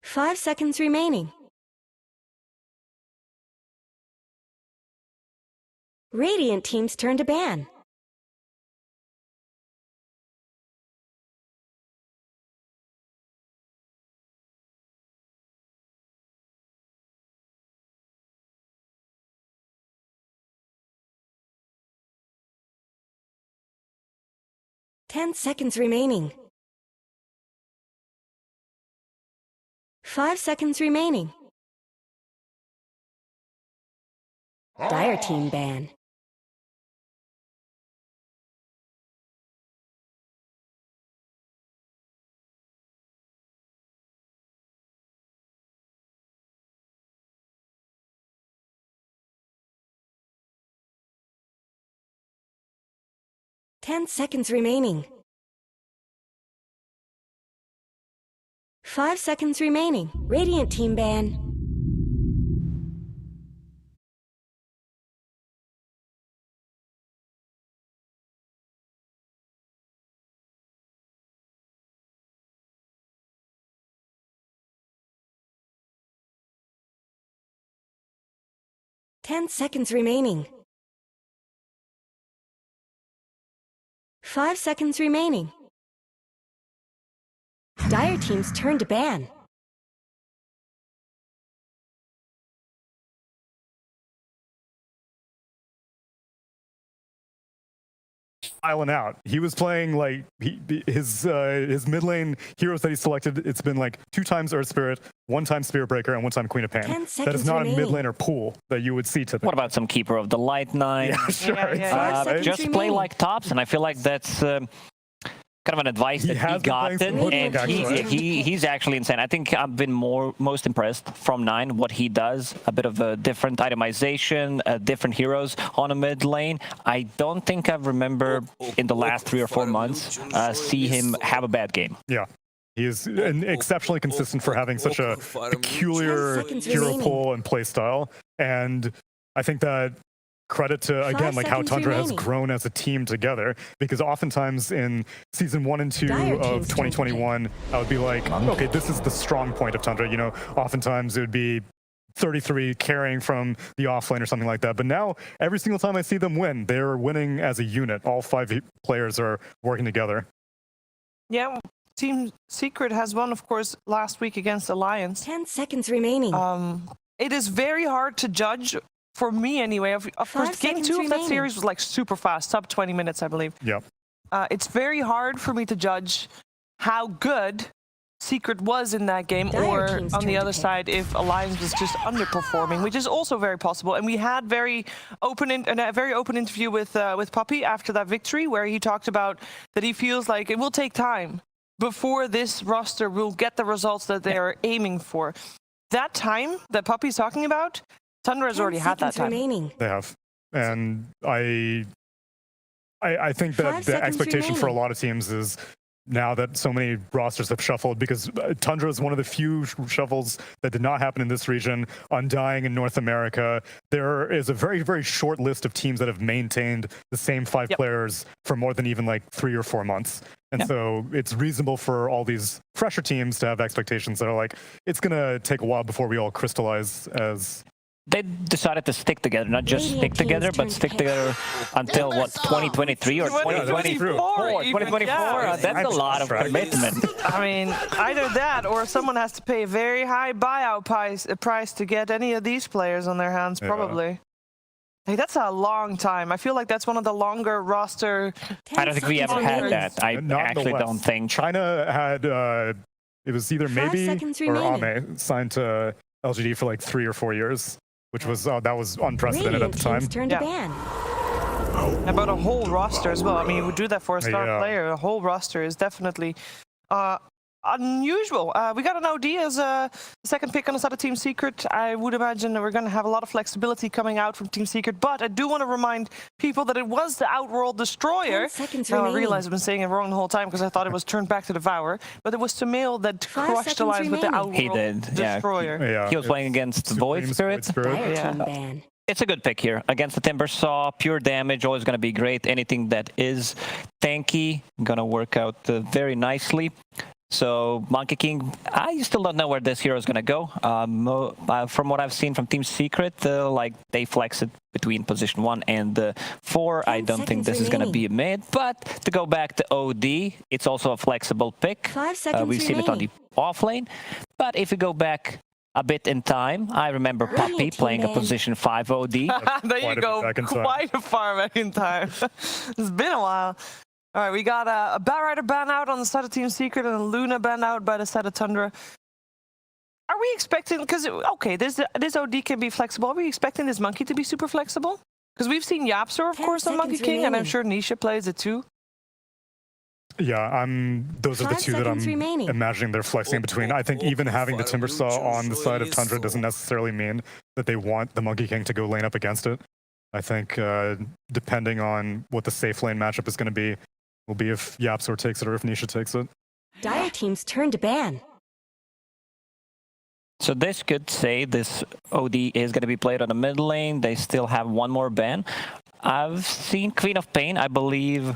5 seconds remaining. Radiant team's turn to ban. Ten seconds remaining. 5 seconds remaining. Dire team ban. Ten seconds remaining. 5 seconds remaining. Radiant team ban. Ten seconds remaining. 5 seconds remaining. Dire team's turn to ban. Island out. He was playing like his mid lane heroes that he selected. It's been like 2 times Earth Spirit, 1 time Spirit Breaker, and 1 time Queen of Pain. That is not remaining. A mid laner pool that you would see typically. What about some Keeper of the Light Knight? Yeah, sure. Just play remaining. like tops, and I feel like that's kind of an advice that he got in, and he's actually insane. I think I've been most impressed from 9 what he does. A bit of a different itemization, different heroes on a mid lane. I don't think I remember in the last 3 or 4 months see him have a bad game. Yeah. He is exceptionally consistent for having such a peculiar hero pool and play style. And I think that credit to, again, like how Tundra has grown as a team together, because oftentimes in season 1 and 2 of 2021, I would be like, okay, this is the strong point of Tundra. You know, oftentimes it would be 33 carrying from the offlane or something like that. But now, every single time I see them win, they're winning as a unit. All 5 players are working together. Yeah, Team Secret has won, of course, last week against Alliance. 10 seconds remaining. It is very hard to judge, for me anyway. Of course, game 2 of that series was like super fast, sub 20 minutes, I believe. Yep. It's very hard for me to judge how good Secret was in that game, or on the other side, if Alliance was just underperforming, which is also very possible. And we had a very open interview with Puppy after that victory, where he talked about that he feels like it will take time before this roster will get the results that they are aiming for. That time that Puppy's talking about, Tundra has already had that time. Remaining. They have. And I think that the expectation for a lot of teams is, now that so many rosters have shuffled, because Tundra is one of the few shuffles that did not happen in this region, Undying in North America. There is a very, very short list of teams that have maintained the same 5 players for more than even like 3 or 4 months. And so it's reasonable for all these fresher teams to have expectations that are like, it's going to take a while before we all crystallize as... They decided to stick together, not just stick together, but stick together until, what, 2023 or 2024? 2024? That's a lot of commitment. I mean, either that or someone has to pay a very high buyout price to get any of these players on their hands, probably. Hey, that's a long time. I feel like that's one of the longer roster... I don't think we ever had that. I actually don't think. China had, it was either Maybe or Ame signed to LGD for like 3 or 4 years. Which was, that was unprecedented at the time. About a whole roster as well. I mean, you would do that for a star player. A whole roster is definitely unusual. We got an OD as a second pick on the side of Team Secret. I would imagine that we're going to have a lot of flexibility coming out from Team Secret, but I do want to remind people that it was the Outworld Destroyer. Now I realize I've been saying it wrong the whole time because I thought it was turned back to Devour, but it was Sumail that crushed Alliance with the Outworld Destroyer. He was playing against Void Spirit. It's a good pick here. Against the Timbersaw, pure damage, always going to be great. Anything that is tanky, going to work out very nicely. So Monkey King, I still don't know where this hero is going to go. From what I've seen from Team Secret, like they flex it between position 1 and 4. I don't think this is going to be a mid. But to go back to OD, it's also a flexible pick. 5 seconds We've seen it on the off lane. But if we go back a bit in time, I remember Puppy playing a position 5 OD. There you go, quite a far back in time. It's been a while. All right, we got a Batrider ban out on the side of Team Secret and a Luna ban out by the side of Tundra. Are we expecting, because, okay, this OD can be flexible. Are we expecting this Monkey to be super flexible? Because we've seen Yapster, of course, on Monkey King, and I'm sure Nisha plays it too. Yeah, those are the two that I'm imagining they're flexing between. I think even having the Timbersaw on the side of Tundra doesn't necessarily mean that they want the Monkey King to go lane up against it. I think depending on what the safe lane matchup is going to be, will be if Yapsor takes it or if Nisha takes it. Dire team's turn to ban. So this could say this OD is going to be played on the mid lane. They still have one more ban. I've seen Queen of Pain, I believe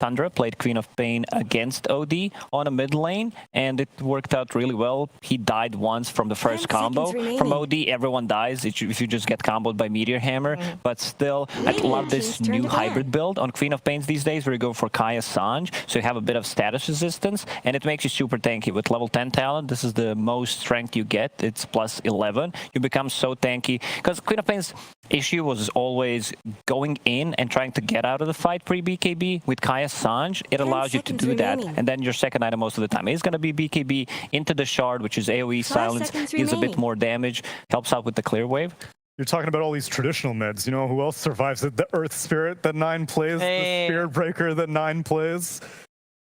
Tundra played Queen of Pain against OD on a mid lane, and it worked out really well. He died once from the first combo. From OD, everyone dies if you just get comboed by Meteor Hammer. But still, I love this new hybrid build on Queen of Pains these days, where you go for Kaya Sanj, so you have a bit of status resistance, and it makes you super tanky. With level 10 talent, this is the most strength you get. It's plus 11. You become so tanky, because Queen of Pain's issue was always going in and trying to get out of the fight pre-BKB. With Kaya Sanj, it allows you to do that, and then your second item most of the time is going to be BKB into the shard, which is AoE silence, gives a bit more damage, helps out with the clear wave. You're talking about all these traditional mids. You know who else survives it? The Earth Spirit that 9 plays, the Spirit Breaker that 9 plays.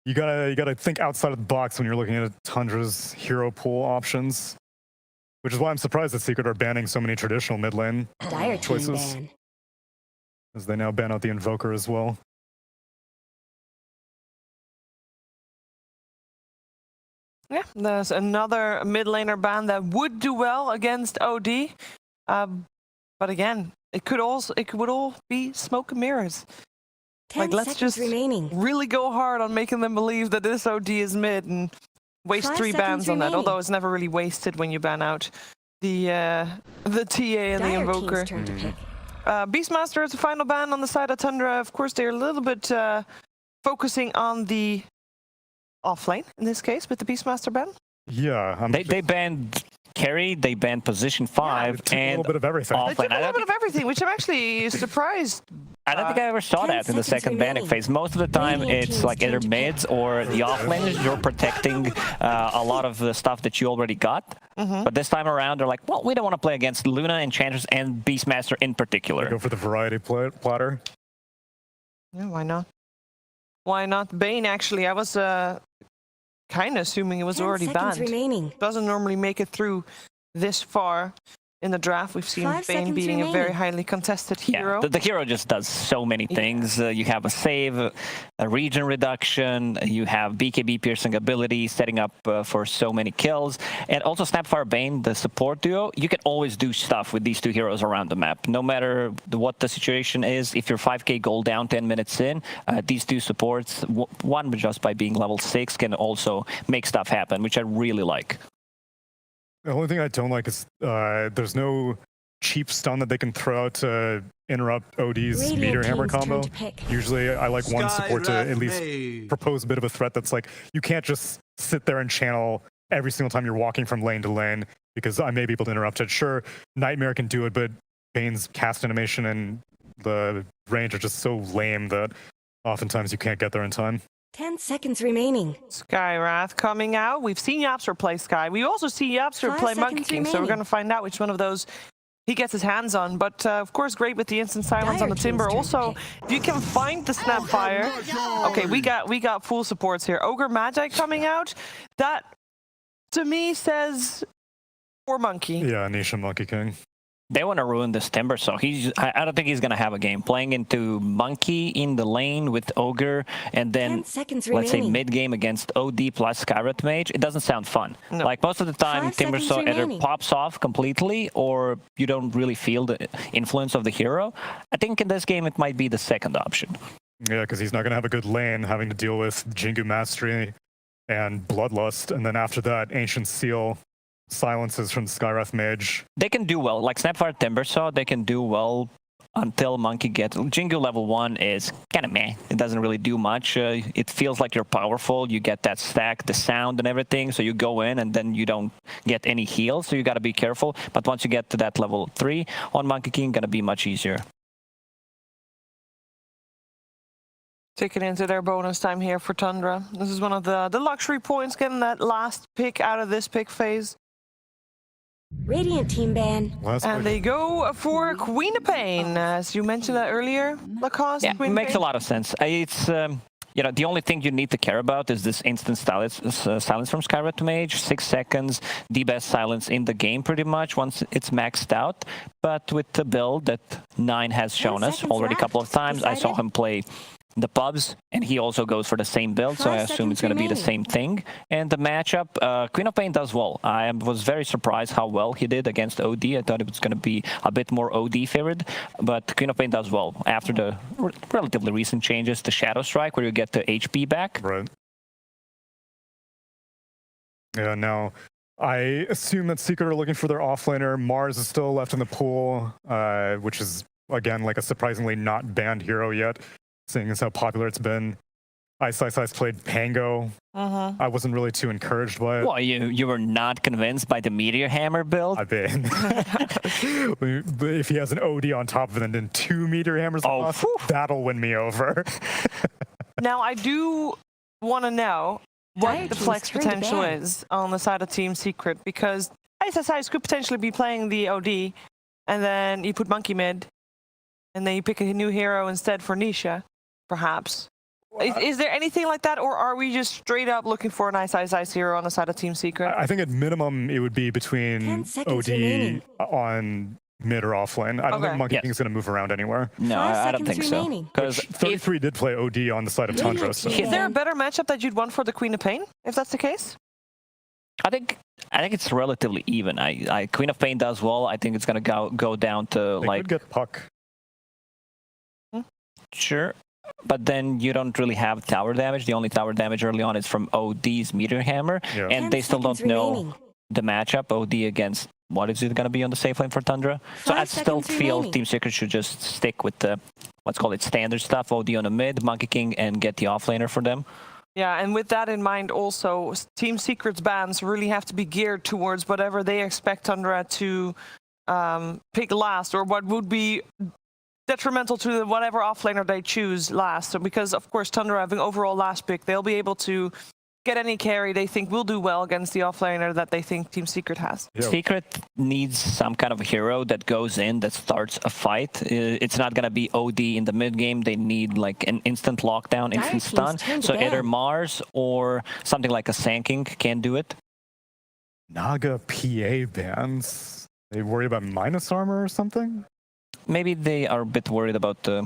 You gotta think outside of the box when you're looking at Tundra's hero pool options. Which is why I'm surprised that Secret are banning so many traditional mid lane choices. Ban. As they now ban out the Invoker as well. Yeah, there's another mid laner ban that would do well against OD. But again, it would all be smoke and mirrors. Like, let's just really go hard on making them believe that this OD is mid and waste 3 bans on that, although it's never really wasted when you ban out the TA and the Invoker. Beastmaster is the final ban on the side of Tundra. Of course, they're a little bit focusing on the offlane in this case with the Beastmaster ban. Yeah, they banned carry, they banned position 5, and a little bit of everything. They took a little bit of everything, which I'm actually surprised. I don't think I ever saw that in the second banning phase. Most of the time, it's like either mids or the offlaners. You're protecting a lot of the stuff that you already got. But this time around, they're like, well, we don't want to play against Luna, Enchantress, and Beastmaster in particular. Go for the variety platter. Yeah, why not? Why not? Bane, actually, I was kind of assuming it was already banned. Doesn't normally make it through this far in the draft. We've seen Bane being a very highly contested hero. Yeah, the hero just does so many things. You have a save, a region reduction, you have BKB piercing ability, setting up for so many kills, and also Snapfire Bane, the support duo. You can always do stuff with these two heroes around the map, no matter what the situation is. If you're 5k gold down 10 minutes in, these two supports, one just by being level 6, can also make stuff happen, which I really like. The only thing I don't like is there's no cheap stun that they can throw out to interrupt OD's Meteor Hammer combo. Usually I like one support to at least propose a bit of a threat that's like, you can't just sit there and channel every single time you're walking from lane to lane, because I may be able to interrupt it. Sure, Nightmare can do it, but Bane's cast animation and the range are just so lame that oftentimes you can't get there in time. 10 seconds remaining. Skywrath coming out. We've seen Yapster play Sky. We also see Yapster play Monkey King, so we're going to find out which one of those he gets his hands on. But of course, great with the instant silence on the Timber. Also, if you can find the Snapfire. Okay, we got full supports here. Ogre Magi coming out. That, to me, says for Monkey. Yeah, Nisha Monkey King. They want to ruin this Timber, so I don't think he's going to have a game. Playing into Monkey in the lane with Ogre, and then, let's say, mid-game against OD plus Skywrath Mage, it doesn't sound fun. No. Like, most of the time, Timber either pops off completely, or you don't really feel the influence of the hero. I think in this game, it might be the second option. Yeah, because he's not going to have a good lane, having to deal with Jingu Mastery and Bloodlust, and then after that, Ancient Seal, silences from the Skywrath Mage. They can do well, like Snapfire Timbersaw, they can do well until Monkey gets... Jingu level 1 is kind of meh. It doesn't really do much. It feels like you're powerful. You get that stack, the sound and everything, so you go in and then you don't get any heals, so you got to be careful. But once you get to that level 3 on Monkey King, going to be much easier. Taking into their bonus time here for Tundra. This is one of the luxury points, getting that last pick out of this pick phase. Radiant team ban. And they go for Queen of Pain, as you mentioned that earlier, Lacoste. Yeah, it makes a lot of sense. It's you know, the only thing you need to care about is this instant silence from Skywrath Mage. 6 seconds, the best silence in the game pretty much once it's maxed out. But with the build that 9 has shown us already a couple of times, I saw him play the pubs, and he also goes for the same build, so I assume it's going to be the same thing. And the matchup, Queen of Pain does well. I was very surprised how well he did against OD. I thought it was going to be a bit more OD favored, but Queen of Pain does well. After the relatively recent changes, the Shadow Strike, where you get the HP back. Right. Yeah, now, I assume that Secret are looking for their offlaner. Mars is still left in the pool, which is, again, like a surprisingly not banned hero yet, seeing as how popular it's been. Ice played Pango. I wasn't really too encouraged by it. Well, you were not convinced by the Meteor Hammer build? I've been. If he has an OD on top of it and then 2 Meteor Hammers off, that'll win me over. Now, I do want to know what the flex potential is on the side of Team Secret, because Ice could potentially be playing the OD, and then you put Monkey mid, and then you pick a new hero instead for Nisha, perhaps. Is there anything like that, or are we just straight up looking for an Ice hero on the side of Team Secret? I think at minimum it would be between OD on mid or off lane. I don't think Monkey King's going to move around anywhere. No, I don't think so. Because 33 did play OD on the side of Tundra. So. Is there a better matchup that you'd want for the Queen of Pain, if that's the case? I think it's relatively even. Queen of Pain does well. I think it's going to go down to they could get Puck. Sure. But then you don't really have tower damage. The only tower damage early on is from OD's Meteor Hammer. Yeah. And they still don't know the matchup. OD against what is it going to be on the safe lane for Tundra? So I still feel Team Secret should just stick with the, let's call it standard stuff. OD on the mid, Monkey King, and get the offlaner for them. Yeah, and with that in mind also, Team Secret's bans really have to be geared towards whatever they expect Tundra to pick last, or what would be detrimental to whatever offlaner they choose last. So because, of course, Tundra having overall last pick, they'll be able to get any carry they think will do well against the offlaner that they think Team Secret has. Yep. Secret needs some kind of hero that goes in, that starts a fight. It's not going to be OD in the mid game. They need like an instant lockdown, instant stun. So either Mars or something like a Sand can do it. Naga PA bans? They worry about minus armor or something? Maybe they are a bit worried about the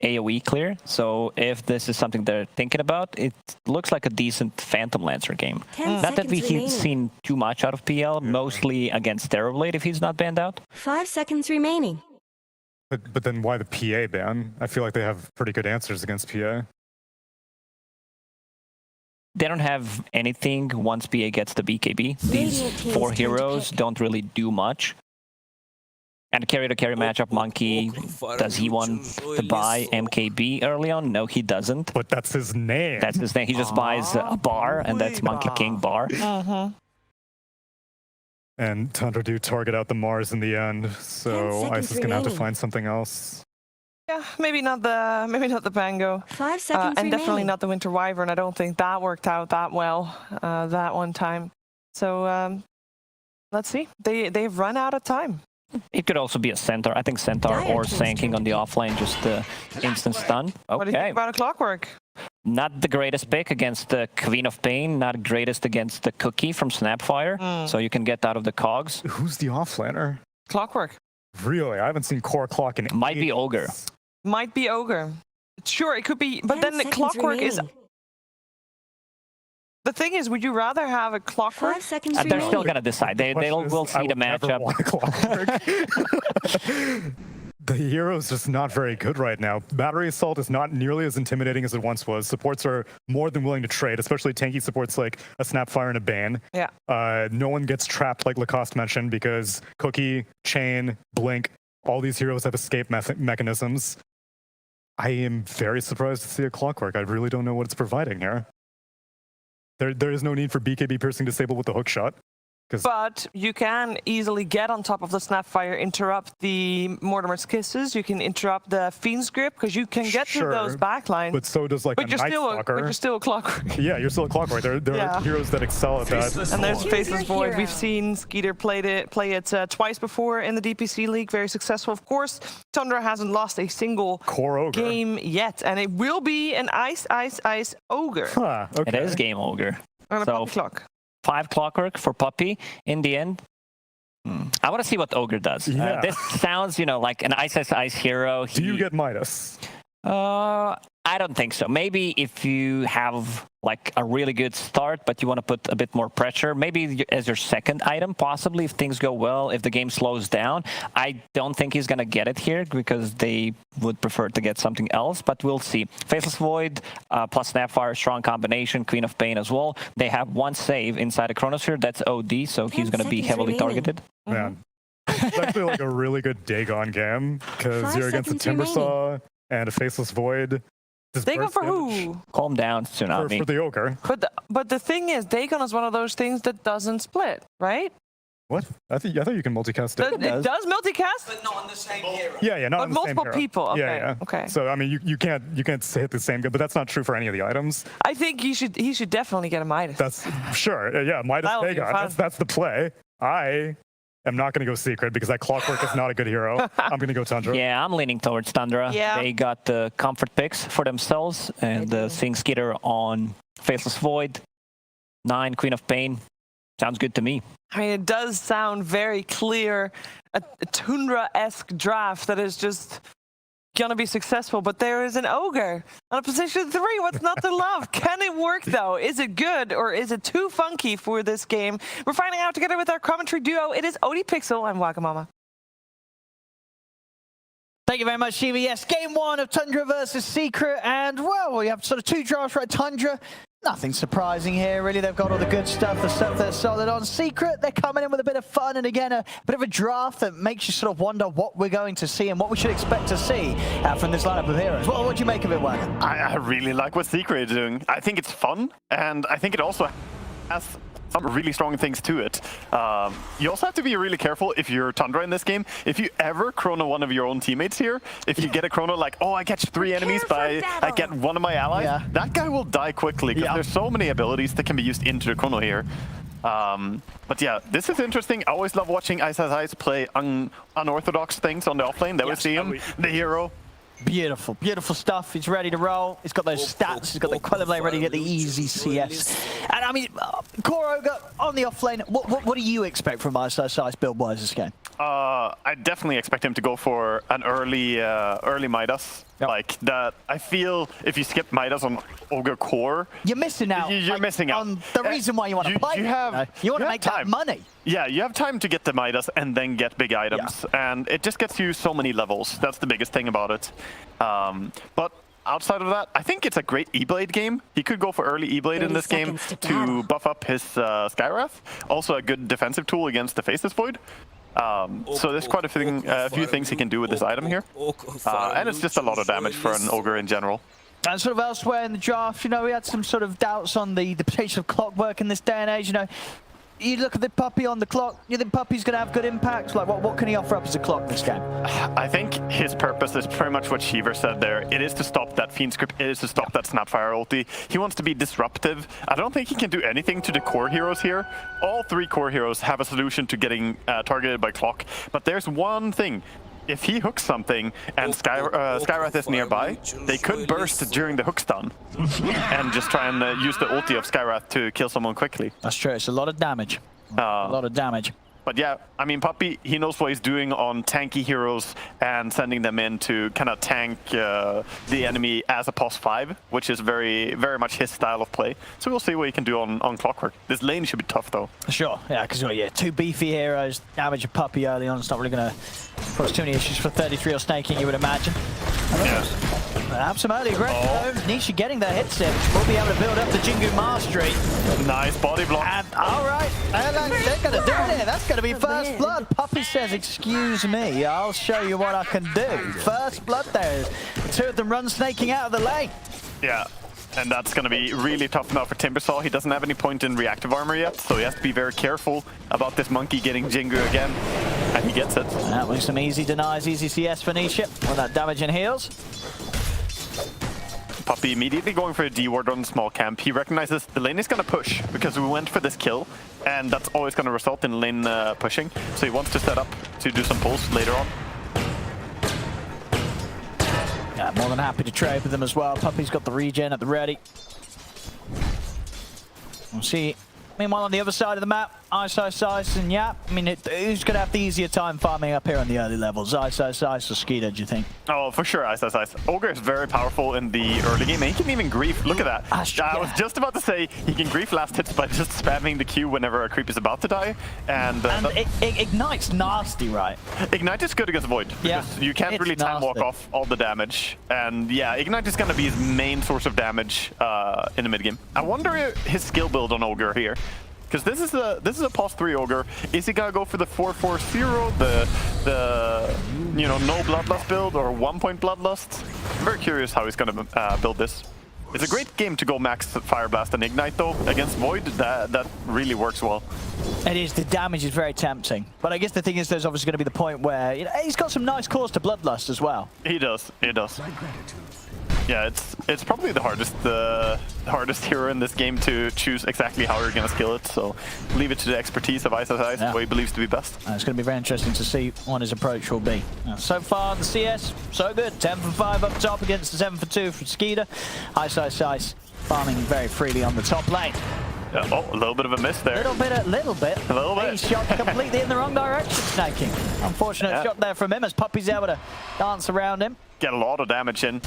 AoE clear. So if this is something they're thinking about, it looks like a decent Phantom Lancer game. Not that we've seen too much out of PL, mostly against Terrorblade if he's not banned out. 5 seconds remaining. But then why the PA ban? I feel like they have pretty good answers against PA. They don't have anything once PA gets the BKB. These 4 heroes don't really do much. And carry-to-carry matchup, Monkey, does he want to buy MKB early on? No, he doesn't. But that's his name. That's his name. He just buys a bar, and that's Monkey King bar. And Tundra do target out the Mars in the end, so Ice is going to have to find something else. Yeah, maybe not the Pango. 5 seconds and definitely not the Winter Wyvern. I don't think that worked out that well that one time. So let's see. They've run out of time. It could also be a Centaur. I think Centaur or Sanking on the offlane, just instant stun. Okay. What do you think about a Clockwork? Not the greatest pick against the Queen of Pain, not greatest against the Cookie from Snapfire, so you can get out of the cogs. Who's the offlaner? Clockwork. Really? I haven't seen Core Clock in Might be Ogre. Might be Ogre. Sure, it could be, but then the Clockwork is... The thing is, would you rather have a Clockwork? 5 seconds They're still going to decide. We'll see the matchup. The hero's just not very good right now. Battery Assault is not nearly as intimidating as it once was. Supports are more than willing to trade, especially tanky supports like a Snapfire and a Bane. Yeah. No one gets trapped like Lacoste mentioned because Cookie, Chain, Blink, all these heroes have escape mechanisms. I am very surprised to see a Clockwork. I really don't know what it's providing here. There is no need for BKB piercing disable with the hook shot. But you can easily get on top of the Snapfire, interrupt the Mortimer's Kisses, you can interrupt the Fiend's Grip, because you can get through those backlines. But so does like a Night Stalker. But you're still a Clockwork. Yeah, you're still a Clockwork. There are heroes that excel at that. And there's Faceless Void. We've seen Skeeter play it twice before in the DPC League, very successful. Of course, Tundra hasn't lost a single game yet, and it will be an Ice Ogre. Huh, okay. It is Game Ogre. On a Puppy Clock. 5 Clockwork for Puppy in the end. I want to see what Ogre does. Yeah. This sounds, like an Ice hero. Do you get Midas? I don't think so. Maybe if you have like a really good start, but you want to put a bit more pressure, maybe as your second item, possibly if things go well, if the game slows down. I don't think he's going to get it here because they would prefer to get something else, but we'll see. Faceless Void plus Snapfire, strong combination, Queen of Pain as well. They have one save inside a Chronosphere. That's OD, so he's going to be heavily targeted. Man, it's actually like a really good Dagon game because you're against a Timbersaw and a Faceless Void. Dagon for who? Calm down, Tsunami. For the Ogre. But the thing is, Dagon is one of those things that doesn't split, right? What? I thought you can multicast it. It does multicast? But not on the same hero. Yeah, not on the same multiple hero. people. Okay. Yeah. Okay. So I mean, you can't hit the same guy, but that's not true for any of the items. I think he should definitely get a Midas. That's sure. Yeah, Midas Dagon. That's the play. I'm not going to go Secret because that Clockwork is not a good hero. I'm going to go Tundra. Yeah, I'm leaning towards Tundra. Yeah. They got the comfort picks for themselves, and seeing Skeeter on Faceless Void, 9, Queen of Pain, sounds good to me. I mean, it does sound very clear, a Tundra-esque draft that is just gonna be successful, but there is an Ogre on a position 3. What's not to love? Can it work though? Is it good or is it too funky for this game? We're finding out together with our commentary duo. It is Odie Pixel and Wagamama. Thank you very much, Shiva. Yes, game 1 of Tundra versus Secret, and well, we have sort of 2 drafts right. Tundra, nothing surprising here, really. They've got all the good stuff, the stuff they're solid on. Secret, they're coming in with a bit of fun, and again, a bit of a draft that makes you sort of wonder what we're going to see and what we should expect to see from this lineup of heroes. Well, what do you make of it, Wagon? I really like what Secret is doing. I think it's fun, and I think it also has some really strong things to it. You also have to be really careful if you're Tundra in this game. If you ever chrono one of your own teammates here, if you get a chrono like, oh, I catch 3 enemies by I get one of my allies, that guy will die quickly because there's so many abilities that can be used into the chrono here. But yeah, this is interesting. I always love watching Ice play unorthodox things on the offlane. There we see him, the hero. Beautiful, beautiful stuff. He's ready to roll. He's got those stats. He's got the Queller Blade ready to get the easy CS. And I mean, Core Ogre on the offlane. What do you expect from Ice build-wise this game? I definitely expect him to go for an early Midas. Yep. Like that, I feel if you skip Midas on Ogre Core, you're missing out. You're missing out. On the reason why you want to play. You want to make that money. Yeah, you have time to get the Midas and then get big items, and it just gets you so many levels. That's the biggest thing about it. But outside of that, I think it's a great E-Blade game. He could go for early E-Blade in this game to buff up his Skywrath. Also a good defensive tool against the Faceless Void. So there's quite a few things he can do with this item here. And it's just a lot of damage for an Ogre in general. And sort of elsewhere in the draft, we had some sort of doubts on the potential of Clockwork in this day and age. You look at the Puppy on the clock, you think Puppy's going to have good impact? Like, what can he offer up as a clock in this game? I think his purpose is pretty much what Shiver said there. It is to stop that Fiend Script, it is to stop that Snapfire ulti. He wants to be disruptive. I don't think he can do anything to the core heroes here. All 3 core heroes have a solution to getting targeted by Clock, but there's one thing. If he hooks something and Skywrath is nearby, they could burst during the hook stun and just try and use the ulti of Skywrath to kill someone quickly. That's true. It's a lot of damage. A lot of damage. But yeah, I mean, Puppy, he knows what he's doing on tanky heroes and sending them in to kind of tank the enemy as a +5, which is very, very much his style of play. So we'll see what he can do on Clockwork. This lane should be tough, though. Sure, yeah, because two beefy heroes, damage a Puppy early on. It's not really going to cause too many issues for 33 or snaking, you would imagine. Yeah. Have some early aggression though. Nisha getting the hits in. We'll be able to build up the Jingu mastery. Nice body block. And alright, they're going to do it here. That's going to be first blood. Puppy says, excuse me, I'll show you what I can do. First blood there. Two of them run snaking out of the lane. Yeah. And that's going to be really tough now for Timbersaw. He doesn't have any point in reactive armor yet, so he has to be very careful about this monkey getting Jingu again. And he gets it. That was some easy denies, easy CS for Nisha with that damage and heals. Puppy immediately going for a D-ward on the small camp. He recognizes the lane is going to push because we went for this kill, and that's always going to result in lane pushing. So he wants to set up to do some pulls later on. Yeah, more than happy to trade with them as well. Puppy's got the regen at the ready. We'll see. Meanwhile, on the other side of the map, Ice, and Yap. I mean, who's going to have the easier time farming up here on the early levels? Ice or Skeeter, do you think? Oh, for sure, Ice. Ogre is very powerful in the early game, and he can even grief. Look at that. I was just about to say he can grief last hits by just spamming the Q whenever a creep is about to die. And Ignite's nasty, right? Ignite is good against Void, because you can't really time walk off all the damage. And yeah, Ignite is going to be his main source of damage in the mid game. I wonder his skill build on Ogre here. Because this is a +3 Ogre. Is he gonna go for the 4-4-0, the no Bloodlust build, or 1-point Bloodlust? I'm very curious how he's gonna build this. It's a great game to go max Fire Blast and Ignite though against Void. That really works well. It is. The damage is very tempting, but I guess the thing is, there's obviously going to be the point where he's got some nice cores to Bloodlust as well. He does. He does. Yeah, it's probably the hardest hero in this game to choose exactly how you're gonna skill it. So leave it to the expertise of Ice, what he believes to be best. It's going to be very interesting to see what his approach will be. So far, the CS so good. 10 for 5 up top against the 7 for 2 from Skeeter. Ice farming very freely on the top lane. Oh, a little bit of a miss there. A little bit. He shot completely in the wrong direction, snaking. Unfortunate shot there from him as Puppy's able to dance around him. Get a lot of damage in.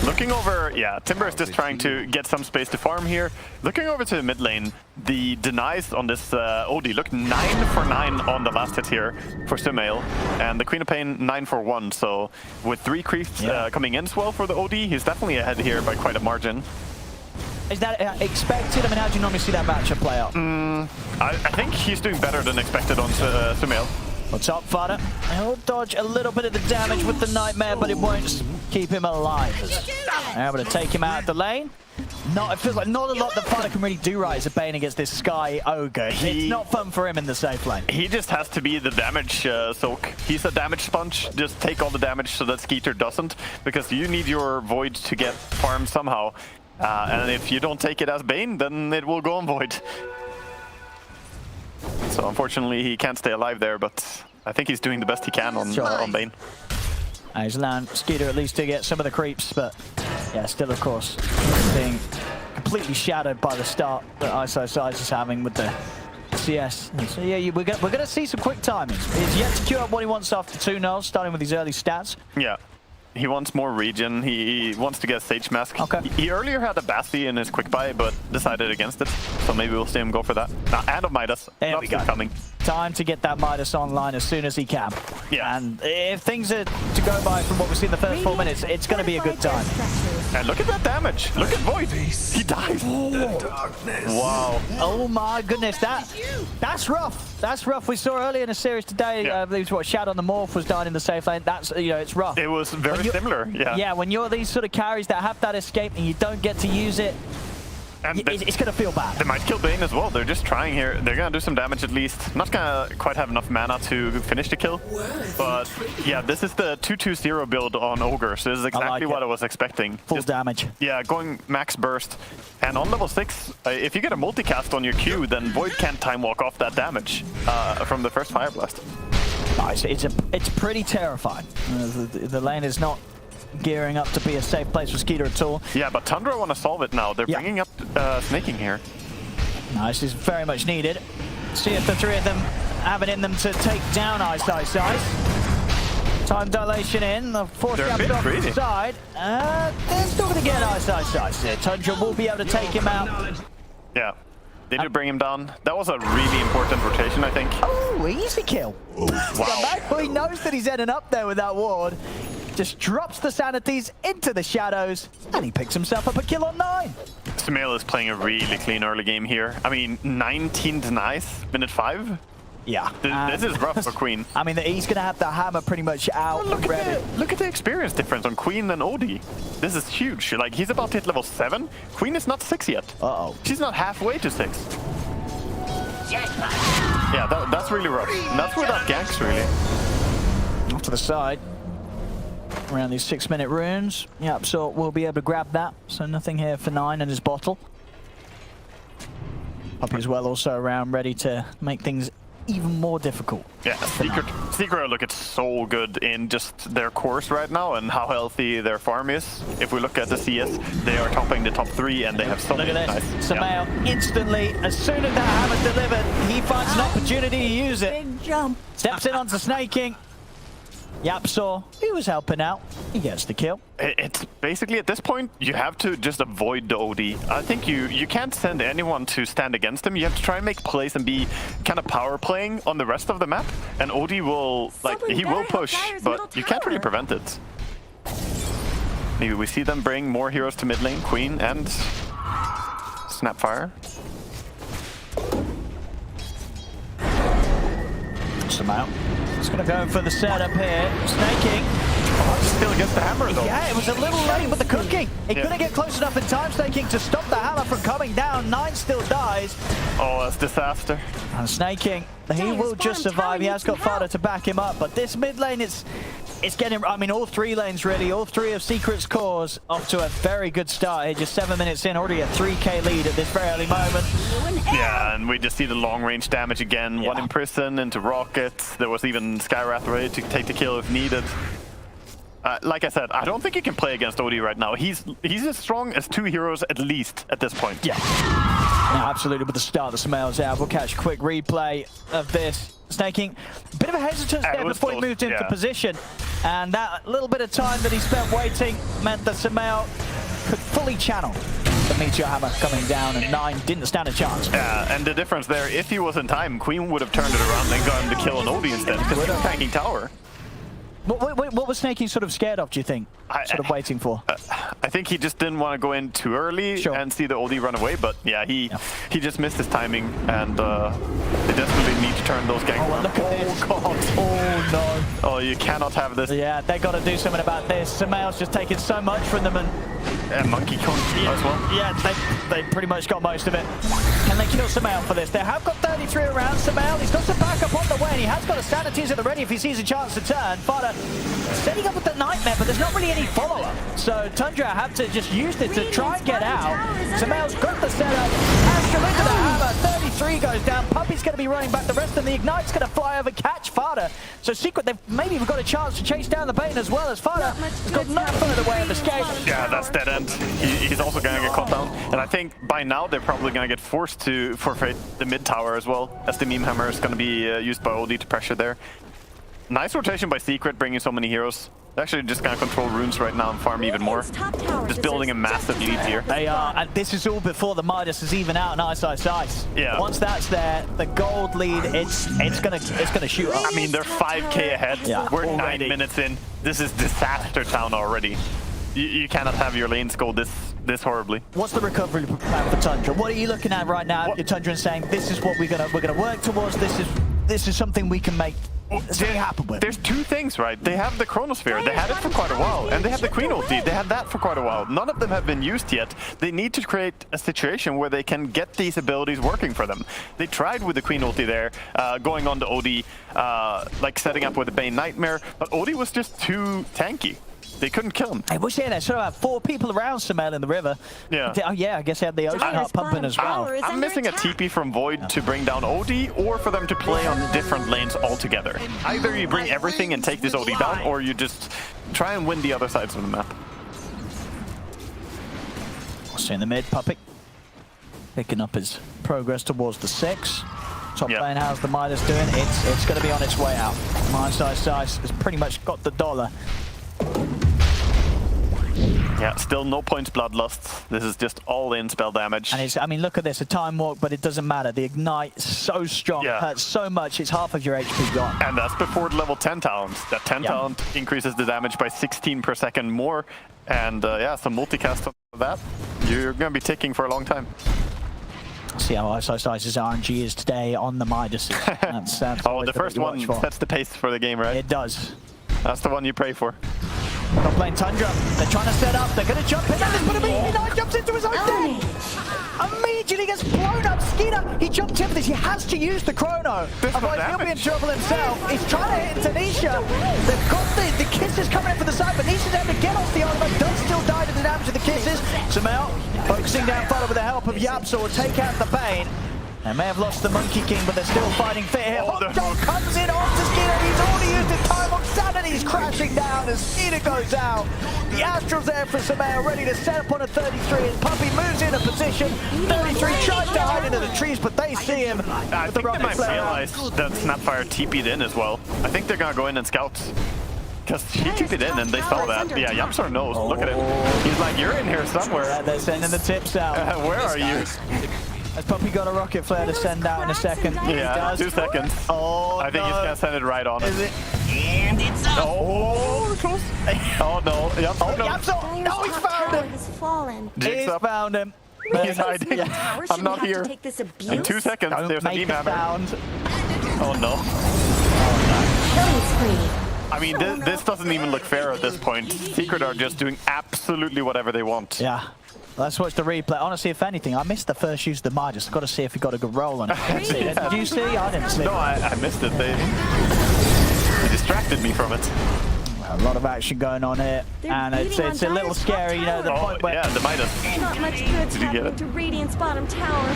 Looking over, yeah, Timber is just trying to get some space to farm here. Looking over to the mid lane, the denies on this OD look 9 for 9 on the last hit here for Sumail, and the Queen of Pain 9 for 1. So with 3 creeps coming in as well for the OD, he's definitely ahead here by quite a margin. Is that expected? I mean, how do you normally see that matchup play out? I think he's doing better than expected on Sumail. Well, top fighter, he'll dodge a little bit of the damage with the Nightmare, but it won't keep him alive. They're able to take him out of the lane. It feels like not a lot the fighter can really do right as a Bane against this Sky Ogre. It's not fun for him in the safe lane. He just has to be the damage soak. He's a damage sponge. Just take all the damage so that Skeeter doesn't, because you need your Void to get farmed somehow. And if you don't take it as Bane, then it will go on Void. So unfortunately, he can't stay alive there, but I think he's doing the best he can on Bane. He's allowed Skeeter at least to get some of the creeps, but yeah, still of course being completely shadowed by the start that Ice is having with the CS. So yeah, we're gonna see some quick timings. He's yet to queue up what he wants after 2-0, starting with these early stats. Yeah. He wants more regen. He wants to get Sage Mask. Okay. He earlier had a Basti in his quick buy, but decided against it. So maybe we'll see him go for that. And of Midas. There we go. Coming. Time to get that Midas online as soon as he can. Yeah. And if things are to go by from what we've seen in the first 4 minutes, it's going to be a good time. And look at that damage. Look at Void. He died. Wow. Oh my goodness. That's rough. That's rough. We saw earlier in the series today, I believe what Shadow on the Morph was dying in the safe lane. That's, it's rough. It was very similar. Yeah. Yeah, when you're these sort of carries that have that escape and you don't get to use it, and it's going to feel bad. They might kill Bane as well. They're just trying here. They're going to do some damage at least. Not going to quite have enough mana to finish the kill. But yeah, this is the 2-2-0 build on Ogre. So this is exactly what I was expecting. Full damage. Yeah, going max burst. And on level 6, if you get a multicast on your Q, then Void can't time walk off that damage from the first Fire Blast. Nice. It's pretty terrifying. The lane is not gearing up to be a safe place for Skeeter at all. Yeah, but Tundra want to solve it now. They're bringing up snaking here. Nice, is very much needed. See if the 3 of them have it in them to take down Ice. Time dilation in, the force They're a jump bit off the greedy. side. They're still going to get Ice here. Tundra will be able to take him out. Yeah, they did bring him down. That was a really important rotation, I think. Oh, easy kill. Wow. He knows that he's ending up there with that ward. Just drops the sanities into the shadows, and he picks himself up a kill on 9. Sumail is playing a really clean early game here. I mean, 19 denies, minute 5. Yeah. This is rough for Queen. I mean, he's going to have the hammer pretty much out Well, and ready. look at the experience difference on Queen and Odie. This is huge. Like, he's about to hit level 7. Queen is not 6 yet. Uh-oh. She's not halfway to 6. Yeah, that's really rough. And that's without ganks, really. Off to the side. Around these 6-minute runes. Yep, so we'll be able to grab that. So nothing here for 9 and his bottle. Puppy as well also around, ready to make things even more difficult. Yeah, Secret look so good in just their course right now and how healthy their farm is. If we look at the CS, they are topping the top 3 and they have so many Look at nice. this. Sumail instantly, as soon as that hammer's delivered, he finds an opportunity to use it. Big jump. Steps in onto Snaking. Yapsaw, he was helping out. He gets the kill. It's basically at this point, you have to just avoid the OD. I think you can't send anyone to stand against him. You have to try and make plays and be kind of power playing on the rest of the map. And OD will, like, he will push, but you can't really prevent it. Maybe we see them bring more heroes to mid lane, Queen and Snapfire. Sumail. He's going to go for the setup here. Snaking. Still gets the hammer though. Yeah, it was a little late with the cooking. He couldn't get close enough in time, Snaking, to stop the hammer from coming down. 9 still dies. Oh, that's disaster. And Snaking, he will just survive. He has got Fada to back him up. But this mid lane, it's getting, I mean, all 3 lanes really. All 3 of Secret's cores off to a very good start here. Just 7 minutes in, already a 3k lead at this very early moment. Yeah, and we just see the long range damage again. Yeah. 1 in prison into rockets. There was even Skywrath ready to take the kill if needed. Like I said, I don't think you can play against Odie right now. He's as strong as 2 heroes at least at this point. Yeah. No, absolutely, with the start that Sumail's out. We'll catch a quick replay of this. Snaking, a bit of a hesitance there before he moved into position. And that little bit of time that he spent waiting meant that Sumail could fully channel the Meteor Hammer coming down, and 9 didn't stand a chance. Yeah, and the difference there, if he was in time, Queen would have turned it around and gotten the kill on Odie instead, because he was tanking tower. What was Snaking sort of scared of, do you think? Sort of waiting for? I think he just didn't want to go in too early and see the OD run away, but yeah, he just missed his timing, and they desperately need to turn those ganks around. Look at this. God. Oh, no. Oh, you cannot have this. Yeah, they got to do something about this. Sumail's just taking so much from them, and Monkey Kong as well. yeah, they pretty much got most of it. Can they kill Sumail for this? They have got 33 around Sumail. He's got some backup on the way, and he has got a sanities at the ready if he sees a chance to turn. Fada setting up with the Nightmare, but there's not really any follow-up. So Tundra have to just use it to try and get out. Sumail's got the setup. Astral into the hammer. 33 goes down. Puppy's going to be running back. The rest of the Ignite's going to fly over, catch Fada. So Secret, they've maybe even got a chance to chase down the Bane as well, as Fada has got no further way of escape. Yeah, that's dead end. He's also going to get caught down. And I think by now they're probably going to get forced to forfeit the mid tower as well, as the meme hammer is going to be used by OD to pressure there. Nice rotation by Secret, bringing so many heroes. They're actually just going to control runes right now and farm even more. Just building a massive lead here. They are, and this is all before the Midas is even out and Ice. Yeah. Once that's there, the gold lead, it's gonna shoot up. I mean, they're 5k ahead. Yeah. We're Already. 9 minutes in. This is disaster town already. You cannot have your lanes go this horribly. What's the recovery plan for Tundra? What are you looking at right now? You're Tundra and saying this is what we're gonna work towards. This is something we can make. Happen with. There's 2 things, right? They have the Chronosphere, they had it for quite a while, and they have the Queen ulti, they had that for quite a while. None of them have been used yet. They need to create a situation where they can get these abilities working for them. They tried with the Queen ulti there, going on to OD, like setting up with the Bane Nightmare, but OD was just too tanky. They couldn't kill him. Hey, we're saying that sort of have 4 people around Sumail in the river. Yeah. Oh yeah, I guess they had the ocean heart pumping as well. I'm missing a TP from Void to bring down OD, or for them to play on different lanes altogether. Either you bring everything and take this OD down, or you just try and win the other sides of the map. We'll see in the mid, Puppy picking up his progress towards the 6. Top lane, how's the Midas doing? It's going to be on its way out. Midas has pretty much got the dollar. Yeah, still no points bloodlust. This is just all in spell damage. And it's, I mean, look at this, a time walk, but it doesn't matter. The ignite is so strong, hurts so much, it's half of your HP gone. And that's before level 10 talents. That 10 talent increases the damage by 16 per second more. And yeah, some multicast of that. You're going to be ticking for a long time. See how Ice's RNG is today on the Midas. That's oh, the first one sets the pace for the game, right? It does. That's the one you pray for. Not playing Tundra. They're trying to set up. They're going to jump in. And BO3 jumps into his own deck. Immediately gets blown up. Skeeter, he jumped in for this. He has to use the chrono. Otherwise, he'll be in trouble himself. He's trying to hit Tanisha. They've got the kisses coming in for the side, but Nisha's able to get off the armor. Does still die to the damage of the kisses. Samel focusing down follow with the help of Yapsa will take out the Bane. They may have lost the Monkey King, but they're still fighting fit here. Hot Dog comes in onto Skeeter. He's already used his time on Sanity's crashing down as Skeeter goes out. The Astral's there for Samel, ready to set up on a 33. As Puppy moves into position. 33 tries to hide into the trees, but they see him. I think they might realize that Snapfire TP'd in as well. I think they're going to go in and scout. Because he TP'd in and they saw that. Yeah, Yamsar knows. Look at him. He's like, you're in here somewhere. They're sending the tips out. Where are you? Has Puppy got a rocket flare to send out in a second? Yeah, 2 seconds. Oh, I think he's going to send it right on. Is it? And it's up. Oh, close. Oh, no. Yamsar. No, he's found him. He's found him. He's hiding. I'm not here. In 2 seconds, there's a beam hammer. Oh, no. I mean, this doesn't even look fair at this point. Secret are just doing absolutely whatever they want. Yeah. Let's watch the replay. Honestly, if anything, I missed the first use of the Midas. I've got to see if he got a good roll on it. Did you see? I didn't see. No, I missed it. They distracted me from it. A lot of action going on here, and it's a little scary, you know, the point where... Yeah, the Midas. Not much good's happening to Radiant's bottom tower.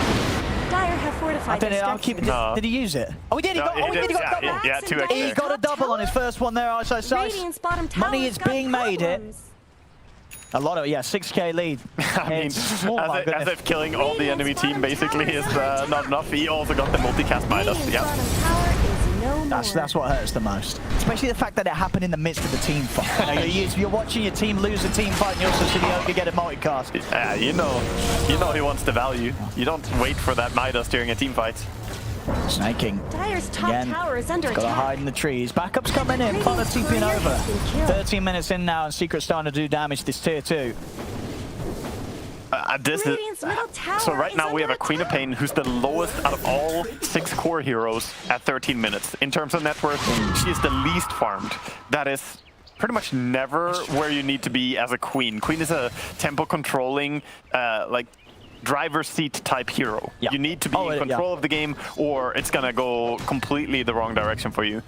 Dire have fortified I'll keep it. Did he use it? Oh, he did. He got double. Yeah, 2 extra. He got a double on his first one there. Money is being made here. A lot of, 6k lead. I mean, as if killing all the enemy team basically is not enough. He also got the multicast Midas. Yeah. That's what hurts the most. Especially the fact that it happened in the midst of the team fight. You're watching your team lose a team fight and you also see the Ogre get a multicast. You know he wants the value. You don't wait for that Midas during a team fight. Snaking. Dire's top tower is under attack. Gotta hide in the trees. Backups coming in. Fun of TPing over. 13 minutes in now and Secret starting to do damage this tier 2. So right now we have a Queen of Pain who's the lowest out of all 6 core heroes at 13 minutes. In terms of net worth, she is the least farmed. That is pretty much never where you need to be as a Queen. Queen is a tempo controlling, like, driver's seat type hero. You need to be in control of the game or it's gonna go completely the wrong direction for you.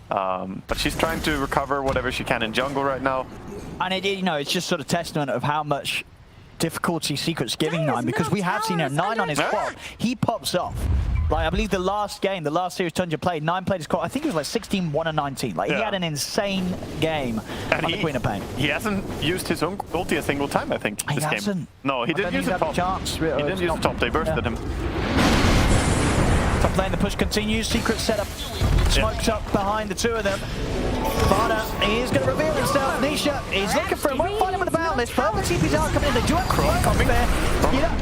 But she's trying to recover whatever she can in jungle right now. And it's just sort of testament of how much difficulty Secret's giving 9, because we have seen 9 on his quad. He pops off. Like, I believe the last series Tundra played, 9 played his quad. I think it was like 16, 1 and 19. Like, he had an insane game on the Queen of Pain. He hasn't used his own ulti a single time, I think, this game. No, he didn't use the top. He didn't use the top. They bursted him. Top lane, the push continues. Secret setup smoked up behind the 2 of them. Vada, he is going to reveal himself. Nisha is looking for him. Won't find him with the boundless. Further TPs are coming in. They do have Chrono coming there.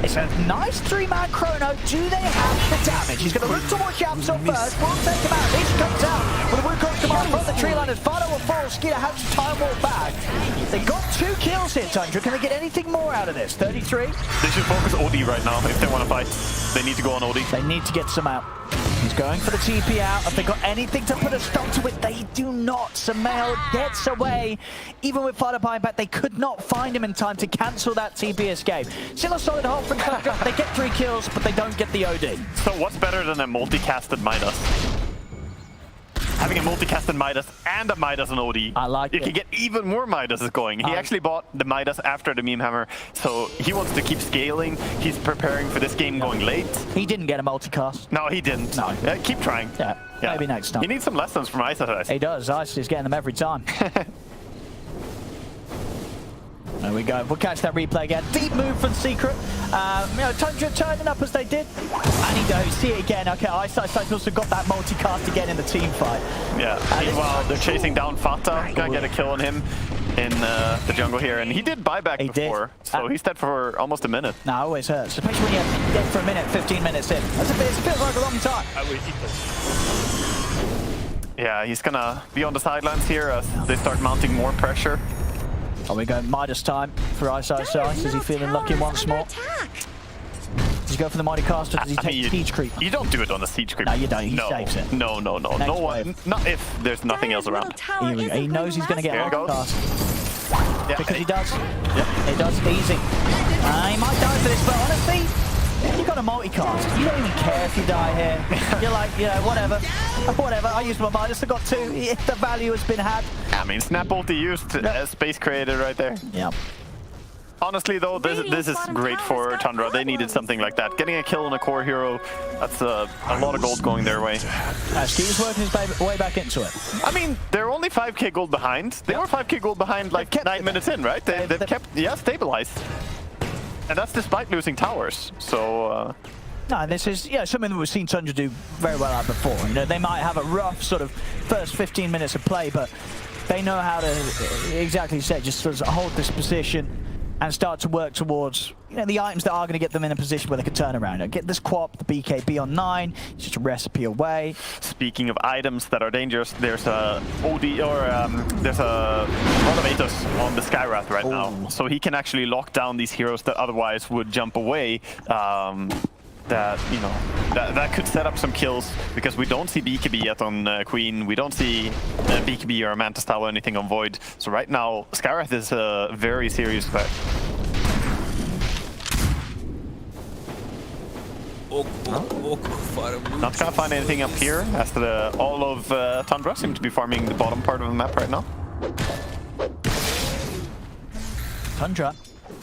It's a nice 3-man Chrono. Do they have the damage? He's going to look towards Yapsel first. Will take him out. Nisha comes out with a Wukong command from the tree line as Vada will fall. Skeeter has to time walk back. They got 2 kills here, Tundra. Can they get anything more out of this? 33? They should focus OD right now if they want to fight. They need to go on OD. They need to get some out. He's going for the TP out. Have they got anything to put a stop to it? They do not. Samel gets away. Even with Fire behind back, they could not find him in time to cancel that TP escape. Still a solid hold from Tundra. They get 3 kills, but they don't get the OD. So what's better than a multicasted Midas? Having a multicasted Midas and a Midas and OD. I like it. You can get even more Midases going. He actually bought the Midas after the meme hammer, so he wants to keep scaling. He's preparing for this game going late. He didn't get a multicast. No, he didn't. No. Keep trying. Yeah, maybe next time. He needs some lessons from Ice. He does. Ice is getting them every time. There we go. We'll catch that replay again. Deep move from Secret. Tundra turning up as they did. And he goes. See it again. Okay, Eyesight also got that multicast again in the team fight. Yeah. Meanwhile, they're chasing down Fata. Gonna get a kill on him in the jungle here. And he did buyback before. So he's dead for almost a minute. No, always hurts. Especially when you're dead for a minute, 15 minutes in. It feels like a long time. Yeah, he's gonna be on the sidelines here as they start mounting more pressure. Oh, we go Midas time for Eyesight. Is he feeling lucky once more? Does he go for the mighty caster? Does he take siege creep? You don't do it on the siege creep. No, you don't. He saves it. No. No one. Not if there's nothing else around. He knows he's going to get outcast. Yeah, Because he does. Yep. He does. Easy. He might die for this, but honestly, you got a multicast. You don't even care if you die here. You're like, whatever. Whatever. I used my Midas. I got 2. The value has been had. I mean, Snap ulti used as space created right there. Yeah. Honestly, though, this is great for Tundra. They needed something like that. Getting a kill on a core hero, that's a lot of gold going their way. Skee's working his way back into it. I mean, they're only 5k gold behind. They were 5k gold behind like 9 minutes in, right? They've kept, stabilized. And that's despite losing towers. So... No, this is something that we've seen Tundra do very well at before. They might have a rough sort of first 15 minutes of play, but they know how to, exactly said, just sort of hold this position and start to work towards the items that are going to get them in a position where they can turn around. Get this Quap, the BKB on 9, it's just a recipe away. Speaking of items that are dangerous, there's a OD or there's a lot of Atos on the Skywrath right now, so he can actually lock down these heroes that otherwise would jump away. That could set up some kills because we don't see BKB yet on Queen. We don't see BKB or Mantis Tower or anything on Void. So right now, Skywrath is a very serious threat. Not gonna find anything up here as all of Tundra seem to be farming the bottom part of the map right now. Tundra,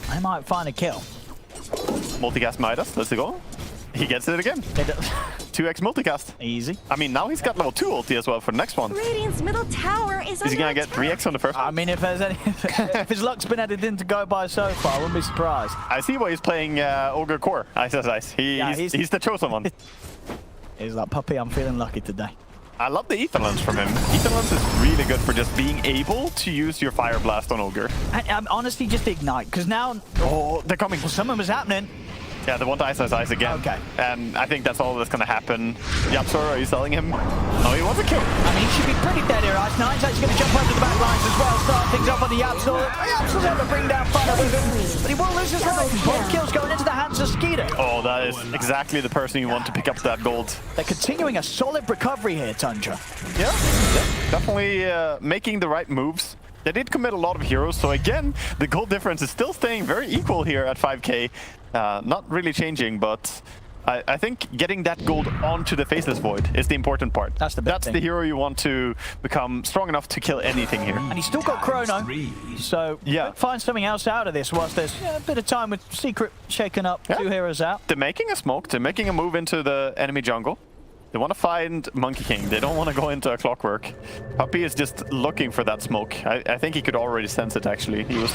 I might find a kill. Multicast Midas, let's go. He gets it again. 2x multicast. Easy. I mean, now he's got level 2 ulti as well for the next one. Radiant's middle tower is he gonna get 3x on the first one? I mean, if there's any, if his luck's been added in to go by so far, I wouldn't be surprised. I see why he's playing Ogre Core. Ice. He's the chosen one. He's like, puppy, I'm feeling lucky today. I love the Ether Lens from him. Ether Lens is really good for just being able to use your Fire Blast on Ogre. And honestly, just ignite, because now... Oh, they're coming. Well, something was happening. Yeah, they want to ice again. Okay. And I think that's all that's going to happen. Yapsor, are you selling him? No, he wants a kill. I mean, he should be pretty dead here. Ice Knight's actually going to jump over the back lines as well, start things up on the Yapsor. Yapsor's able to bring down Fire with him, but he will lose his life. Both kills going into the hands of Skeeter. Oh, that is exactly the person you want to pick up that gold. They're continuing a solid recovery here, Tundra. Yeah, definitely making the right moves. They did commit a lot of heroes, so again, the gold difference is still staying very equal here at 5k. Not really changing, but I think getting that gold onto the Faceless Void is the important part. That's the big thing. The hero you want to become strong enough to kill anything here. And he's still got Chrono, so find something else out of this whilst there's a bit of time with Secret shaking up 2 heroes out. They're making a smoke, they're making a move into the enemy jungle. They want to find Monkey King. They don't want to go into a Clockwork. Puppy is just looking for that smoke. I think he could already sense it, actually. He was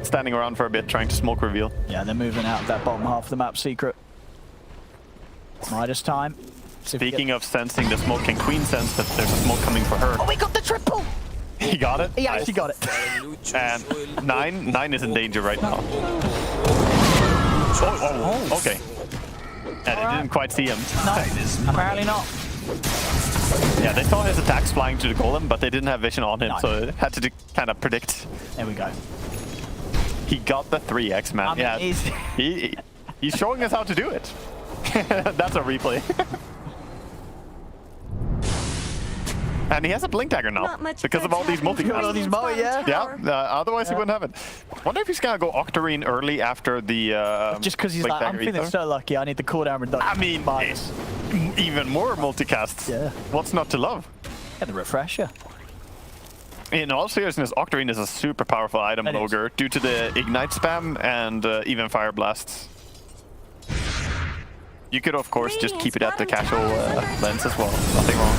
standing around for a bit, trying to smoke reveal. Yeah, they're moving out of that bottom half of the map, Secret. Midas time. Speaking of sensing the smoke, can Queen sense that there's a smoke coming for her? Oh, we got the triple! He got it? He actually got it. And 9 is in danger right now. Oh, okay. And they didn't quite see him. No, apparently not. Yeah, they saw his attacks flying to the golem, but they didn't have vision on him, so they had to kind of predict. There we go. He got the 3x, man. I mean, he's showing us how to do it. That's a replay. And he has a blink dagger now because of all these multi-casts. Otherwise he wouldn't have it. Wonder if he's gonna go Octarine early after the just because he's like, I'm feeling so lucky, I need the cooldown reduction. I mean, even more multicasts. Yeah. What's not to love? Get the refresher. In all seriousness, Octarine is a super powerful item on Ogre due to the Ignite spam and even Fire Blasts. You could, of course, just keep it at the casual lens as well. Nothing wrong.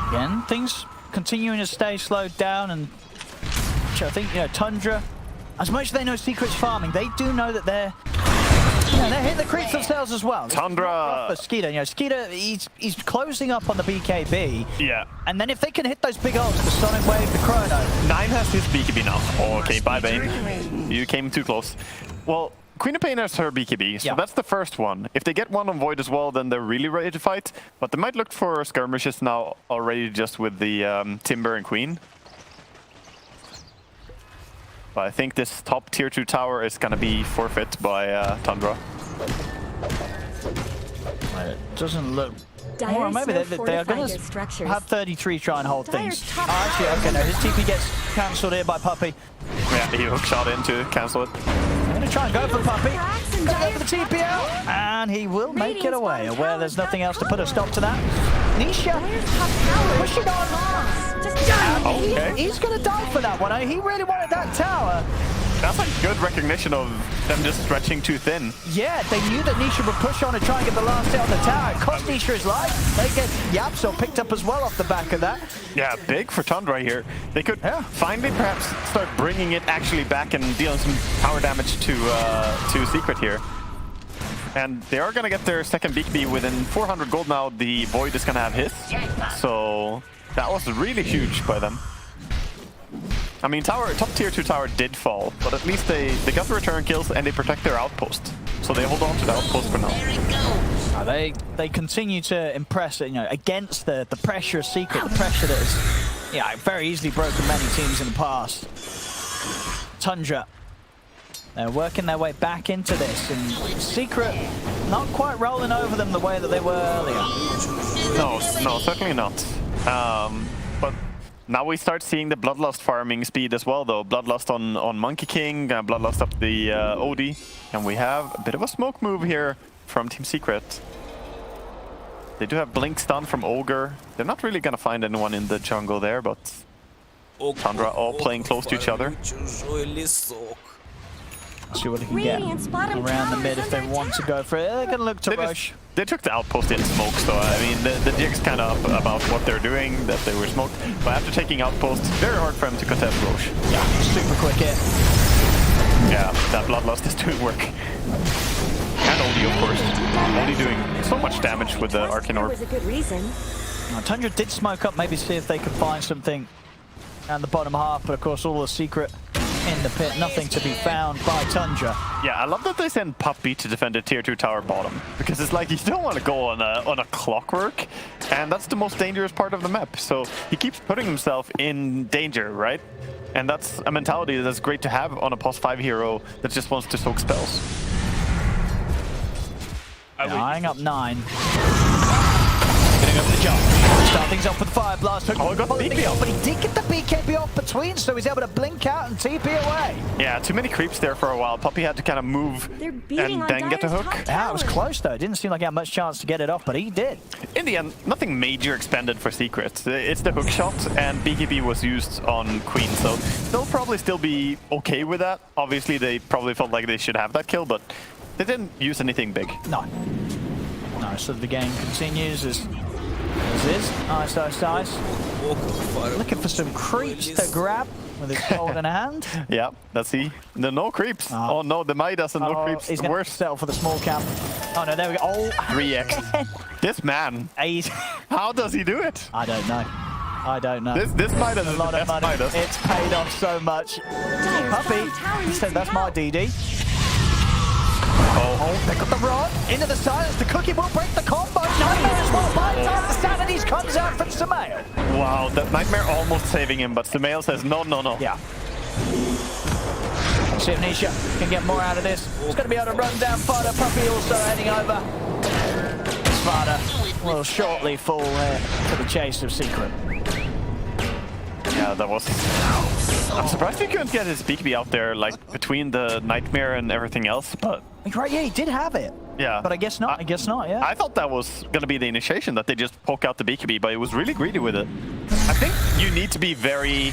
Again, things continuing to stay slowed down and Nisha, I think, you know, Tundra, as much as they know Secret's farming, they do know that they're hitting the creeps themselves as well. Tundra... For Skeeter, you know, Skeeter, he's closing up on the BKB. Yeah. And then if they can hit those big ults, the Sonic Wave, the Chrono. 9 has his BKB now. Okay, bye, Bane. You came too close. Well, Queen of Pain has her BKB, so that's the first one. If they get one on Void as well, then they're really ready to fight. But they might look for skirmishes now already just with the Timber and Queen. But I think this top tier 2 tower is going to be forfeit by Tundra. It doesn't look... Or maybe they are going to have 33 try and hold things. Oh, actually, okay, no, his TP gets cancelled here by Puppey. Yeah, he hook shot in to cancel it. I'm going to try and go for Puppey. Go for the TP out, and he will make it away. Aware there's nothing else to put a stop to that. Nisha pushing on. Okay. He's going to die for that one. He really wanted that tower. That's a good recognition of them just stretching too thin. Yeah, they knew that Nisha would push on and try and get the last hit on the tower. It cost Nisha his life. They get Yapso picked up as well off the back of that. Yeah, big for Tundra here. They could finally perhaps start bringing it actually back and dealing some power damage to Secret here. And they are going to get their second BKB within 400 gold now. The Void is going to have his. So that was really huge by them. I mean, top tier 2 tower did fall, but at least they got the return kills and they protect their outpost. So they hold on to the outpost for now. They continue to impress, you know, against the pressure of Secret, the pressure that has very easily broken many teams in the past. Tundra, they're working their way back into this, and Secret not quite rolling over them the way that they were earlier. No, certainly not. But now we start seeing the Bloodlust farming speed as well, though. Bloodlust on Monkey King, Bloodlust up the OD. And we have a bit of a smoke move here from Team Secret. They do have Blink Stun from Ogre. They're not really going to find anyone in the jungle there, but Tundra all playing close to each other. See what they can get around the mid if they want to go for it. They're going to look to rush. They took the outpost in smoke, so I mean, the jig's kind of about what they're doing, that they were smoked. But after taking outpost, very hard for them to contest Roche. Yeah, super quick hit. Yeah, that Bloodlust is doing work. And Odie, of course. Odie doing so much damage with the Arcane Orb. Tundra did smoke up, maybe see if they could find something down the bottom half, but of course all the Secret in the pit, nothing to be found by Tundra. Yeah, I love that they send Puppey to defend a tier 2 tower bottom, because it's like you don't want to go on a clockwork, and that's the most dangerous part of the map. So he keeps putting himself in danger, right? And that's a mentality that's great to have on a +5 hero that just wants to soak spells. Eyeing up 9. Getting up the jump. Start things off with Fire Blast. Oh, he got the BKB off. But he did get the BKB off between, so he's able to blink out and TP away. Yeah, too many creeps there for a while. Puppey had to kind of move and then get the hook. Yeah, it was close though. It didn't seem like he had much chance to get it off, but he did. In the end, nothing major expended for Secret. It's the hook shot, and BKB was used on Queen, so they'll probably still be okay with that. Obviously, they probably felt like they should have that kill, but they didn't use anything big. No, so the game continues as is. Nice. Looking for some creeps to grab with his golden hand. Yeah, let's see. No creeps. Oh no, the Midas and no creeps. He's going to settle for the small camp. Oh no, there we go. Oh, 3x. This man. How does he do it? I don't know. This Midas is a lot the of best money. Midas. It's paid off so much. Puppey, he said that's my DD. Oh, they got the rod into the silence. The cookie will break the combo. Nightmare as well. By the time the Sanities comes out from Samael. Wow, that Nightmare almost saving him, but Samael says no. Yeah. See if Nisha can get more out of this. He's going to be able to run down Fada. Puppey also heading over. Fada will shortly fall to the chase of Secret. Yeah, that was... I'm surprised he couldn't get his BKB out there, like, between the Nightmare and everything else, but... Right, yeah, he did have it. Yeah. But I guess not, yeah. I thought that was going to be the initiation, that they just poke out the BKB, but it was really greedy with it. I think you need to be very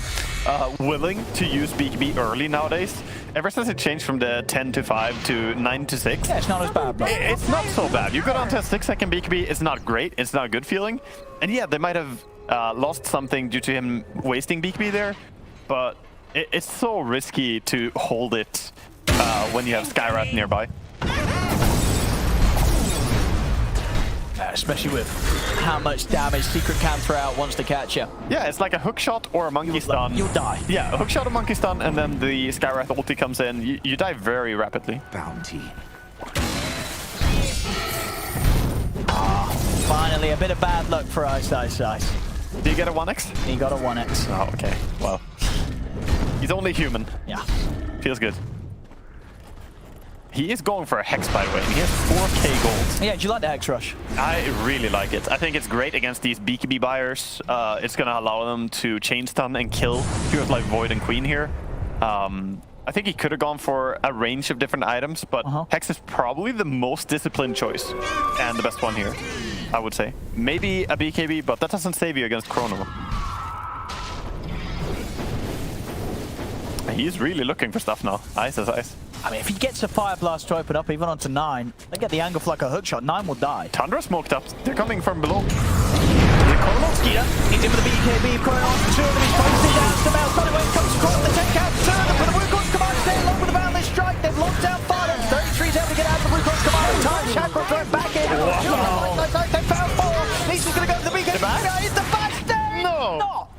willing to use BKB early nowadays. Ever since it changed from the 10 to 5 to 9 to 6. Yeah, it's not as bad, bro. It's not so bad. You go down to a 6-second BKB, it's not great, it's not a good feeling. And yeah, they might have lost something due to him wasting BKB there, but It's so risky to hold it when you have Skyrat nearby. Especially with how much damage Secret can throw out once to catch you. Yeah, it's like a hook shot or a monkey stun. You'll die. Yeah, a hook shot or monkey stun, and then the Skyrat ulti comes in. You die very rapidly. Bounty. Finally, a bit of bad luck for Ice. Do you get a 1x? He got a 1x. Oh, okay. Well, he's only human. Yeah. Feels good. He is going for a Hex, by the way. He has 4k gold. Yeah, do you like the Hex Rush? I really like it. I think it's great against these BKB buyers. It's going to allow them to chain stun and kill heroes like Void and Queen here. I think he could have gone for a range of different items, but Hex is probably the most disciplined choice and the best one here, I would say. Maybe a BKB, but that doesn't save you against Chrono. He's really looking for stuff now. Ice is ice. I mean, if he gets a Fire Blast to open up, even onto 9, they get the angle for like a hookshot, 9 will die. Tundra smoked up. They're coming from below. Chrono Skeeter, he's in with the BKB, going on to 2 of them, he's posting down to Mel, but when it comes across the take out 2 of them, but the Wukong's command stay along with the Boundless Strike, they've locked down Fire, 33's able to get out of the Wukong's command in time, Chakra thrown back in, they found 4, Nisha's going to go to the BKB, it's the fast day! No!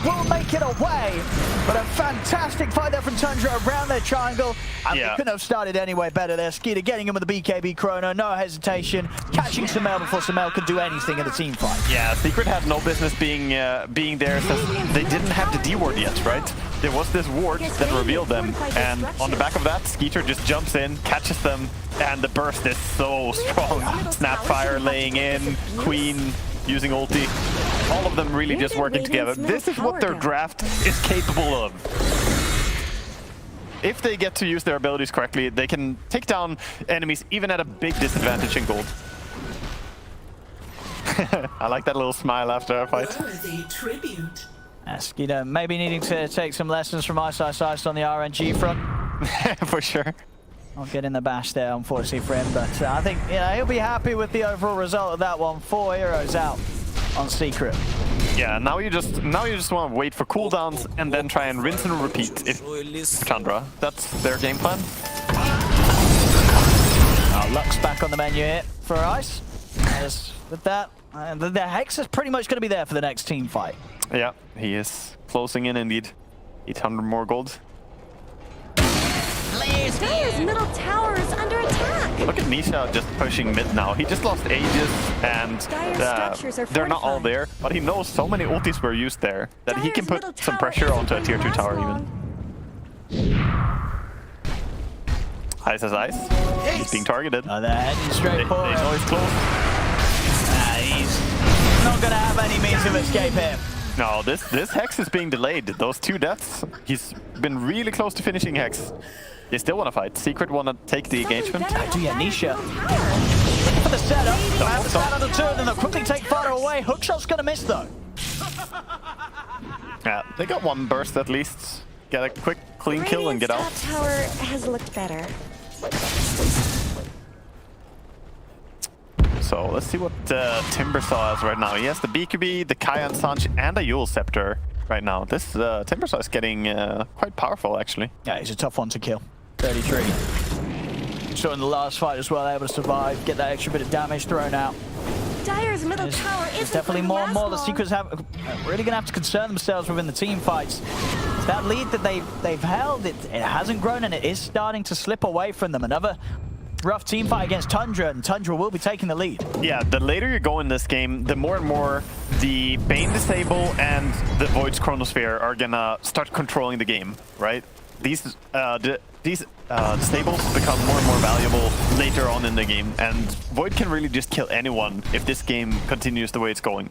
Will make it away, but a fantastic fight there from Tundra around their triangle. And they couldn't have started anyway better there. Skeeter getting him with the BKB Chrono, no hesitation, catching Samel before Samel could do anything in the team fight. Yeah, Secret had no business being there since they didn't have the D ward yet, right? There was this ward that revealed them, and on the back of that, Skeeter just jumps in, catches them, and the burst is so strong. Snapfire laying in, Queen using ulti. All of them really just working together. This is what their draft is capable of. If they get to use their abilities correctly, they can take down enemies even at a big disadvantage in gold. I like that little smile after a fight. Skeeter maybe needing to take some lessons from Ice on the RNG front. For sure. I'll get in the bash there, unfortunately for him, but I think he'll be happy with the overall result of that one. 4 heroes out on Secret. Yeah, now you just want to wait for cooldowns and then try and rinse and repeat if Tundra. That's their game plan. Luck's back on the menu here for Ice. As with that, the Hex is pretty much going to be there for the next team fight. Yeah, he is closing in indeed. 800 more gold. Dire's middle tower is under attack. Look at Nisha just pushing mid now. He just lost Aegis and they're not all there, but he knows so many ultis were used there that he can put some pressure onto a tier 2 tower even. Ice as ice. He's being targeted. They're heading straight for him. They know he's close. He's not going to have any means of escape here. No, this Hex is being delayed. Those 2 deaths, he's been really close to finishing Hex. They still want to fight. Secret want to take the engagement. Nisha. For the setup. Have the stand on the turn, and they'll quickly take Fire away. Hookshot's going to miss, though. Yeah, they got 1 burst at least. Get a quick, clean kill and get out. Tower has looked better. So let's see what Timbersaw has right now. He has the BKB, the Kayan Sanch, and a Yule Scepter right now. This Timbersaw is getting quite powerful, actually. Yeah, he's a tough one to kill. 33. So in the last fight as well, able to survive, get that extra bit of damage thrown out. Dire's middle tower is definitely more and more the Secrets have really going to have to concern themselves within the team fights. That lead that they've held, it hasn't grown, and it is starting to slip away from them. Another rough team fight against Tundra, and Tundra will be taking the lead. Yeah, the later you go in this game, the more and more the Bane Disable and the Void's Chronosphere are gonna start controlling the game, right? These disables become more and more valuable later on in the game, and Void can really just kill anyone if this game continues the way it's going.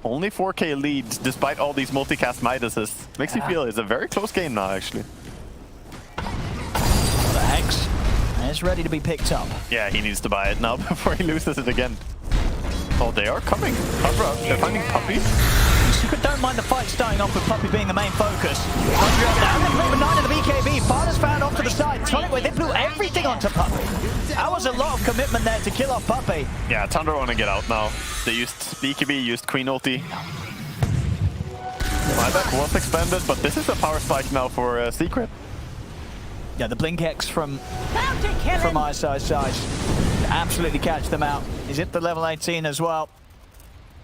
Only 4k leads despite all these multicast Midases. Makes you feel it's a very close game now, actually. The Hex is ready to be picked up. Yeah, he needs to buy it now before he loses it again. Oh, they are coming. They're finding Puppy. Secret don't mind the fight starting off with Puppy being the main focus. Tundra up down, number 9 in the BKB. Farder's found off to the side. Tonic, they blew everything onto Puppy. That was a lot of commitment there to kill off Puppy. Yeah, Tundra want to get out now. They used BKB, used Queen ulti. Buyback was expanded, but this is a power spike now for Secret. Yeah, the Blink X from Eyeside's side. Absolutely catch them out. He's hit the level 18 as well.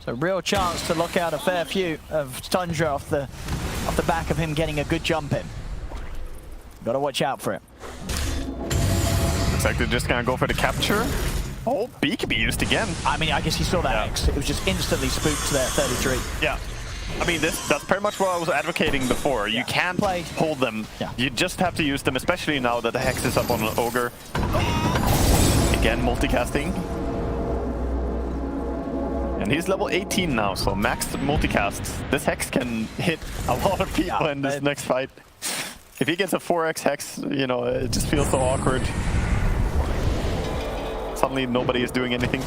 So real chance to lock out a fair few of Tundra off the back of him getting a good jump in. Got to watch out for it. Looks like they're just gonna go for the capture. Oh, B can be used again. I mean, I guess he saw that X. It was just instantly spooked there, 33. Yeah. I mean, that's pretty much what I was advocating before. You can't hold them. Yeah. You just have to use them, especially now that the Hex is up on an Ogre. Again, multicasting. And he's level 18 now, so max multicasts. This Hex can hit a lot of people in this next fight. If he gets a 4x Hex, you know, it just feels so awkward. Suddenly nobody is doing anything.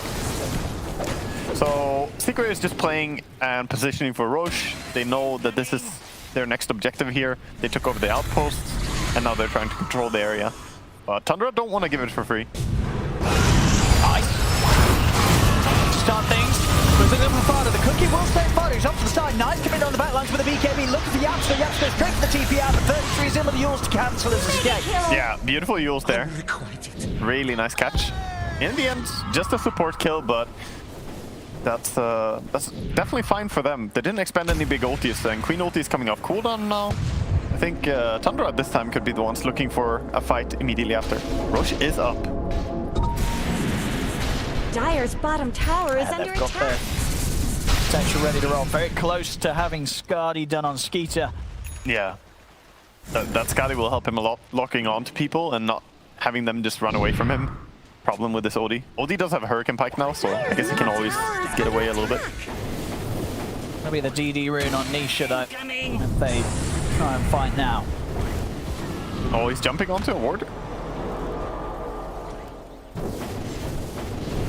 So Secret is just playing and positioning for Roche. They know that this is their next objective here. They took over the outposts, and now they're trying to control the area. Tundra don't want to give it for free. Nice. Start things. Moving up from Fada. The cookie will stay Fada. He's up to the side. Nice coming on the back lines with the BKB. Look at the Yapster. Yapster straight for the TP out. The 33 is in with the Yules to cancel his escape. Yeah, beautiful Yules there. Really nice catch. In the end, just a support kill, but that's definitely fine for them. They didn't expand any big ultis, and Queen ulti is coming off cooldown now. I think Tundra at this time could be the ones looking for a fight immediately after. Roche is up. Dire's bottom tower is under attack. Potential ready to roll. Very close to having Skadi done on Skeeter. Yeah. That Skadi will help him a lot, locking on to people and not having them just run away from him. Problem with this OD. OD does have a Hurricane Pike now, so I guess he can always get away a little bit. Maybe the DD rune on Nisha though. If they try and fight now. Oh, he's jumping onto a ward.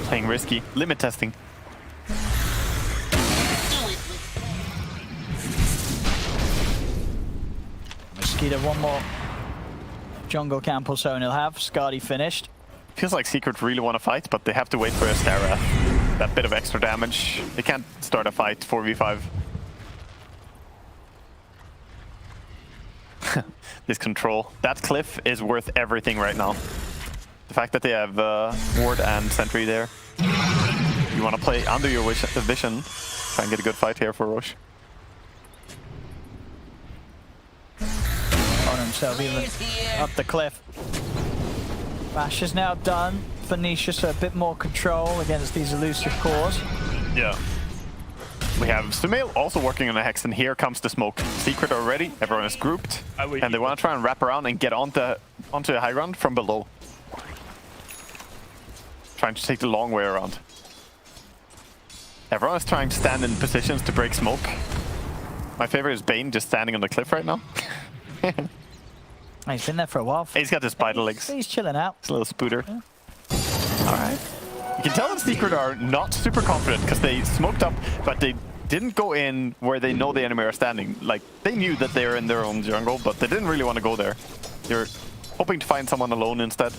Playing risky. Limit testing. Mosquito, one more jungle camp or so and he'll have. Skadi finished. Feels like Secret really want to fight, but they have to wait for a Stara. That bit of extra damage. They can't start a fight 4v5. This control. That cliff is worth everything right now. The fact that they have ward and sentry there. You want to play under your vision. Try and get a good fight here for Roche. On himself even up the cliff. Bash is now done for Nisha, so a bit more control against these elusive cores. Yeah. We have Sumail also working on a Hex, and here comes the smoke. Secret already, everyone is grouped, and they want to try and wrap around and get onto a high ground from below. Trying to take the long way around. Everyone is trying to stand in positions to break smoke. My favorite is Bane just standing on the cliff right now. He's been there for a while. He's got his spider legs. He's chilling out. It's a little spooter. Yeah. Alright. You can tell that Secret are not super confident because they smoked up, but they didn't go in where they know the enemy are standing. Like, they knew that they were in their own jungle, but they didn't really want to go there. They're hoping to find someone alone instead.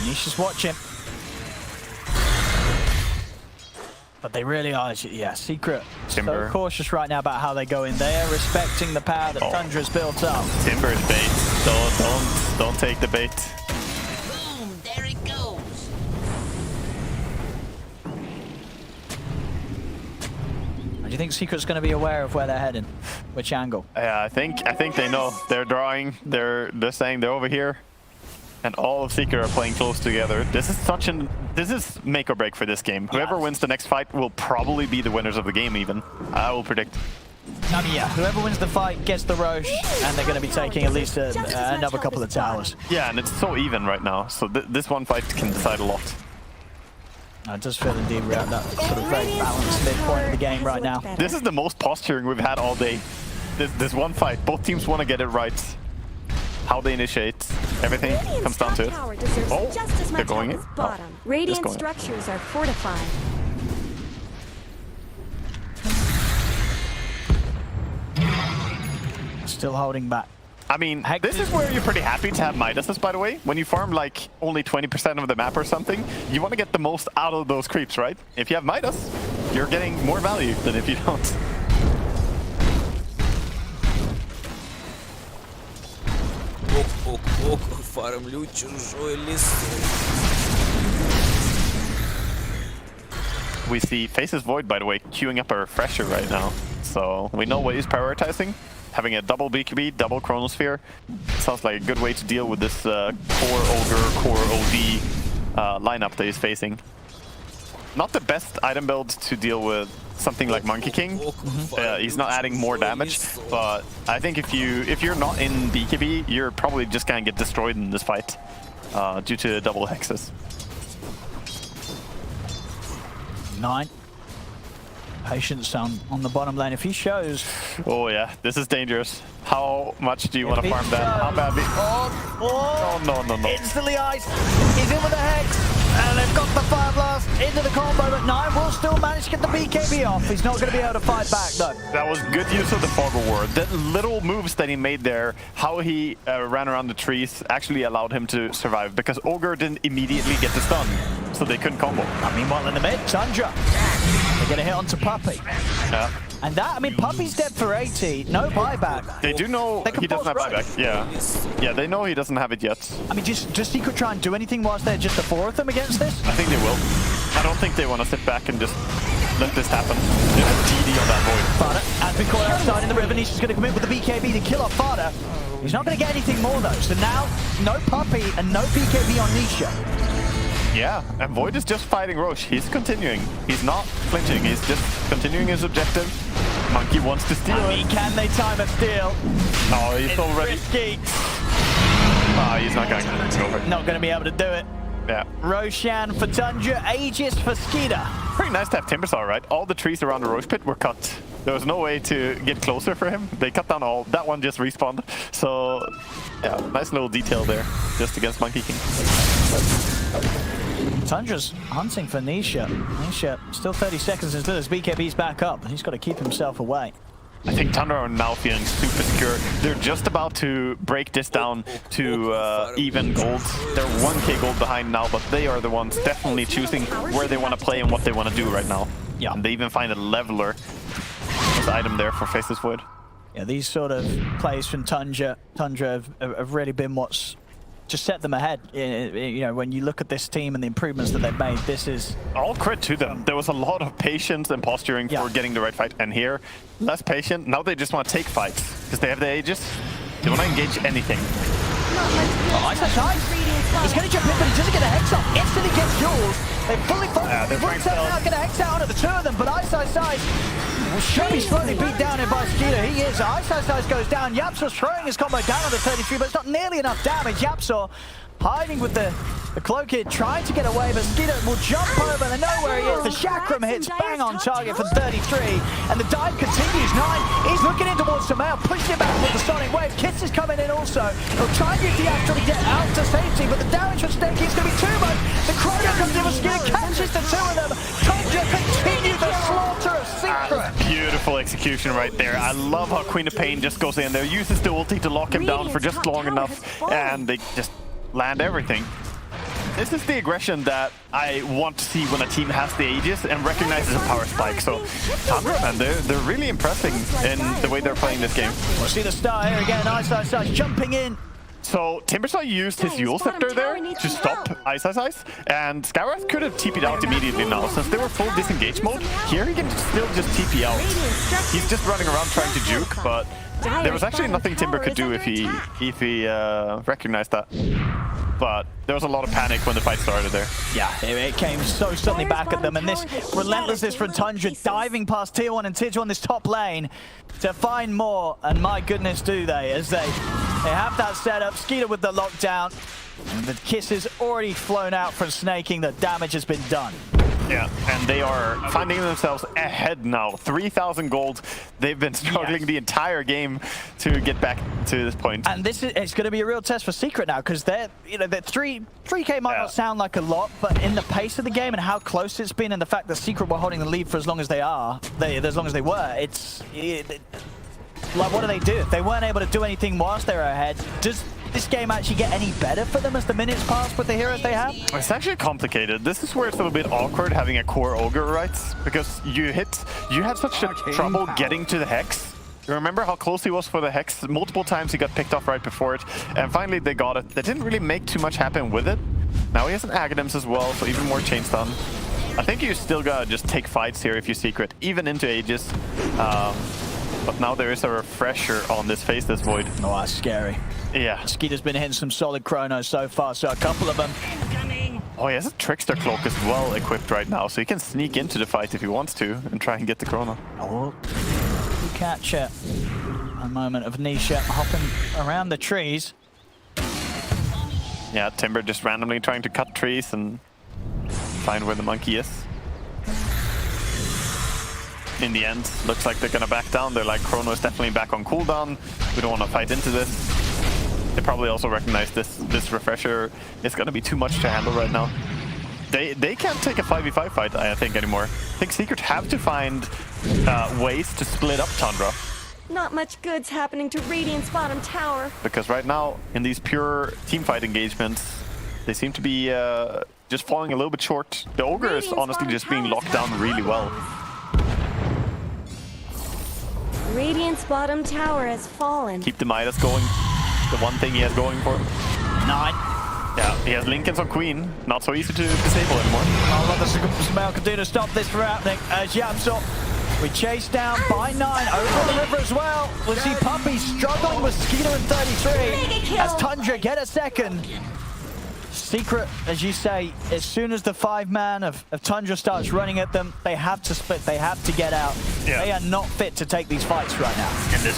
Nisha's watching. But they really are, yeah, Secret. Timber. So cautious right now about how they go in. They are respecting the power that Tundra's built up. Timber is bait. Don't take the bait. Boom, there it goes. Do you think Secret's going to be aware of where they're heading? Which angle? Yeah, I think they know. They're drawing. They're saying they're over here. And all of Secret are playing close together. This is make or break for this game. Whoever wins the next fight will probably be the winners of the game even. I will predict. I mean, yeah, whoever wins the fight gets the Roche, and they're going to be taking at least another couple of towers. Yeah, and it's so even right now. So this one fight can decide a lot. I just feel indeed we're at that sort of very balanced midpoint of the game right now. This is the most posturing we've had all day. This one fight. Both teams want to get it right. How they initiate, everything comes down to it. Oh, they're going in. Oh, Radiant structures are fortified. Still holding back. I mean, this is where you're pretty happy to have Midases, by the way. When you farm like only 20% of the map or something, you want to get the most out of those creeps, right? If you have Midas, you're getting more value than if you don't. Фармлю чужой лесок. We see Faces Void, by the way, queuing up a refresher right now. So we know what he's prioritizing. Having a double BKB, double Chronosphere. Sounds like a good way to deal with this core Ogre, core OD lineup that he's facing. Not the best item build to deal with something like Monkey King. He's not adding more damage, but I think if you're not in BKB, you're probably just gonna get destroyed in this fight due to double hexes. 9. Patience on the bottom lane. If he shows... Oh yeah, this is dangerous. How much do you want to farm that? How badly? Oh, no. Instantly ice. He's in with the Hex. And they've got the Fire Blast into the combo, but 9 will still manage to get the BKB off. He's not going to be able to fight back, though. That was good use of the Fog of War. The little moves that he made there, how he ran around the trees, actually allowed him to survive, because Ogre didn't immediately get the stun, so they couldn't combo. I mean, meanwhile in the mid, Tundra. They get a hit onto Puppey. Yeah. And that, I mean, Puppey's dead for 80, no buyback. They do know he doesn't have buyback. Yeah, they know he doesn't have it yet. I mean, does Secret try and do anything whilst they're just the 4 of them against this? I think they will. I don't think they want to sit back and just let this happen. They have DD on that Void. Fada has been caught outside in the river. Nisha's going to come in with the BKB to kill off Fada. He's not going to get anything more, though. So now, no Puppey and no BKB on Nisha. Yeah, and Void is just fighting Roche. He's continuing. He's not flinching. He's just continuing his objective. Monkey wants to steal it. Can they time a steal? No, he's already... risky. He's not going to go for it. Not going to be able to do it. Yeah. Roshan for Tundra, Aegis for Skeeter. Pretty nice to have Timbersaw, right? All the trees around the Roche pit were cut. There was no way to get closer for him. They cut down all. That one just respawned. So, yeah, nice little detail there, just against Monkey King. Tundra's hunting for Nisha. Nisha, still 30 seconds until his BKB's back up. He's got to keep himself away. I think Tundra are now feeling super secure. They're just about to break this down to even gold. They're 1k gold behind now, but they are the ones definitely choosing where they want to play and what they want to do right now. Yeah. And they even find a leveler as item there for Faceless Void. Yeah, these sort of plays from Tundra have really been what's just set them ahead. You know, when you look at this team and the improvements that they've made, this is... All credit to them. There was a lot of patience and posturing for getting the right fight. And here, less patient. Now they just want to take fights because they have the Aegis. They want to engage anything. Oh, he's going to jump in, but he doesn't get a Hex off. Instantly gets Jules. They fully focused. They wouldn't set out, get a Hex out onto the 2 of them, but Ice will surely slowly beat down here by Skeeter. He is. Ice goes down. Yapsor's throwing his combo down on the 33, but it's not nearly enough damage. Yapsor hiding with the cloak here, trying to get away, but Skeeter will jump over. They know where he is. The Chakram hits bang on target for 33, and the dive continues. 9, he's looking in towards Samael, pushing it back with the Sonic Wave. Kiss is coming in also. He'll try and use the Astral to get out to safety, but the damage from Stanky is going to be too much. The Chrono comes in with Skeeter, catches the 2 of them. Tundra continue the slaughter of Secret. Beautiful execution right there. I love how Queen of Pain just goes in there, uses the ulti to lock him down for just long enough, and they just land everything. This is the aggression that I want to see when a team has the Aegis and recognizes a power spike. So Tundra, man, they're really impressing in the way they're playing this game. We'll see the star here again. Ice jumping in. So Timbersaw used his Yule Scepter there to stop Ice, and Skywrath could have TP'd out immediately now. Since they were full disengage mode, here he can still just TP out. He's just running around trying to juke, but there was actually nothing Timber could do if he recognized that. But there was a lot of panic when the fight started there. Yeah, it came so suddenly back at them, and this relentlessness from Tundra diving past Tier 1 and Tier 2 on this top lane to find more, and my goodness do they, as they have that setup. Skeeter with the lockdown, and the kiss is already flown out from Snaking. The damage has been done. Yeah, and they are finding themselves ahead now. 3,000 gold. They've been struggling the entire game to get back to this point. And it's going to be a real test for Secret now, because they're 3K might not sound like a lot, but in the pace of the game and how close it's been, and the fact that Secret were holding the lead for as long as they were, it's like, what do they do? If they weren't able to do anything whilst they were ahead, does this game actually get any better for them as the minutes pass with the heroes they have? It's actually complicated. This is where it's a little bit awkward having a core Ogre, right? Because you had such a trouble getting to the Hex Remember how close he was for the Hex? Multiple times he got picked off right before it, and finally they got it. They didn't really make too much happen with it. Now he has an Aghanim's as well, so even more chain stun. I think you still gotta just take fights here if you Secret, even into Aegis. But now there is a refresher on this Faceless Void. Oh, that's scary. Yeah. Skeeter's been hitting some solid chronos so far, so a couple of them. Oh, he has a Trickster Cloak as well equipped right now, so he can sneak into the fight if he wants to and try and get the chrono. Oh, you catch it. A moment of Nisha hopping around the trees. Yeah, Timber just randomly trying to cut trees and find where the monkey is. In the end, looks like they're gonna back down. They're like, chrono is definitely back on cooldown. We don't want to fight into this. They probably also recognize this refresher is gonna be too much to handle right now. They can't take a 5v5 fight, I think, anymore. I think Secret have to find ways to split up Tundra. Not much good's happening to Radiant's bottom tower. Because right now, in these pure teamfight engagements, they seem to be just falling a little bit short. The Ogre is honestly just being locked down really well. Radiant's bottom tower has fallen. Keep the Midas going. The one thing he has going for him. 9. Yeah, he has Linken's on Queen. Not so easy to disable anymore. Oh, what the Sumail can do to stop this from happening. As Yamsel, we chase down by 9 over the river as well. We see Puppy struggling with Skeeter in 33 as Tundra get a second. Secret, as you say, as soon as the 5-man of Tundra starts running at them, they have to split, they have to get out. Yeah. They are not fit to take these fights right now. And this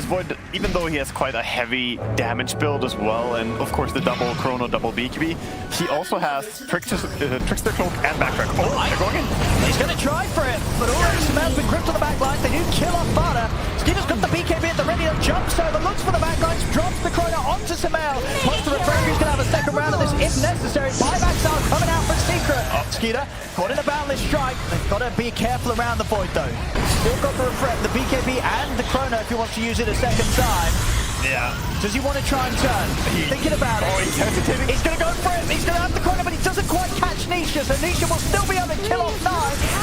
Void, even though he has quite a heavy damage build as well, and of course the double Chrono, double BKB, he also has Trickster Cloak and Backtrack. Oh, they're going in. He's going to try for it, but already Sumail's been gripped on the backline. They do kill off Vada. Skeeter's got the BKB at the ready and jumps over, looks for the backlines, drops the Chrono onto Sumail. Plus the refractory's going to have a second round of this if necessary. Buybacks are coming out from Secret. Skeeter caught in a boundless strike. They've got to be careful around the Void though. Still got the refract, the BKB and the Chrono if he wants to use it a second time. Yeah. Does he want to try and turn? Thinking about it. Oh, he's hesitating. He's going to go for it. He's going to have the Chrono, but he doesn't quite catch Nisha, so Nisha will still be able to kill off 9.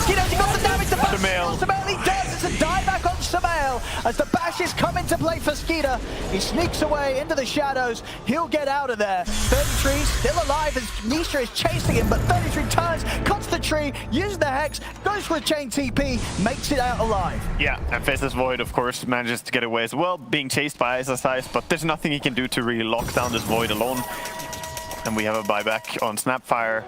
Skeeter's got the damage to back. Sumail, he does. It's a dieback on Sumail as the bashes come into play for Skeeter. He sneaks away into the shadows. He'll get out of there. 33 still alive as Nisha is chasing him, but 33 turns, cuts the tree, uses the Hex, goes for a chain TP, makes it out alive. Yeah, and Faceless Void, of course, manages to get away as well, being chased by SSIs, but there's nothing he can do to really lock down this Void alone. And we have a buyback on Snapfire.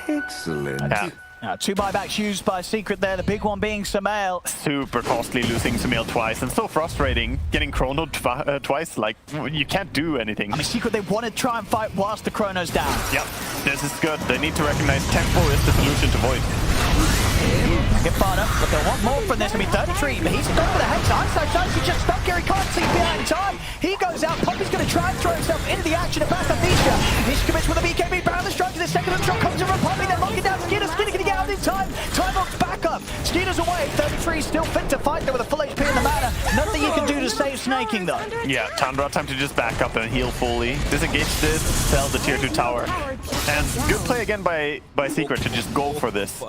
Excellent. Yeah. 2 buybacks used by Secret there, the big one being Sumail. Super costly losing Sumail twice, and so frustrating getting chronoed twice. Like, you can't do anything. I mean, Secret, they want to try and fight whilst the Chrono's down. Yep, this is good. They need to recognize tempo is the solution to Void. Get fired up, but they'll want more from this. I mean, 33, but he's done with a Hex. Eyesight, he just stuck here. He can't see behind time. He goes out. Poppy's going to try and throw himself into the action to pass up Nisha. Nisha commits with a BKB. Bound the strike to the second shot comes in from Poppy. They're locking down Skeeter. Skeeter can get out in time. Time locks back up. Skeeter's away. 33 still fit to fight there with a full HP in the mana. Nothing you can do to save Snaking though. Yeah, Tundra time to just back up and heal fully. Disengage this, sell the tier 2 tower. And good play again by Secret to just go for this.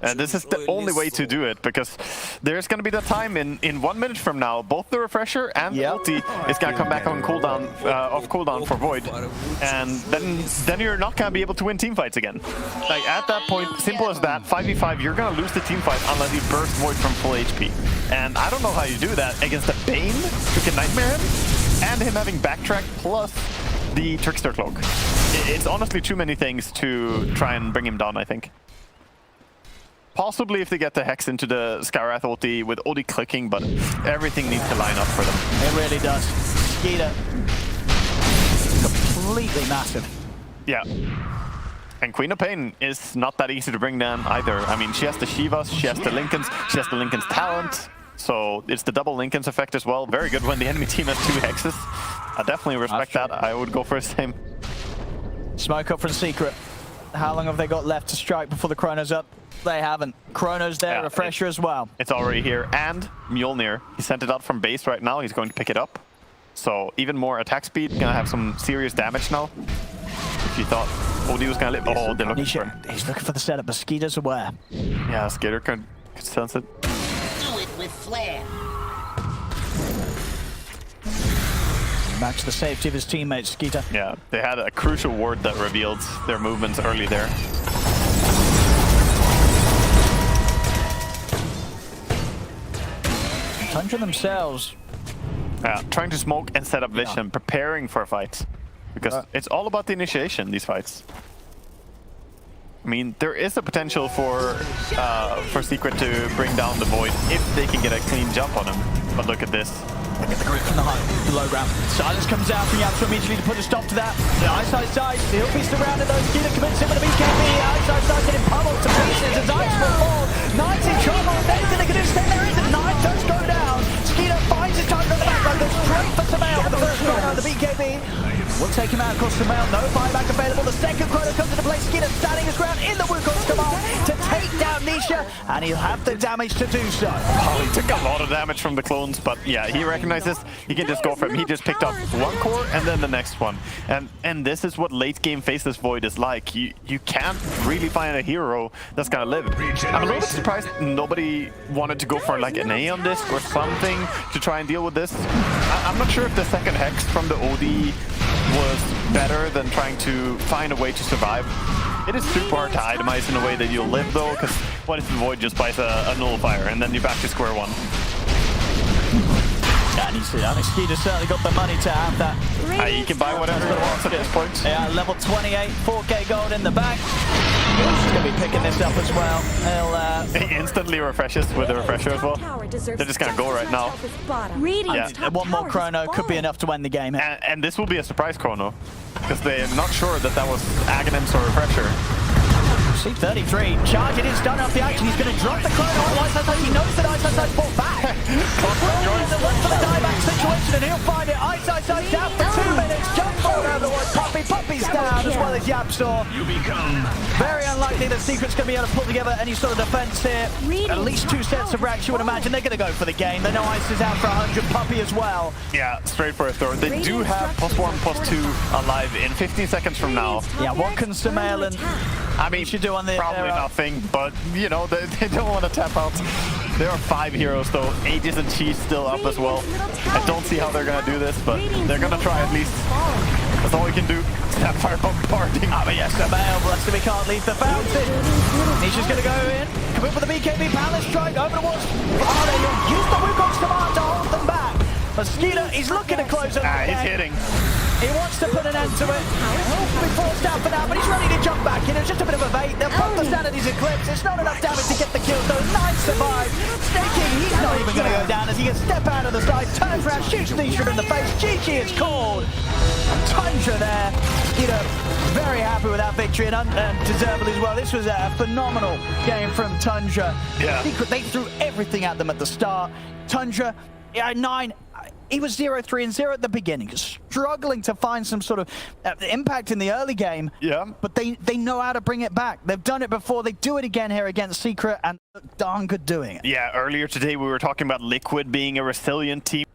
And this is the only way to do it, because there's going to be the time in 1 minute from now, both the refresher and the ulti is going to come back on cooldown, off cooldown for Void. And then you're not going to be able to win team fights again. Like, at that point, simple as that, 5v5, you're going to lose the team fight unless you burst Void from full HP. And I don't know how you do that against a Bane who can Nightmare him, and him having Backtrack plus the Trickster Cloak. It's honestly too many things to try and bring him down, I think. Possibly if they get the Hex into the Skywrath ulti with ulti clicking, but everything needs to line up for them. It really does. Skeeter, completely massive. Yeah. And Queen of Pain is not that easy to bring down either. I mean, she has the Shivas, she has the Linken's, she has the Linken's talent. So it's the double Linken's effect as well. Very good when the enemy team has 2 Hexes. I definitely respect that. I would go for the same. Smoke up from Secret. How long have they got left to strike before the Chrono's up? They haven't. Chrono's there, yeah, refresher as well. It's already here. And Mjolnir. He sent it out from base right now. He's going to pick it up. So even more attack speed. Gonna have some serious damage now. If you thought OD was gonna live. Oh, they're looking for him. He's looking for the setup, but Skeeter's aware. Yeah, Skeeter could sense it. Do it with flair. Back to the safety of his teammates, Skeeter. Yeah, they had a crucial ward that revealed their movements early there. Tundra themselves. Trying to smoke and set up vision, preparing for a fight. Because it's all about the initiation, these fights. I mean, there is a potential for Secret to bring down the Void if they can get a clean jump on him. But look at this. Look at the grip from the high, the low ground. Silence comes out from Yapso immediately to put a stop to that. The Ice, he'll be surrounded though. Skeeter commits him with a BKB. Ice getting pummeled to pieces as Ice will fall. Knight's in trouble. Anything they can do to stay there isn't. Knight does go down. Skeeter finds his target on the back row. Goes straight for Samael for the first chrono. The BKB will take him out across Samael. No buyback available. The second chrono comes into play. Skeeter standing his ground in the Wukong's command to take down Nisha, and he'll have the damage to do so. Oh, he took a lot of damage from the clones, but yeah, he recognizes he can just go for him. He just picked up one core and then the next one. And this is what late game Faceless Void is like. You can't really find a hero that's gonna live. I'm a little bit surprised nobody wanted to go for like an A on this or something to try and deal with this. I'm not sure if the second Hex from the OD was better than trying to find a way to survive. It is super hard to itemize in a way that you'll live though, because what if the Void just buys a nullifier and then you're back to square one? Yeah, and Skeeter certainly got the money to have that. He can buy whatever he wants at this point. Yeah, level 28, 4K gold in the bank. He's going to be picking this up as well. He instantly refreshes with the refresher as well. They're just going to go right now. Yeah, one more chrono could be enough to end the game. And this will be a surprise chrono, because they're not sure that was Aghanims or refresher. C33, charging in, starting off the action. He's going to drop the chrono on Ice. He knows that Ice fought back. He's a look for the dieback situation, and he'll find it. Ice down for 2 minutes. Jump forward over the wall. Puppy's down, as well as Yapsaw. Very unlikely that Secret's going to be able to pull together any sort of defense here. At least 2 sets of racks, you would imagine. They're going to go for the game. They know Ice is out for 100. Puppy as well. Yeah, straight for a throw. They do have +1, +2 alive in 15 seconds from now. Yeah, what can Samael and should do on the probably nothing, but you know, they don't want to tap out. There are 5 heroes though. Aegis and Cheese still up as well. I don't see how they're gonna do this, but they're gonna try at least. That's all we can do. Sapphire bombarding. But yes, Samael, bless him, he can't leave the fountain. Nisha's gonna go in. Come in for the BKB Palace strike over the walls. He'll use the Wukong's command to hold them back. But Skeeter, he's looking to close up. He's hitting. He wants to put an end to it. He'll be forced out for now, but he's ready to jump back in. It's just a bit of a bait. They'll pop the Sanity's Eclipse. It's not enough damage to get the kill, though. 9 survive. Snaking, he's not even going to go down as he gets step out of the side, turns around, shoots Nisha in the face. GG is called. Tundra there. Skeeter very happy with that victory and deservedly as well. This was a phenomenal game from Tundra. Yeah. Secret, they threw everything at them at the start. Tundra, 9. He was 0-3 and 0 at the beginning, struggling to find some sort of impact in the early game. Yeah. But they know how to bring it back. They've done it before. They do it again here against Secret, and look darn good doing it. Yeah, earlier today we were talking about Liquid being a resilient team.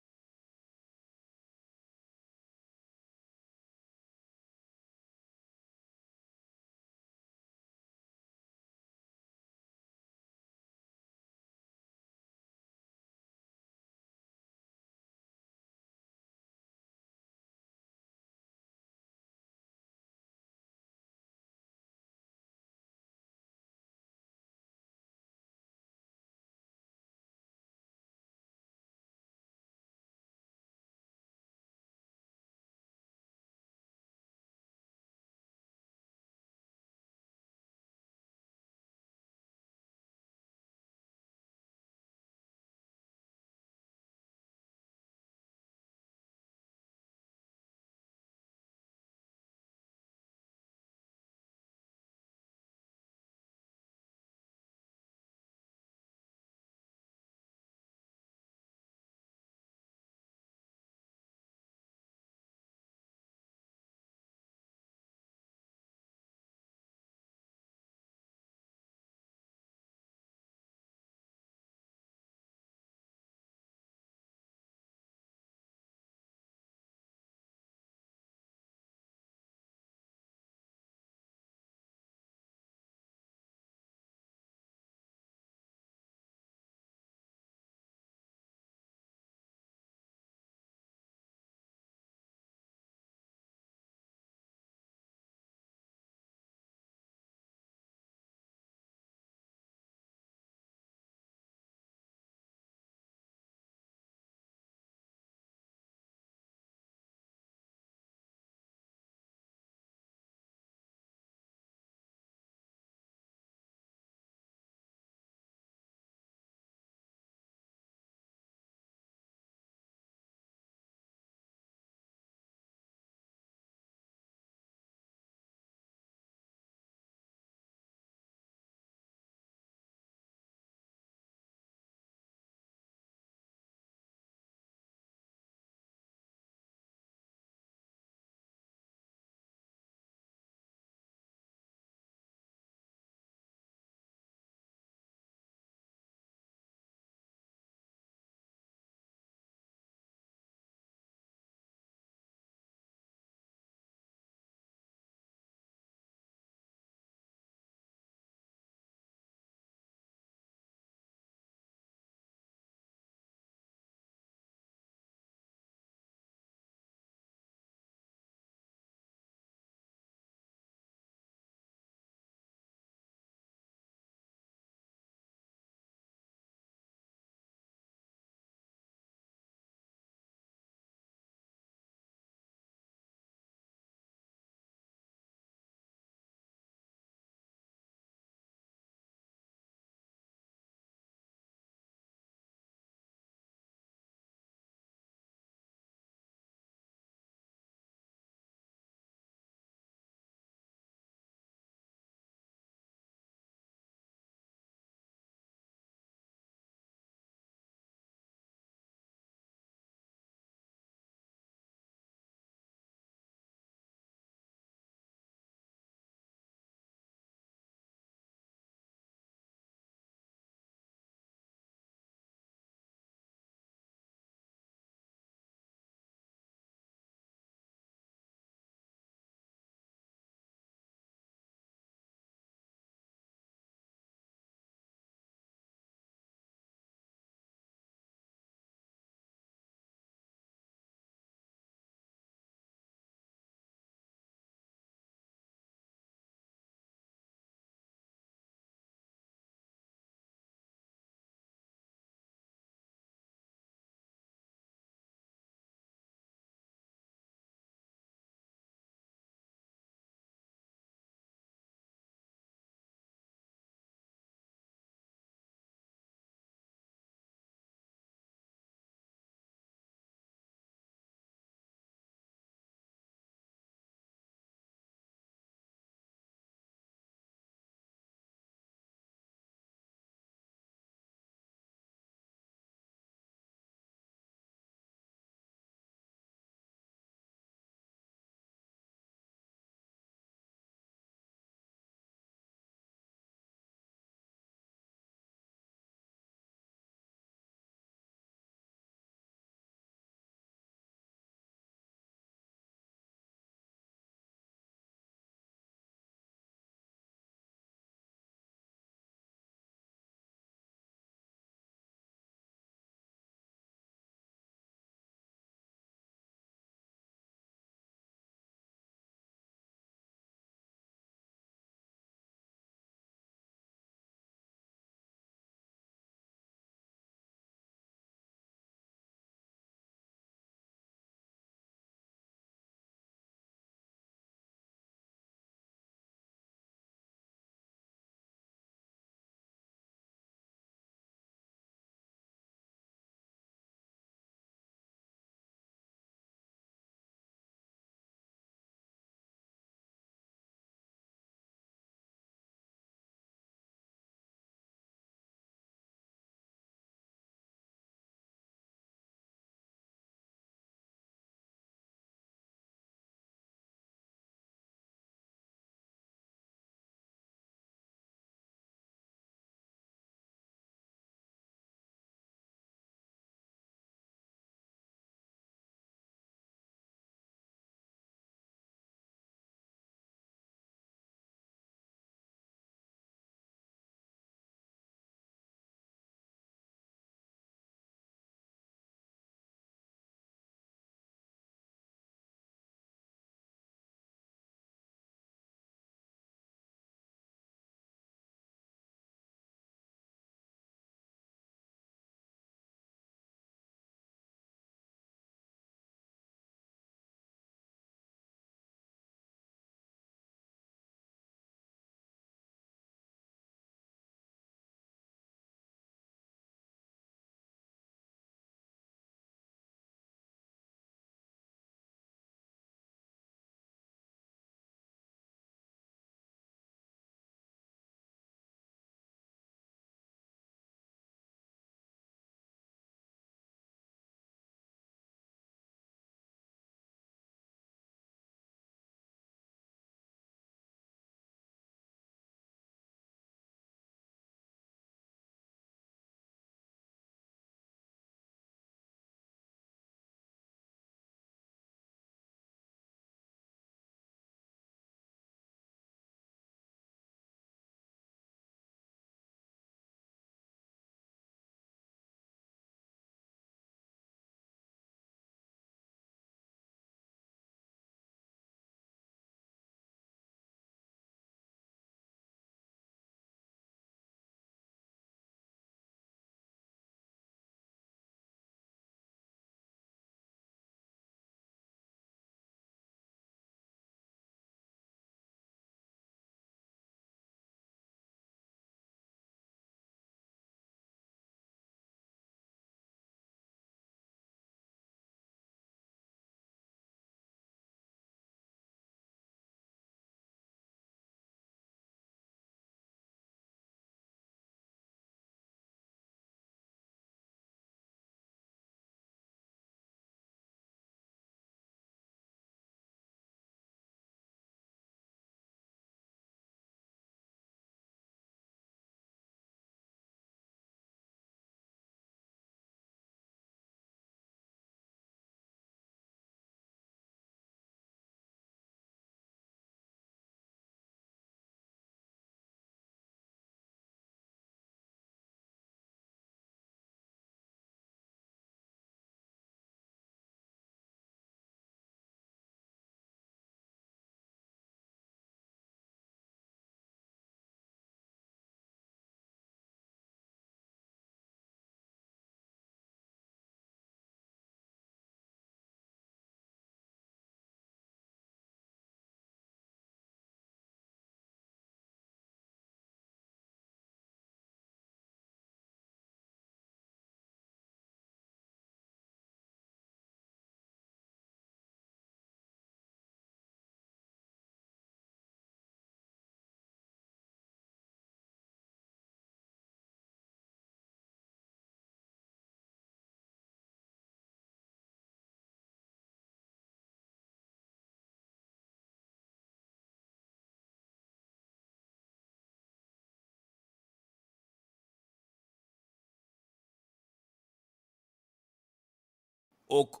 Ok.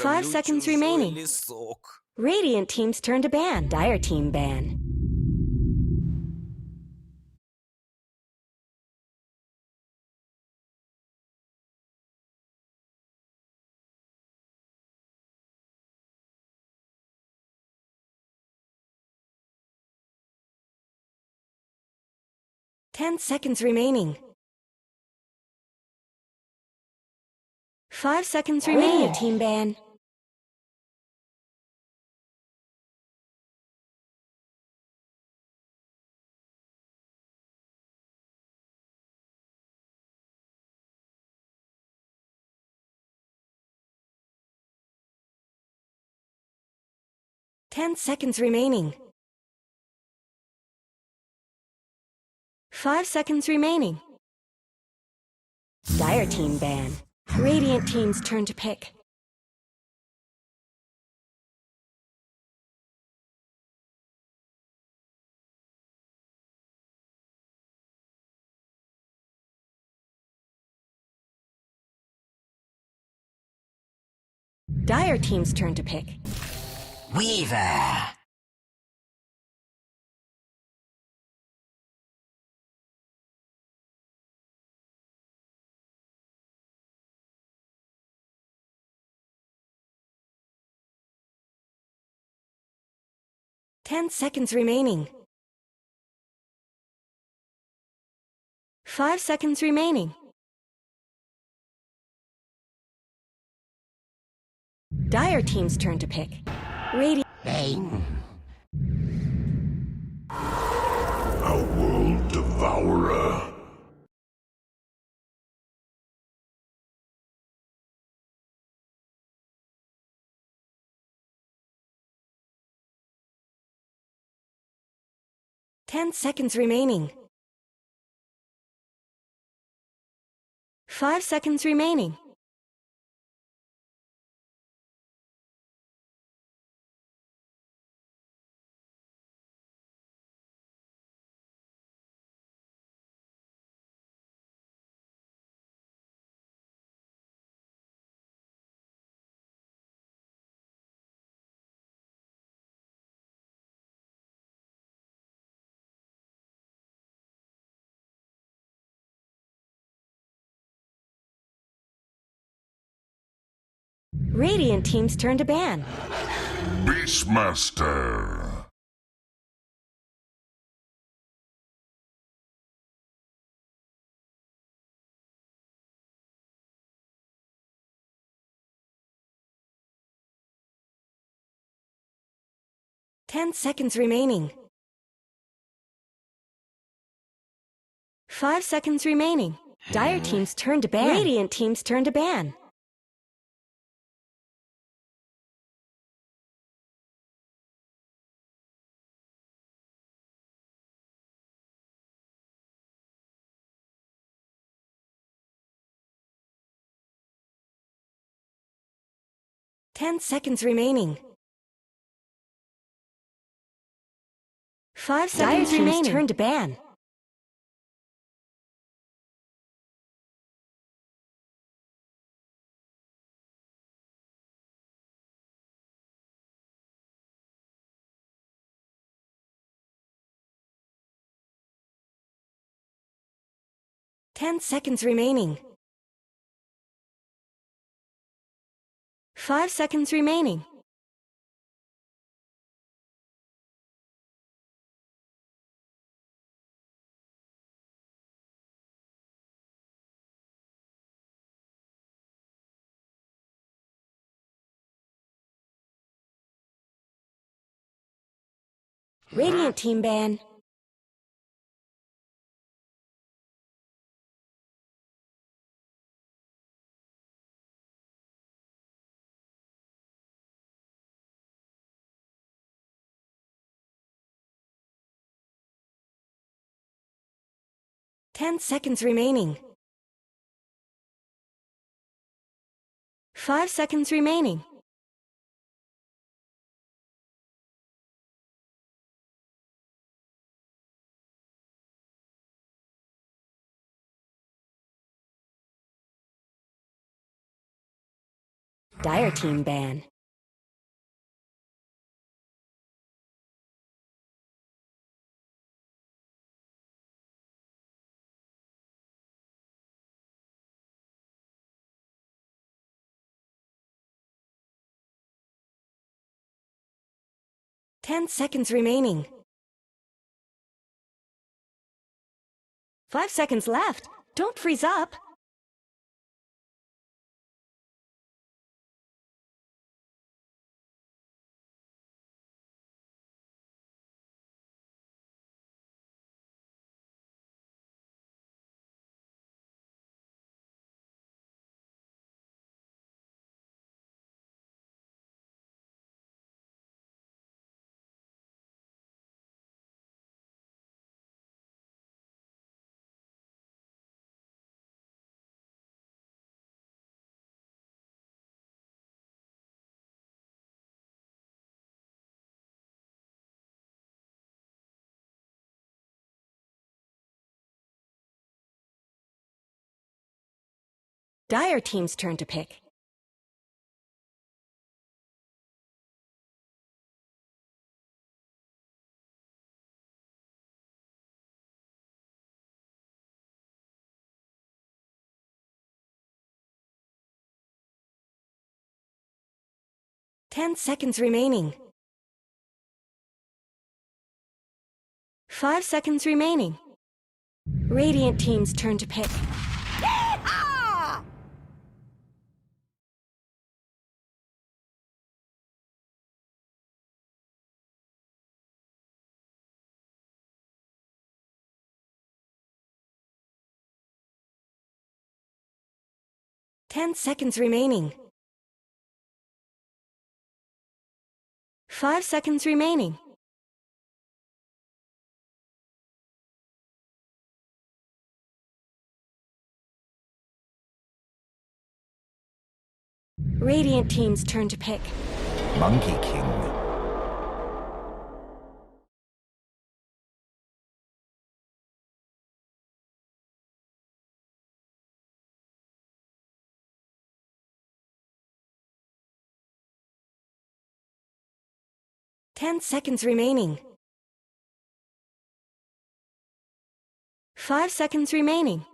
5 seconds remaining. Radiant team's turn to ban. Dire team ban. Ten seconds remaining. 5 seconds remaining. Radiant team ban. Ten seconds remaining. 5 seconds remaining. Dire team ban. Radiant team's turn to pick. Dire team's turn to pick. Weaver. Ten seconds remaining. 5 seconds remaining. Dire team's turn to pick. Radiant. A world devourer. Ten seconds remaining. 5 seconds remaining. Radiant team's turn to ban. Beastmaster. Ten seconds remaining. 5 seconds remaining. Dire team's turn to ban. Radiant team's turn to ban. Ten seconds remaining. 5 seconds remaining. Turn to ban. Ten seconds remaining. 5 seconds remaining. Radiant team ban. Ten seconds remaining. 5 seconds remaining. Dire team ban. Ten seconds remaining. 5 seconds left. Don't freeze up. Dire team's turn to pick. Ten seconds remaining. 5 seconds remaining. Radiant team's turn to pick. 10 seconds remaining. 5 seconds remaining. Radiant team's turn to pick. Monkey King. Ten seconds remaining. 5 seconds remaining.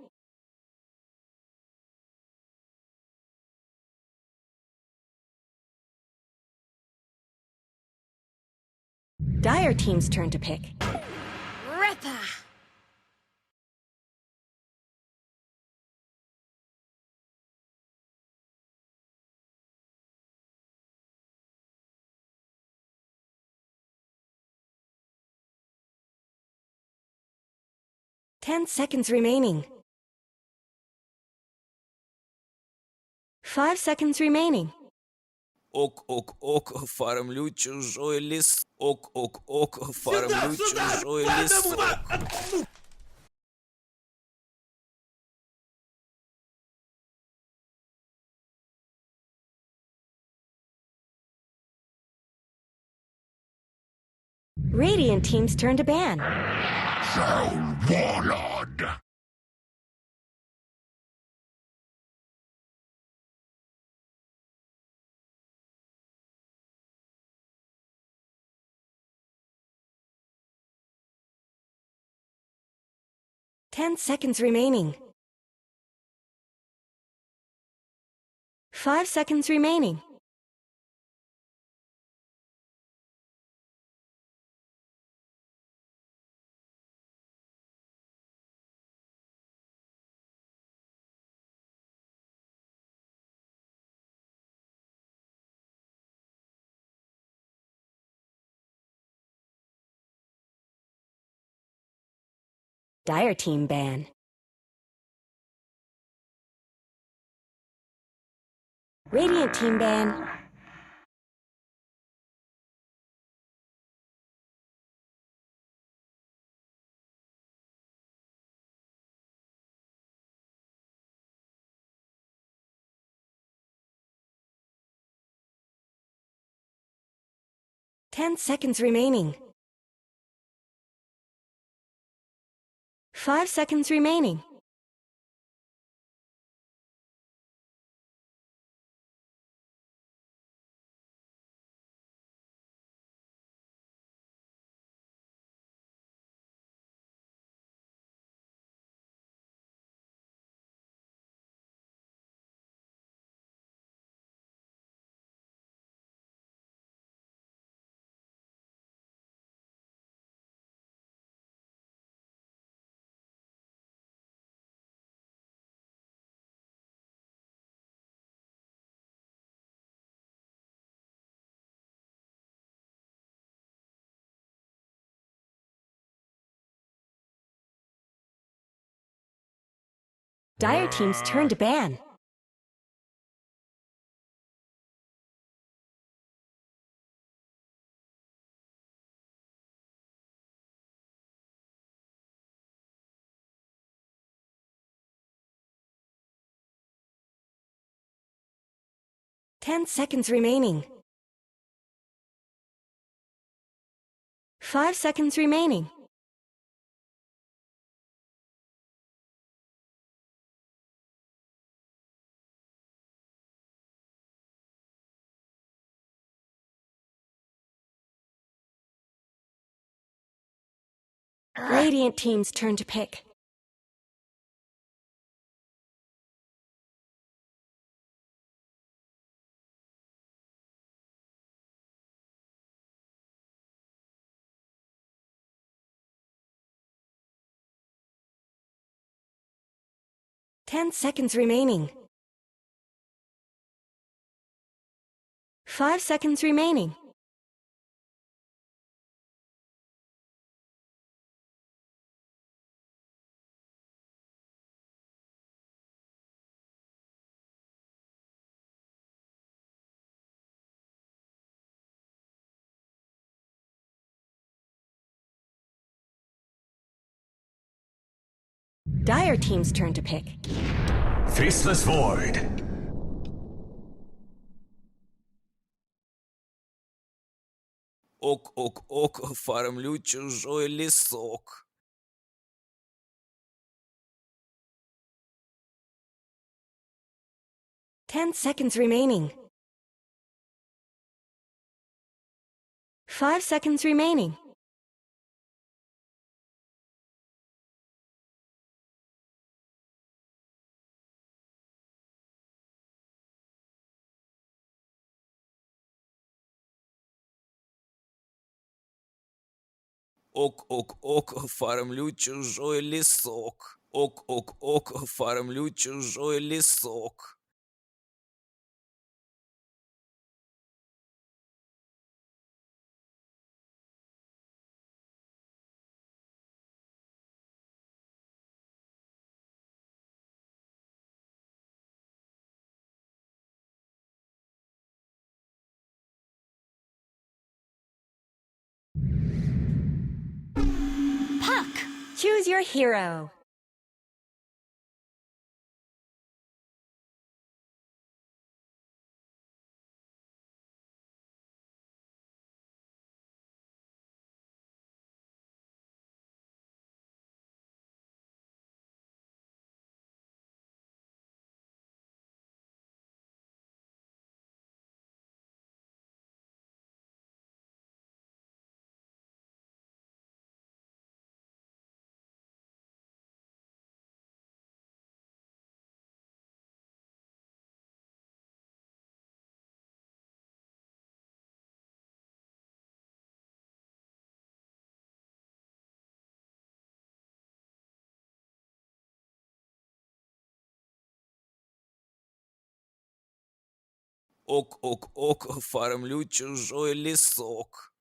Dire team's turn to pick. Ripper! 10 seconds remaining. 5 seconds remaining. Ок, фармлю чужой лес. Ок, фармлю чужой лесок. Radiant team's turn to ban. Soul Warlord. Ten seconds remaining. 5 seconds remaining. Dire team ban. Radiant team ban. Ten seconds remaining. 5 seconds remaining. Dire team's turn to ban. Ten seconds remaining. 5 seconds remaining. Radiant team's turn to pick. Ten seconds remaining. 5 seconds remaining. Dire team's turn to pick. Faceless Void. Ок, фармлю чужой лесок. Ten seconds remaining. 5 seconds remaining. Ок, фармлю чужой лесок. Ок, фармлю чужой лесок. Puck! Choose your hero. Ок, фармлю чужой лесок.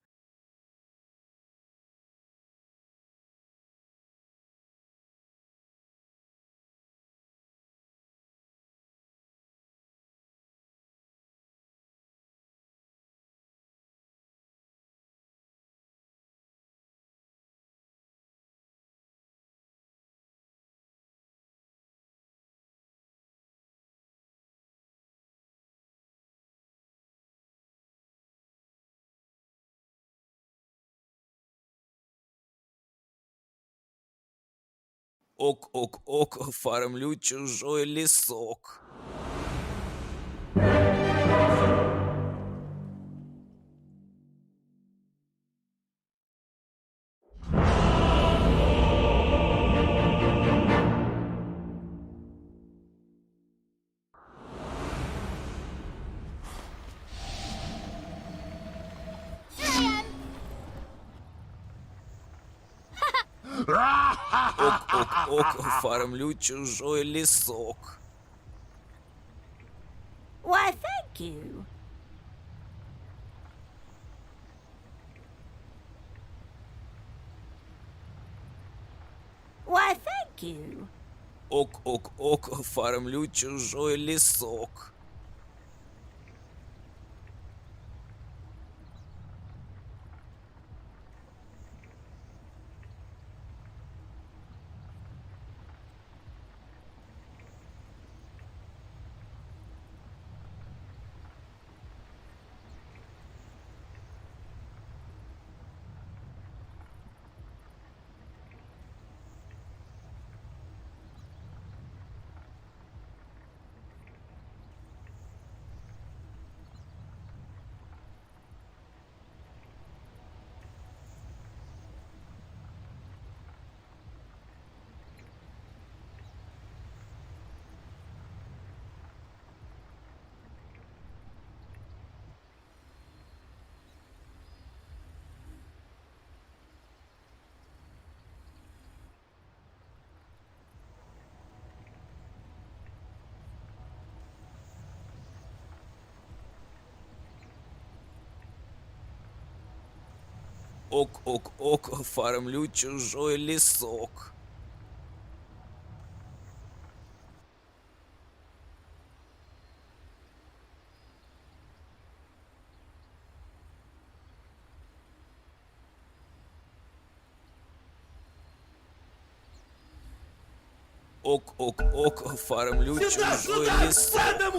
Ок, фармлю чужой лесок. Ок, фармлю чужой лесок. Why, thank you. Why, thank you. Ок, фармлю чужой лесок. Ок, фармлю чужой лесок. Ок, фармлю чужой лесок.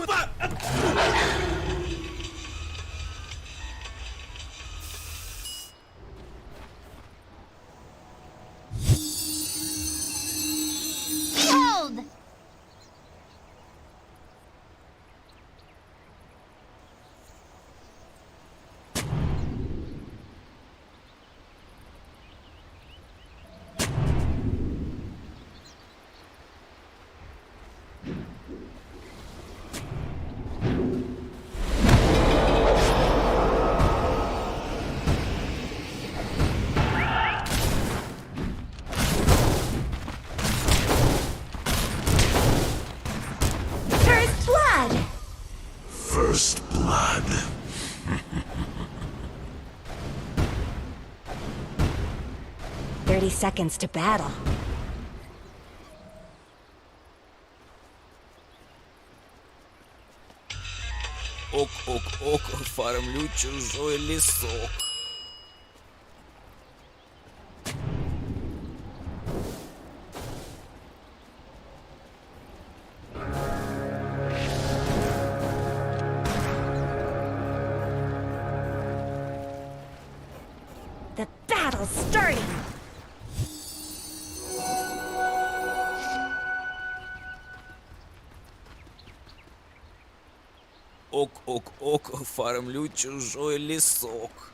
First blood. 30 seconds to battle. Ок, фармлю чужой лесок. The battle's starting! Ок, фармлю чужой лесок.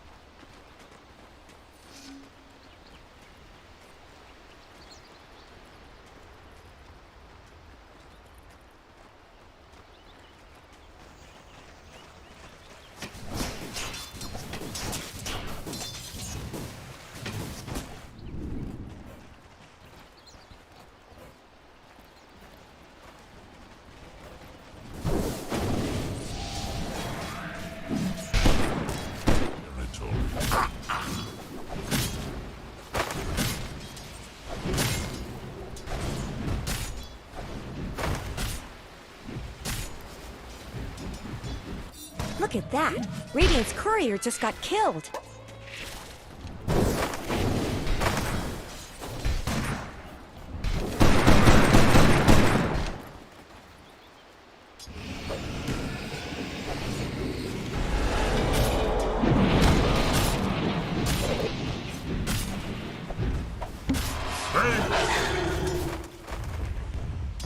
Look at that! Radiant's courier just got killed!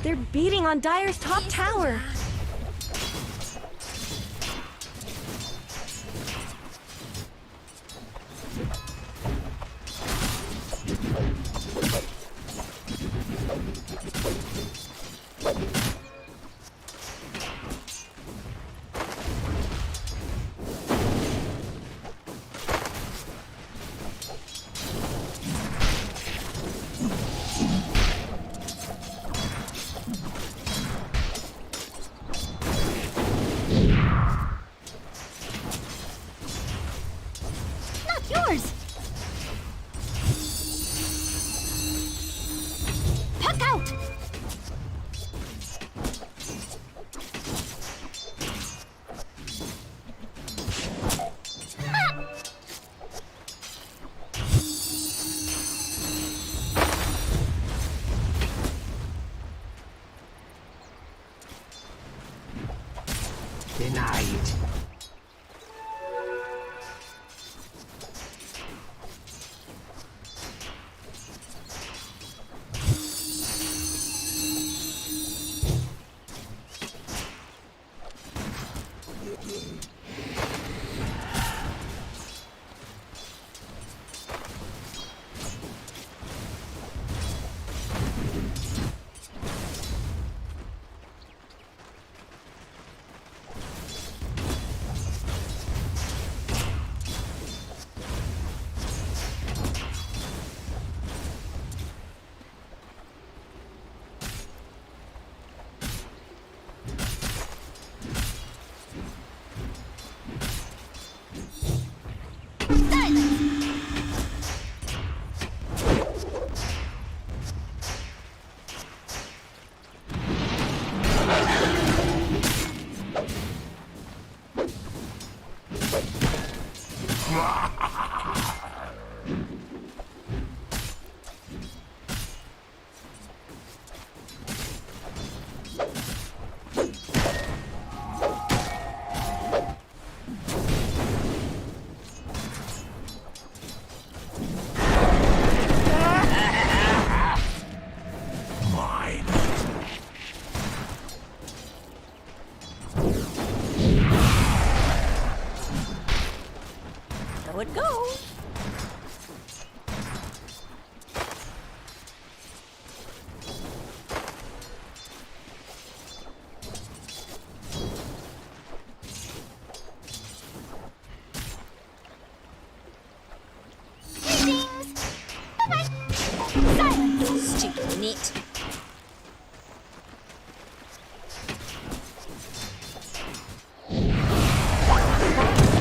They're beating on Dire's top tower! denied. So it goes. Silence, stupid nit.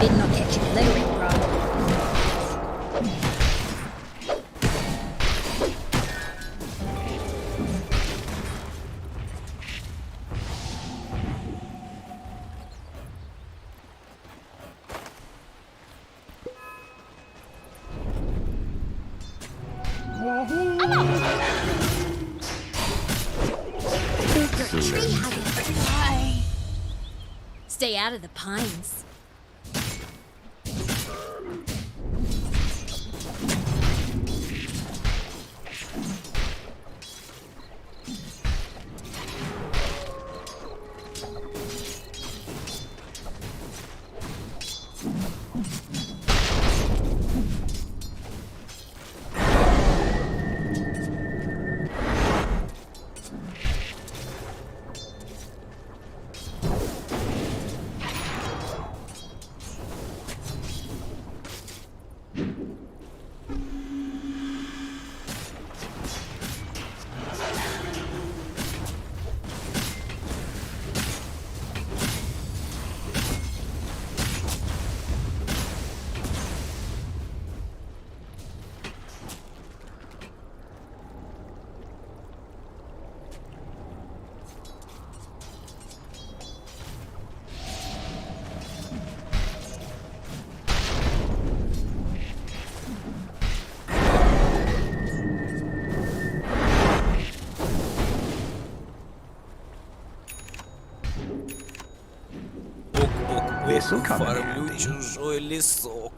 Did not catch you lingering, bro. Stay out of the pines. This'll come in Фармлю handy. чужой лесок.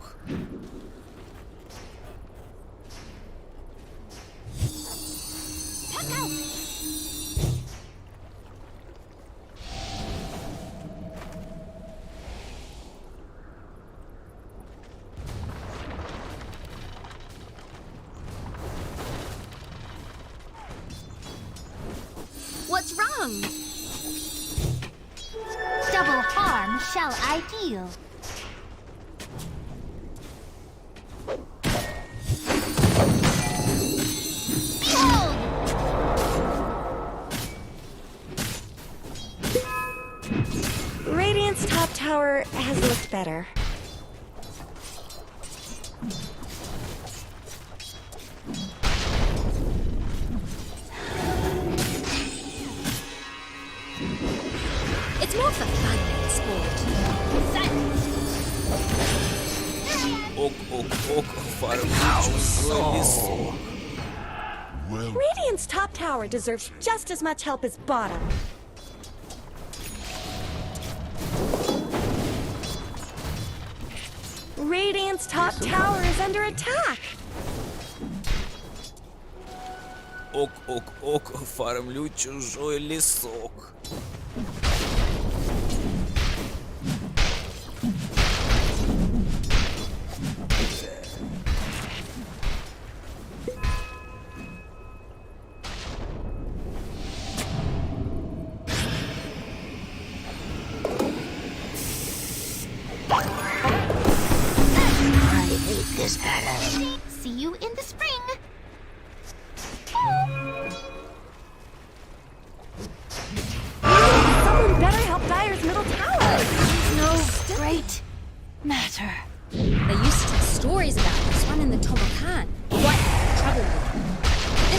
What's wrong? Double harm shall I deal? Behold! Radiant's top tower has looked better. It's more for fun than sport. Ок, ок, ок, фармлю чужой лесок. Radiant's top tower deserves just as much help as bottom. Radiant's top tower is under attack. Ок, фармлю чужой лесок. This battle. See you in the spring. Someone better help Dire's middle tower. No great matter. They used to tell stories about this one in the Tomokan. What trouble with them?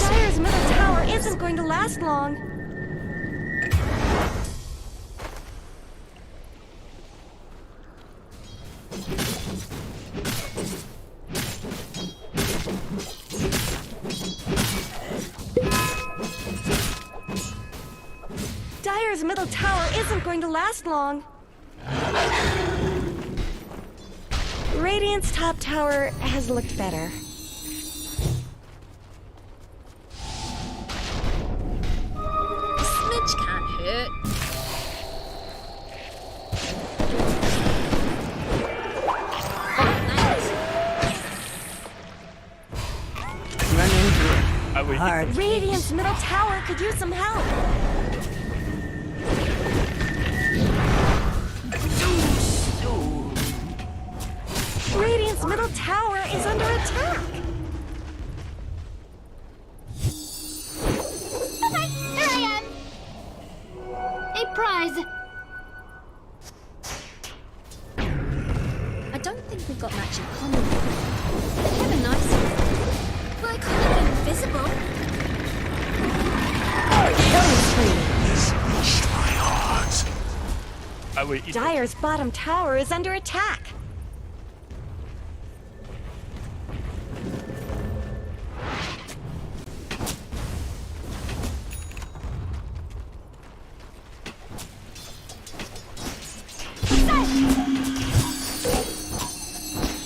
Dire's middle tower isn't going to last long. Dire's middle tower isn't going to last long. Radiant's top tower has looked better. A smidge can't hurt. Radiant's middle tower could use some help. Radiant's middle tower is under attack. Okay, here I am. A prize. I don't think we've got much in common. They have a nice one. Well, I couldn't be invisible. Dire's bottom tower is under attack.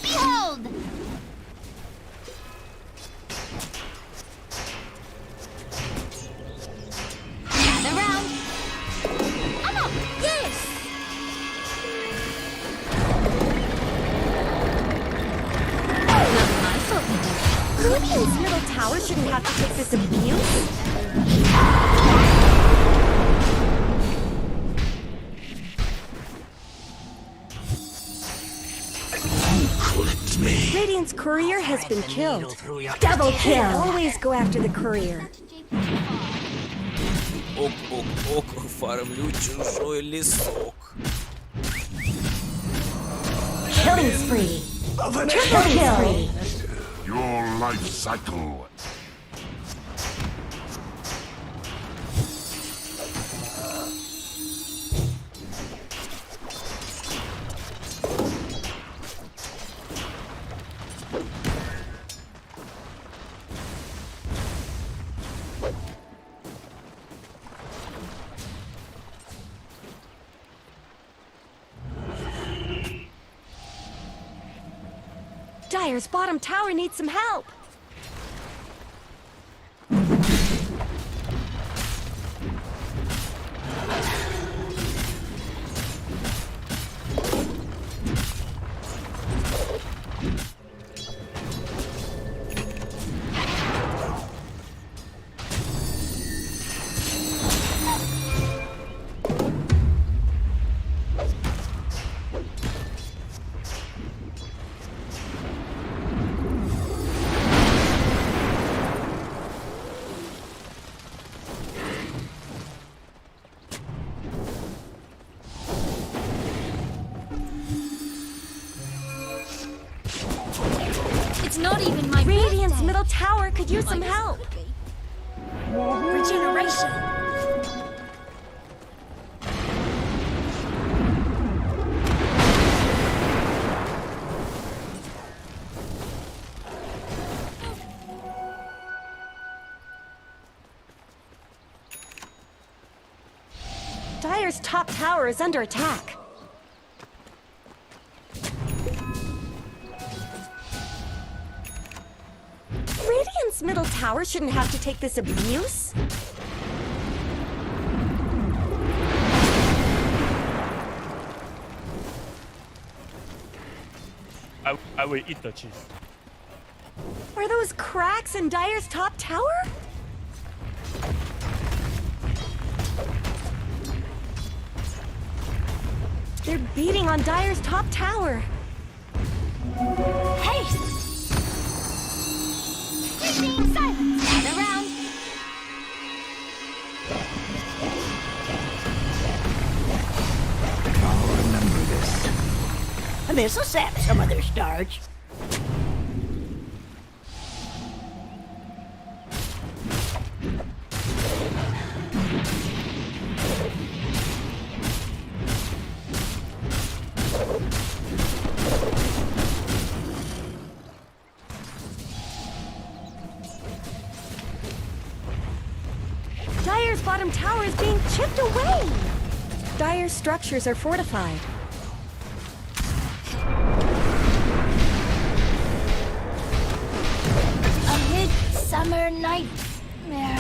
Behold! Gather round. I'm up! Yes! Not my fault they don't. Radiant's middle tower shouldn't have to take this abuse. Radiant's courier has been killed. Double kill! Always go after the courier. Ок, фармлю чужой лесок. Killing spree. Triple kill. Your life cycle. Dire's bottom tower needs some help. It's not even my Radiant's birthday. middle tower could use some help. Regeneration. Dire's top tower is under attack. Radiant's middle tower shouldn't have to take this abuse. I will eat the cheese. Are those cracks in Dire's top tower? They're beating on Dire's top tower. Haste! You're being silent. Gather round. I'll remember this. And this'll sap some of their starch. Dire's bottom tower is being chipped away. Dire's structures are fortified. A midsummer nightmare.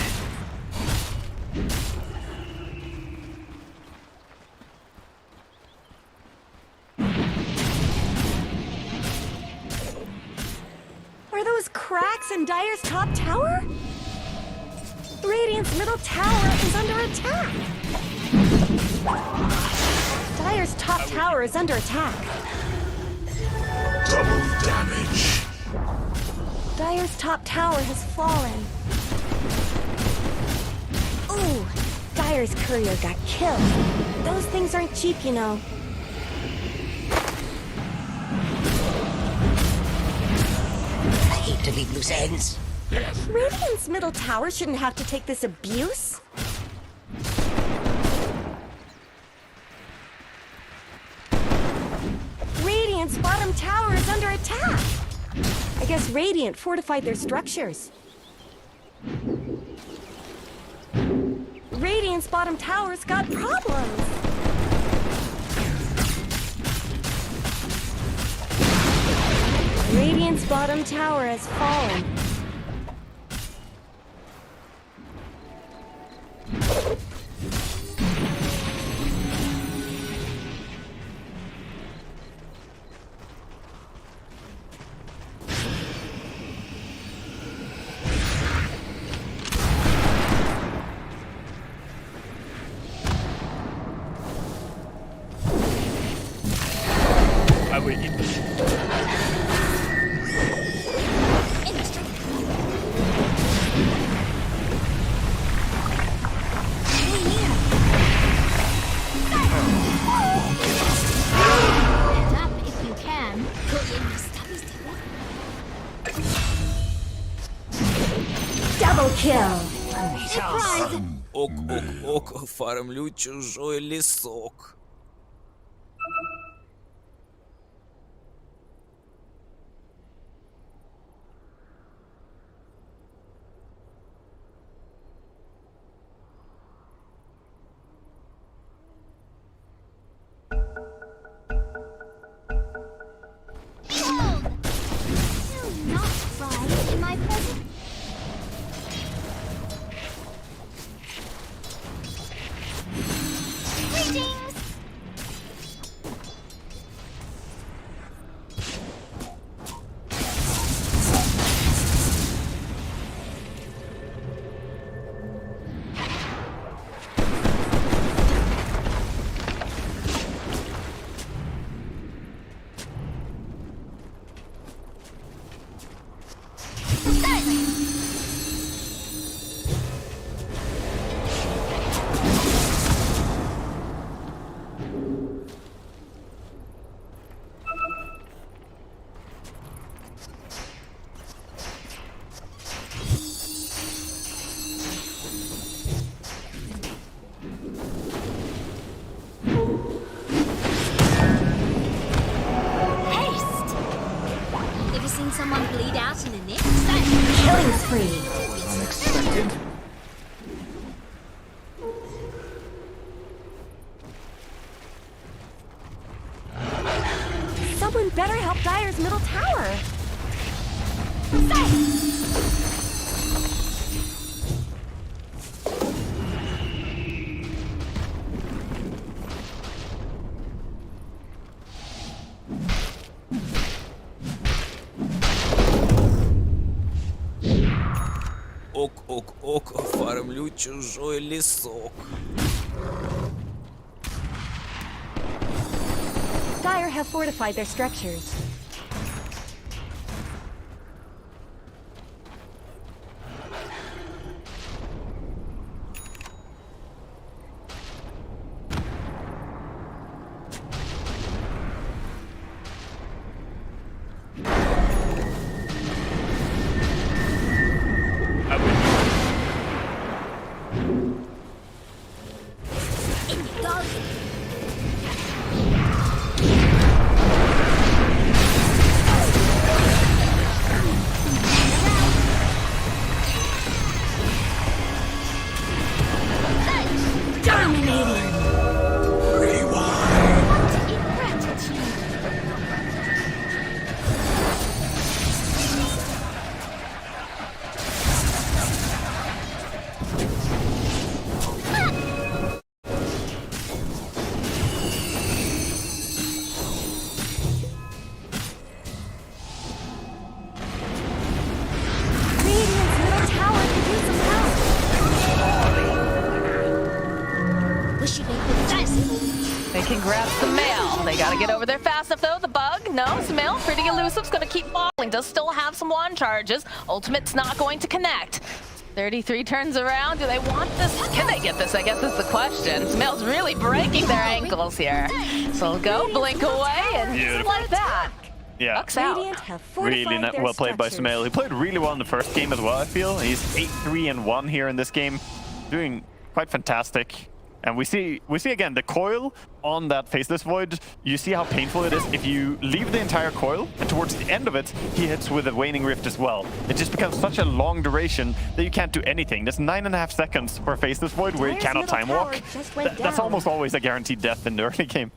Are those cracks in Dire's top tower? Radiant's middle tower is under attack. Dire's top tower is under attack. Double damage. Dire's top tower has fallen. Ooh, Dire's courier got killed. Those things aren't cheap, you know. I hate to leave loose ends. Radiant's middle tower shouldn't have to take this abuse. Radiant's bottom tower is under attack. I guess Radiant fortified their structures. Radiant's bottom tower's got problems. Radiant's bottom tower has fallen. I will eat the cheese. Double kill. Ок, фармлю чужой лесок. Behold! Do not cry in my presence. Greetings! Someone bleed out in a net? Killing spree. Unexpected. Someone better help Dire's middle tower. чужой лесок. Dire have fortified their structures. They can grab Sumail. They gotta get over there fast enough though. The bug, no, Sumail, pretty elusive, gonna keep falling. Does still have some wand charges. Ultimate's not going to connect. 33 turns around. Do they want this? Can they get this? I guess that's the question. Sumail's really breaking their ankles here. So go, blink away, and just like that. Yeah, Bucks out. Really well played by Sumail. He played really well in the first game as well, I feel. He's 8-3-1 here in this game. Doing quite fantastic. And we see again the coil on that Faceless Void. You see how painful it is if you leave the entire coil, and towards the end of it, he hits with a Waning Rift as well. It just becomes such a long duration that you can't do anything. There's 9.5 seconds for Faceless Void where you cannot time walk. That's almost always a guaranteed death in the early game.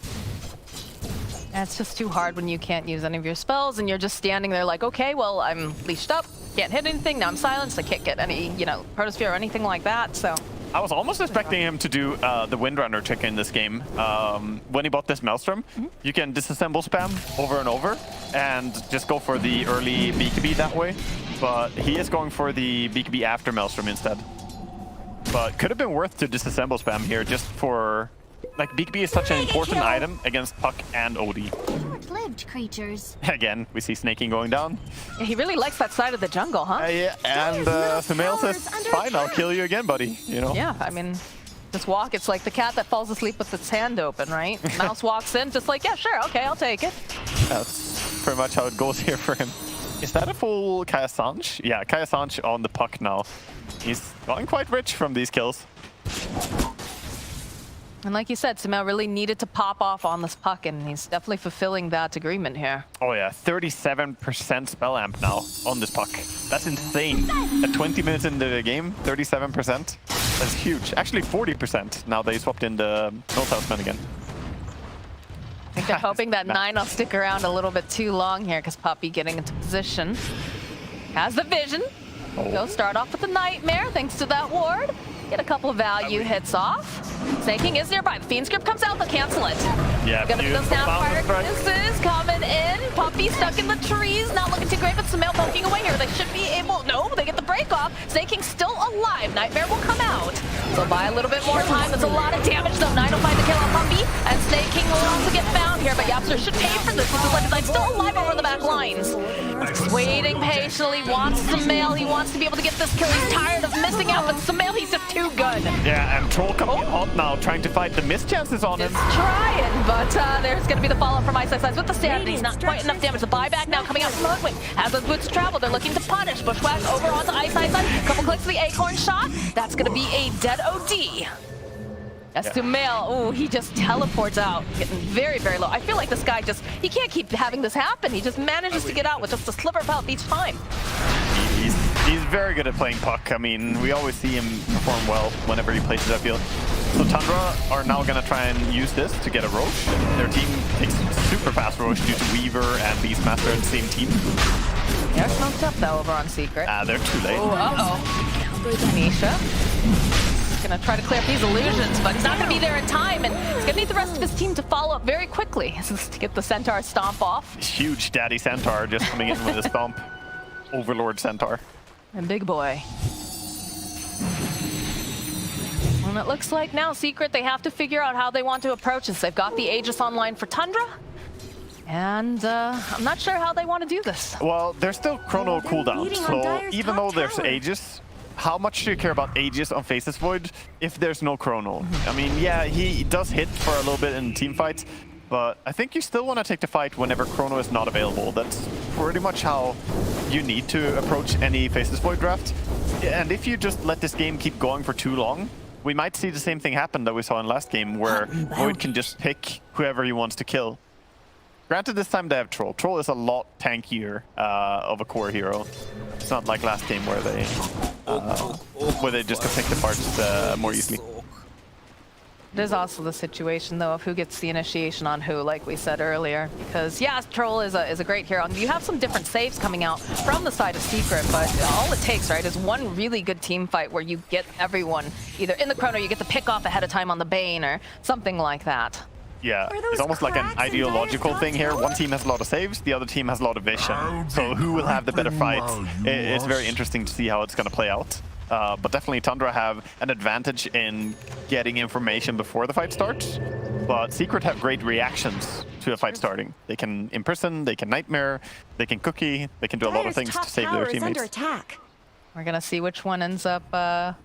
It's just too hard when you can't use any of your spells and you're just standing there like, okay, well, I'm leashed up, can't hit anything, now I'm silenced, I can't get any, Protosphere or anything like that, so. I was almost expecting him to do the Windrunner trick in this game. When he bought this Maelstrom, you can disassemble spam over and over and just go for the early BKB that way. But he is going for the BKB after Maelstrom instead. But could have been worth to disassemble spam here just for... Like, BKB is such an important item against Puck and OD. Short-lived creatures. Again, we see Snaking going down. Yeah, he really likes that side of the jungle, huh? Yeah, and Sumail says, fine, I'll kill you again, buddy. Yeah, I mean, just walk. It's like the cat that falls asleep with its hand open, right? Mouse walks in, just like, yeah, sure, okay, I'll take it. That's pretty much how it goes here for him. Is that a full Kaya Sanch? Yeah, Kaya Sanch on the Puck now. He's going quite rich from these kills. And like you said, Sumail really needed to pop off on this Puck, and he's definitely fulfilling that agreement here. Oh yeah, 37% spell amp now on this Puck. That's insane. At 20 minutes into the game, 37%. That's huge. Actually 40% now they swapped in the North Southman again. I think they're hoping that 9 will stick around a little bit too long here, because Puppy getting into position. Has the vision. Go start off with the Nightmare, thanks to that ward. Get a couple of value hits off. Snaking is nearby. The Fiend Script comes out, they'll cancel it. Yeah, gonna be the Soundfire. This is coming in. Puppy stuck in the trees, not looking too great, but Sumail poking away here. They should be able, no, they get the break off. Snaking still alive. Nightmare will come out. So buy a little bit more time. That's a lot of damage though. 9 will find the kill on Puppy, and Snaking will also get found here, but Yapster should pay for this. This is like Knight's still alive over the back lines. Waiting patiently, wants Sumail. He wants to be able to get this kill. He's tired of missing out, but Sumail, he's just too good. Yeah, and Troll coming out now, trying to fight the miss chances on him. Just trying, but there's going to be the follow-up from Ice with the stand. He's not quite enough damage. The buyback now coming out from Hoodwink. Has those boots of travel. They're looking to punish. Bushwhack over onto Ice. Couple clicks to the Acorn shot. That's going to be a dead OD. As Sumail, ooh, he just teleports out, getting very, very low. I feel like this guy just, he can't keep having this happen. He just manages to get out with just a sliver of health each time. He's very good at playing Puck. I mean, we always see him perform well whenever he plays it, I feel. So Tundra are now going to try and use this to get a Roche. Their team takes super fast Roche due to Weaver and Beastmaster in the same team. They're smoked up though over on Secret. They're too late. Oh, uh-oh. Misha. Gonna try to clear up these illusions, but he's not gonna be there in time, and he's gonna need the rest of his team to follow up very quickly. This is to get the Centaur stomp off. Huge Daddy Centaur just coming in with a stomp. Overlord Centaur. And big boy. It looks like now Secret, they have to figure out how they want to approach this. They've got the Aegis online for Tundra. And I'm not sure how they want to do this. Well, there's still chrono cooldown, so even though there's Aegis, how much do you care about Aegis on Faceless Void if there's no chrono? I mean, yeah, he does hit for a little bit in team fights, but I think you still want to take the fight whenever chrono is not available. That's pretty much how you need to approach any Faceless Void draft. And if you just let this game keep going for too long, we might see the same thing happen that we saw in last game, where Void can just pick whoever he wants to kill. Granted, this time they have Troll. Troll is a lot tankier of a core hero. It's not like last game where they just could pick the parts more easily. There's also the situation, though, of who gets the initiation on who, like we said earlier. Because, yeah, Troll is a great hero. You have some different saves coming out from the side of Secret, but all it takes, right, is one really good team fight where you get everyone either in the chrono, you get the pick off ahead of time on the Bane, or something like that. Yeah, it's almost like an ideological thing here. One team has a lot of saves, the other team has a lot of vision. So who will have the better fight? It's very interesting to see how it's going to play out. But definitely Tundra have an advantage in getting information before the fight starts. But Secret have great reactions to a fight starting. They can imprison, they can nightmare, they can cookie, they can do a lot of things to save their teammates. We're going to see which one ends up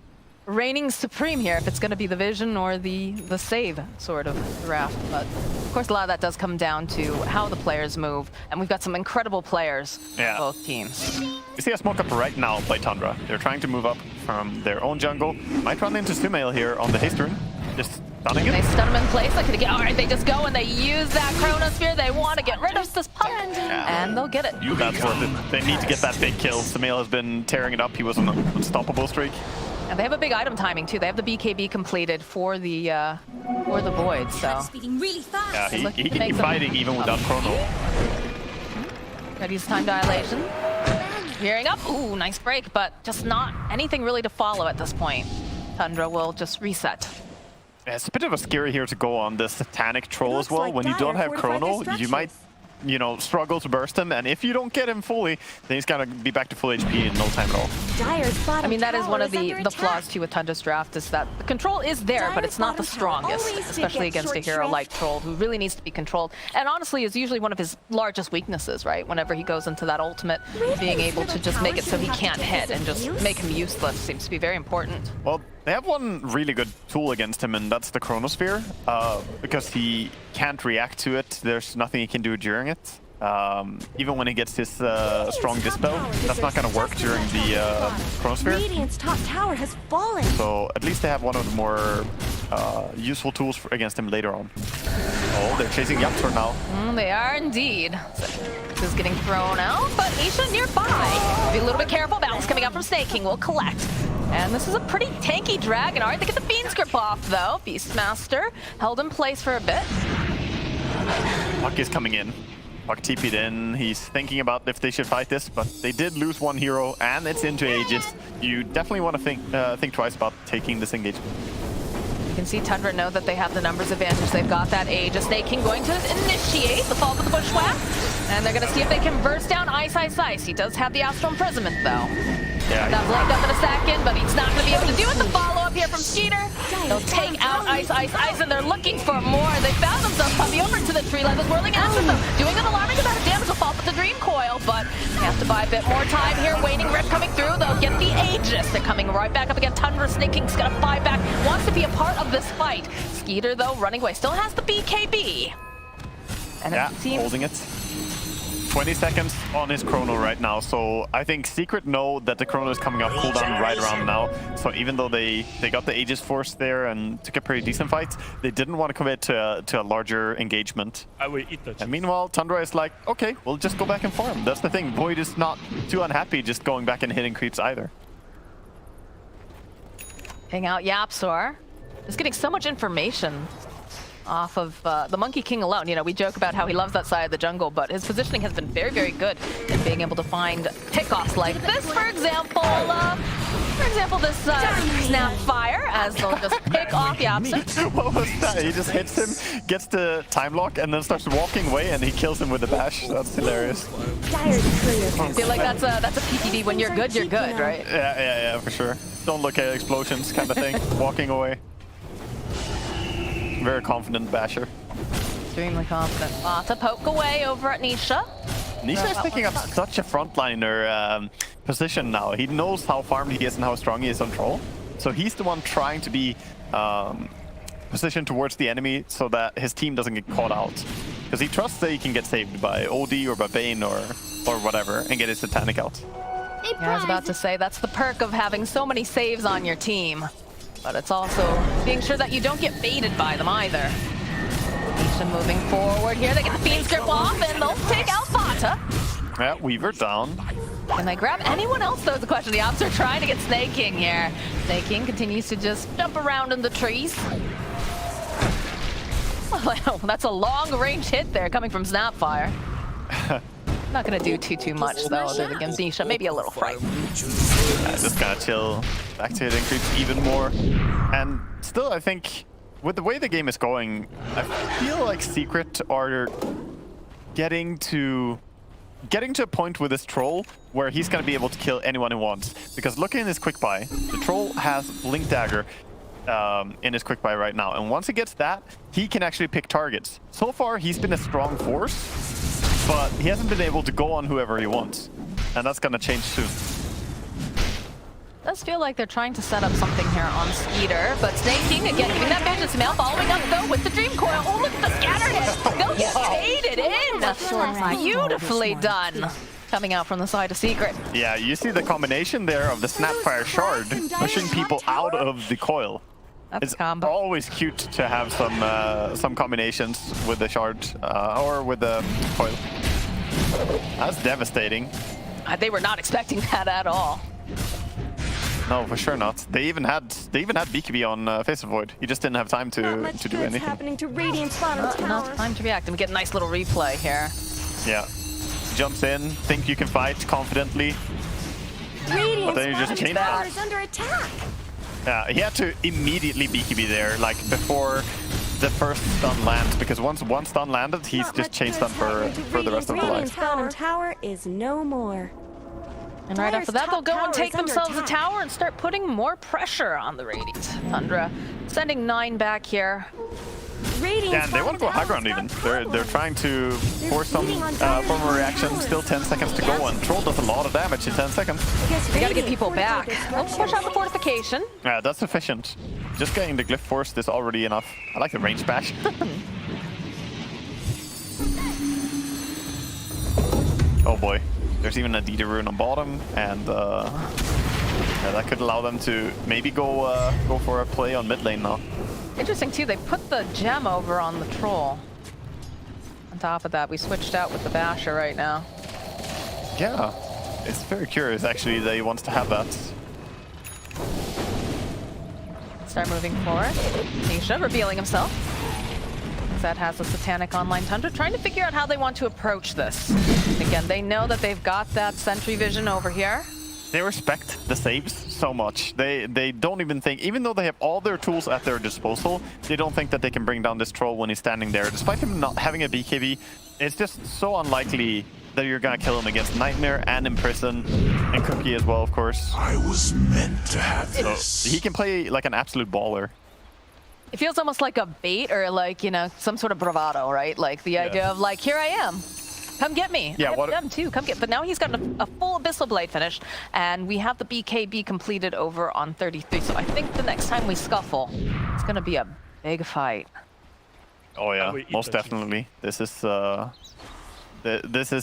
reigning supreme here, if it's going to be the vision or the save sort of draft. But of course a lot of that does come down to how the players move, and we've got some incredible players on both teams. You see a smoke up right now by Tundra. They're trying to move up from their own jungle. Might run into Sumail here on the Haste-Rune. Just stunning it. They stun him in place. All right, they just go and they use that Chronosphere. They want to get rid of this pump, and they'll get it. That's worth it. They need to get that big kill. Sumail has been tearing it up. He was on an unstoppable streak. And they have a big item timing too. They have the BKB completed for the Void, so yeah, he can be fighting even without chrono. Ready's time dilation. Gearing up. Ooh, nice break, but just not anything really to follow at this point. Tundra will just reset. Yeah, it's a bit of a scary here to go on the Satanic Troll as well. When you don't have chrono, you might, struggle to burst him, and if you don't get him fully, then he's gonna be back to full HP in no time at all. I mean, that is one of the flaws too with Tundra's draft, is that the control is there, but it's not the strongest, especially against a hero like Troll, who really needs to be controlled, and honestly is usually one of his largest weaknesses, right? Whenever he goes into that ultimate, being able to just make it so he can't hit and just make him useless seems to be very important. Well, they have one really good tool against him, and that's the Chronosphere, because he can't react to it. There's nothing he can do during it. Even when he gets his strong dispel, that's not going to work during the Chronosphere. Radiant's top tower has fallen. So at least they have one of the more useful tools against him later on. Oh, they're chasing Yaptor now. They are indeed. So, this is getting thrown out, but Isha nearby. Be a little bit careful. Bounce coming out from Snake King will collect. And this is a pretty tanky dragon. All right, they get the Bean's Grip off, though. Beastmaster held in place for a bit. Puck is coming in. Puck TP'd in. He's thinking about if they should fight this, but they did lose one hero, and it's into Aegis. You definitely want to think twice about taking this engagement. You can see Tundra know that they have the numbers advantage. They've got that Aegis. Snake King going to initiate the fall to the Bushwhack, and they're going to see if they can burst down Ice, Ice, Ice. He does have the Astral Imprisonment, though. Yeah, that blamed up in a second, but he's not going to be able to do it. The follow-up here from Skeeter. They'll take out Ice, Ice, Ice, and they're looking for more. They found themselves puppy over to the tree line. The Whirling Astral, though, doing an alarming amount of damage. Will fall with the Dream Coil, but they have to buy a bit more time here. Waning Rip coming through. They'll get the Aegis. They're coming right back up again. Tundra, Snake King's going to fight back. Wants to be a part of this fight. Skeeter, though, running away. Still has the BKB. And yeah, it seems holding it. 20 seconds on his chrono right now, so I think Secret know that the chrono is coming up cooldown right around now. So even though they got the Aegis Force there and took a pretty decent fight, they didn't want to commit to a larger engagement. I will eat the cheese. And meanwhile, Tundra is like, okay, we'll just go back and farm. That's the thing. Void is not too unhappy just going back and hitting creeps either. Hang out Yapsor. Just getting so much information off of the Monkey King alone. We joke about how he loves that side of the jungle, but his positioning has been very, very good in being able to find pickoffs like this, for example. This Snapfire, as they'll just pick off Yapsor. What was that? He just hits him, gets the time lock, and then starts walking away, and he kills him with a bash. That's hilarious. I feel like that's a PTD. When you're good, right? Yeah, for sure. Don't look at explosions kind of thing. Walking away. Very confident basher. Extremely confident. To poke away over at Nisha. Nisha is picking up such a frontliner position now. He knows how farmed he is and how strong he is on troll. So he's the one trying to be positioned towards the enemy so that his team doesn't get caught out. Because he trusts that he can get saved by OD or by Bane or whatever and get his Satanic out. Yeah, I was about to say, that's the perk of having so many saves on your team. But it's also being sure that you don't get baited by them either. Nisha moving forward here. They get the Fiend's Grip off and they'll take out Vata. Yeah, Weaver down. Can they grab anyone else, though, is the question. The Ops are trying to get Snake King here. Snake King continues to just jump around in the trees. Well, that's a long-range hit there coming from Snapfire. Not going to do too much, though, other than against Nisha. Maybe a little fright. Just gonna chill. Back to hitting creeps even more. And still, I think, with the way the game is going, I feel like Secret are getting to a point with this troll where he's going to be able to kill anyone he wants. Because look in his quick buy, the troll has Blink Dagger in his quick buy right now. And once he gets that, he can actually pick targets. So far, he's been a strong force, but he hasn't been able to go on whoever he wants. And that's going to change soon. Does feel like they're trying to set up something here on Skeeter, but Snake King again giving that vision smell, following up though with the Dream Coil. Oh, look at the scatter hit! They'll get baited in! Beautifully done! Coming out from the side of Secret. Yeah, you see the combination there of the Snapfire Shard pushing people out of the coil. That's it's always cute to have some combinations with the Shard or with the coil. That's devastating. They were not expecting that at all. No, for sure not. They even had BKB on Face of Void. He just didn't have time to do anything. Happening to Radiant's bottom tower. Not time to react. And we get a nice little replay here. Yeah. Jumps in, think you can fight confidently. But then you just change that. Is under attack. Yeah, he had to immediately BKB there, like before the first stun lands, because once one stun landed, he's just chain stun for the rest of the life. Radiant's bottom tower is no more. And right after that, they'll go and take themselves a tower and start putting more pressure on the Radiant. Tundra sending 9 back here. Yeah, and they want to go high ground even. They're trying to force some form of reaction. Still 10 seconds to go, and Troll does a lot of damage in 10 seconds. They gotta get people back. Let's push out the fortification. Yeah, that's sufficient. Just getting the Glyph forced is already enough. I like the range bash. Oh boy. There's even a Dita rune on bottom, and yeah, that could allow them to maybe go for a play on mid lane now. Interesting too, they put the gem over on the troll. On top of that, we switched out with the basher right now. Yeah, it's very curious actually that he wants to have that. Start moving forward. Nisha revealing himself. That has the Satanic online Tundra, trying to figure out how they want to approach this. Again, they know that they've got that sentry vision over here. They respect the saves so much. They don't even think, even though they have all their tools at their disposal, they don't think that they can bring down this troll when he's standing there. Despite him not having a BKB, it's just so unlikely that you're gonna kill him against Nightmare and Imprison, and Cookie as well, of course. I was meant to have this. So he can play like an absolute baller. It feels almost like a bait or like, you know, some sort of bravado, right? Like the idea of like, here I am. Come get me. Yeah, I have them too. Come get. But now he's got a full Abyssal Blade finish, and we have the BKB completed over on 33. So I think the next time we scuffle, it's gonna be a big fight. Oh yeah, most definitely. This is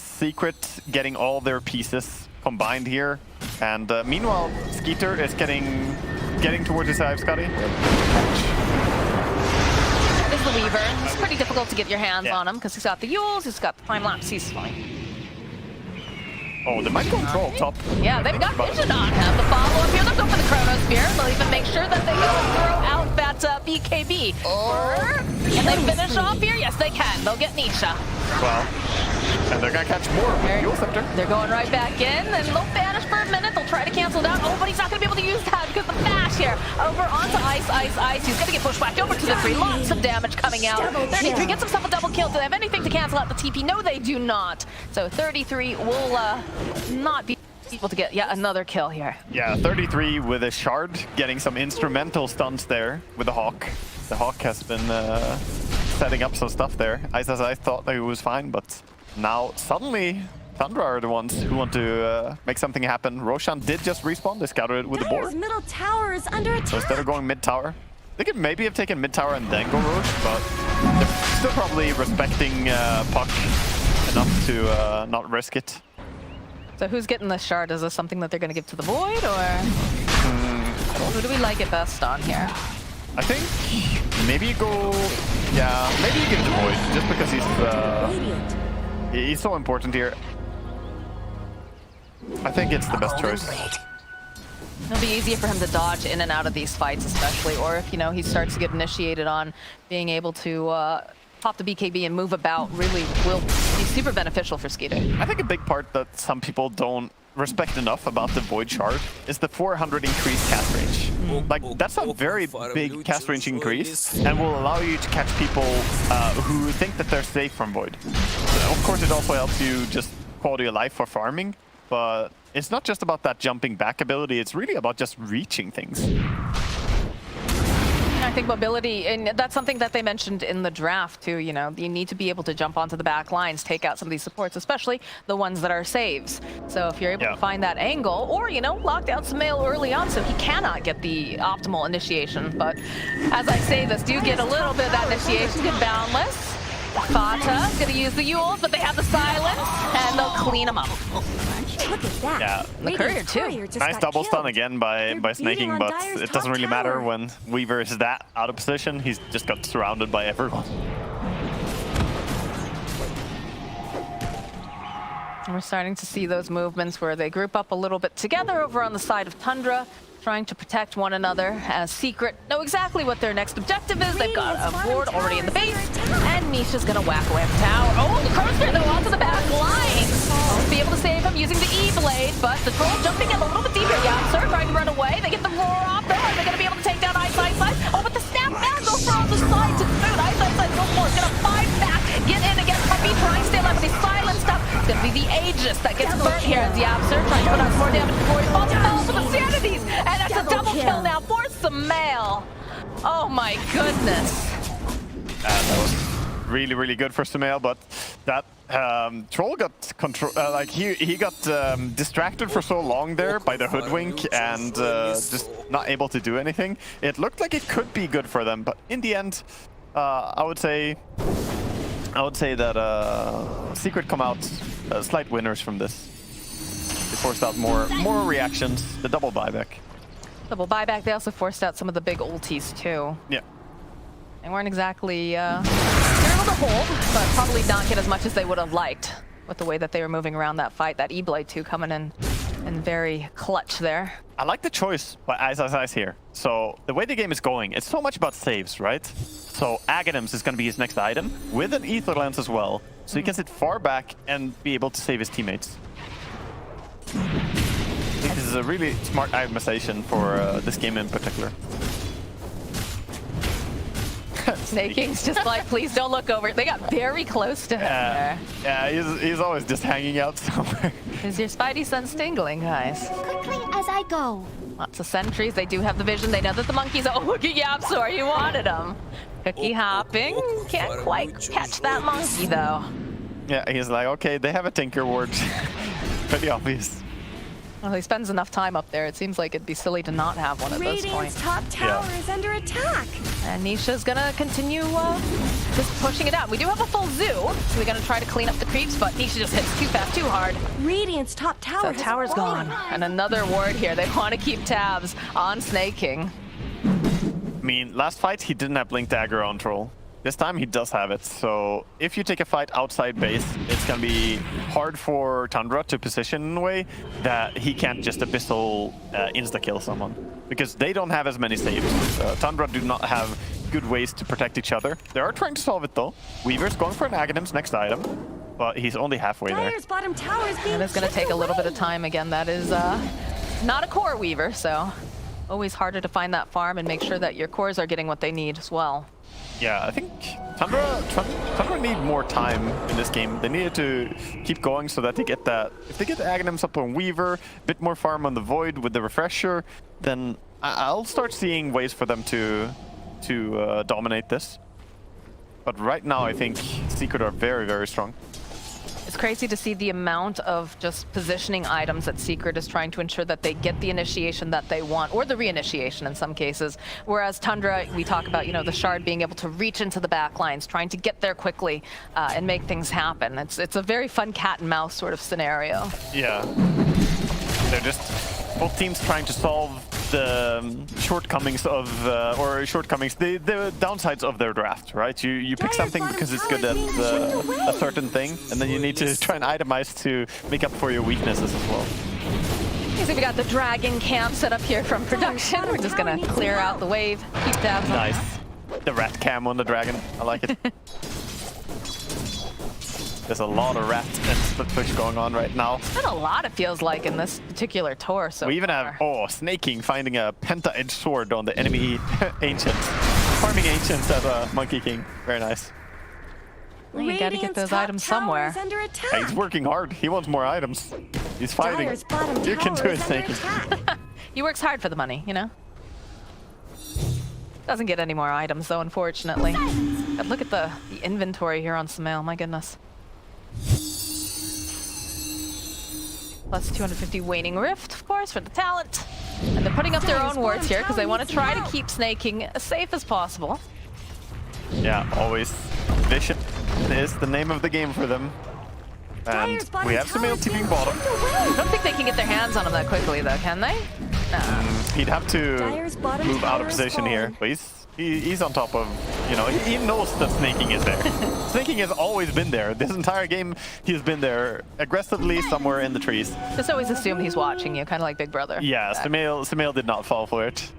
Secret getting all their pieces combined here, and meanwhile, Skeeter is getting towards his hive, Scotty. This is the Weaver. It's pretty difficult to get your hands on him because he's got the Yules, he's got the time lapse, he's fine. Oh, they might control top. Yeah, they've got vision on him. The follow-up here, they'll go for the Chronosphere. They'll even make sure that they go and throw out that BKB. Can they finish off here? Yes, they can. They'll get Nisha. Well, and they're gonna catch more with the Fuel Scepter. They're going right back in, and they'll banish for a minute. They'll try to cancel it out. Oh, but he's not gonna be able to use that because the bash here. Over onto ice. He's gonna get pushed back over to the 3. Lots of damage coming out. 33 gets himself a double kill. Do they have anything to cancel out the TP? No, they do not. So 33 will not be able to get yet another kill here. Yeah, 33 with a shard, getting some instrumental stunts there with the Hawk. The Hawk has been setting up some stuff there. I thought that it was fine, but now suddenly Tundra are the ones who want to make something happen. Roshan did just respawn. They scouted it with the board. Middle tower is under attack. So instead of going mid tower, they could maybe have taken mid tower and then go Rosh, but they're still probably respecting Puck enough to not risk it. So who's getting the shard? Is this something that they're going to give to the Void, or who do we like it best on here? I think maybe you go, yeah, maybe you give the Void just because he's so important here. I think it's the best choice. It'll be easier for him to dodge in and out of these fights, especially, or if, you know, he starts to get initiated on being able to pop the BKB and move about, really will be super beneficial for Skeeter. I think a big part that some people don't respect enough about the Void Shard is the 400 increased cast range. Like, that's a very big cast range increase and will allow you to catch people who think that they're safe from Void. Of course, it also helps you just quality of life for farming, but it's not just about that jumping back ability, it's really about just reaching things. I think mobility, and that's something that they mentioned in the draft too, you know, you need to be able to jump onto the back lines, take out some of these supports, especially the ones that are saves. So if you're able to find that angle, or, you know, lock down Sumail early on so he cannot get the optimal initiation. But as I say this, do get a little bit of that initiation, get Boundless. Fata is going to use the Yules, but they have the silence, and they'll clean them up. Look at that. Yeah. The Courier too. Nice double stun again by snaking, but it doesn't really matter when Weaver is that out of position. He's just got surrounded by everyone. And we're starting to see those movements where they group up a little bit together over on the side of Tundra, trying to protect one another as Secret know exactly what their next objective is. They've got a ward already in the base, and Nisha's gonna whack away at the tower. Oh, the Coaster though onto the back line. Won't be able to save him using the E-Blade, but the Troll jumping in a little bit deeper. Yeah, Sir trying to run away. They get the roar off though. Are they gonna be able to take down Ice? Oh, but the snap back goes from the side to the boot. Ice no more. It's gonna fight back. Get in against Puppy, trying to stay alive, but they silence stuff. It's gonna be the Aegis that gets burnt here as the Sir trying to put on some more damage before he falls. He falls for the Sanities, and that's a double kill now for Sumail. Oh my goodness. That was really, really good for Sumail, but that Troll got control, like he got distracted for so long there by the Hoodwink and just not able to do anything. It looked like it could be good for them, but in the end, I would say that Secret come out slight winners from this. They forced out more reactions, the double buyback. Double buyback, they also forced out some of the big ultis too. Yeah. They weren't exactly they're able to hold, but probably not get as much as they would have liked with the way that they were moving around that fight. That E-Blade too coming in and very clutch there. I like the choice by Ice here. So the way the game is going, it's so much about saves, right? So Aghanims is going to be his next item with an Ether Lens as well. So he can sit far back and be able to save his teammates. I think this is a really smart itemization for this game in particular. Snaking's just like, please don't look over. They got very close to him there. Yeah, he's always just hanging out somewhere. Is your spidey sense tingling, guys? Quickly as I go. Lots of sentries. They do have the vision. They know that the monkeys. Oh, look at Yapsor. You wanted him. Cookie hopping. Can't quite catch that monkey though. Yeah, he's like, okay, they have a Tinker ward. Pretty obvious. Well, he spends enough time up there. It seems like it'd be silly to not have one at this point. Radiant's top tower is under attack. And Nisha's gonna continue just pushing it out. We do have a full zoo, so we're gonna try to clean up the creeps, but Nisha just hits too fast, too hard. Radiant's top tower. So tower's gone. And another ward here. They want to keep tabs on Snaking. I mean, last fight he didn't have Blink Dagger on Troll. This time he does have it, so if you take a fight outside base, it's gonna be hard for Tundra to position in a way that he can't just Abyssal insta-kill someone. Because they don't have as many saves. Tundra do not have good ways to protect each other. They are trying to solve it though. Weaver's going for an Aghanim's next item, but he's only halfway there. Bottom tower is being and it's gonna take a little bit of time again. That is not a core Weaver, so always harder to find that farm and make sure that your cores are getting what they need as well. Yeah, I think Tundra need more time in this game. They needed to keep going so that they get that. If they get the Aghanims up on Weaver, a bit more farm on the Void with the refresher, then I'll start seeing ways for them to to dominate this. But right now, I think Secret are very, very strong. It's crazy to see the amount of just positioning items that Secret is trying to ensure that they get the initiation that they want, or the reinitiation in some cases. Whereas Tundra, we talk about, you know, the Shard being able to reach into the back lines, trying to get there quickly and make things happen. It's a very fun cat and mouse sort of scenario. Yeah. They're just both teams trying to solve the shortcomings of, the downsides of their draft, right? You pick something because it's good at a certain thing, and then you need to try and itemize to make up for your weaknesses as well. You see we got the Dragon camp set up here from production. We're just gonna clear out the wave, keep tabs on that. Nice. The rat cam on the Dragon. I like it. There's a lot of rat and split push going on right now. There's been a lot, it feels like, in this particular tour so we even far. have, Snake King finding a penta-edged sword on the enemy Ancients. Farming Ancients as a Monkey King. Very nice. Well, you gotta get those items somewhere. Yeah, he's working hard. He wants more items. He's fighting. You can do it, Snake King. He works hard for the money, you know? Doesn't get any more items, though, unfortunately. But look at the inventory here on Sumail, my goodness. Plus 250 Waning Rift, of course, for the talent. And they're putting up their own wards here because they want to try to keep Snake King as safe as possible. Yeah, always. Vision is the name of the game for them. And we have Sumail TPing bottom. I don't think they can get their hands on him that quickly, though, can they? No. He'd have to move out of position here, but he's on top of, you know, he knows that Snake King is there. Snake King has always been there. This entire game, he's been there aggressively somewhere in the trees. Just always assume he's watching you, kind of like Big Brother. Yeah, Sumail did not fall for it.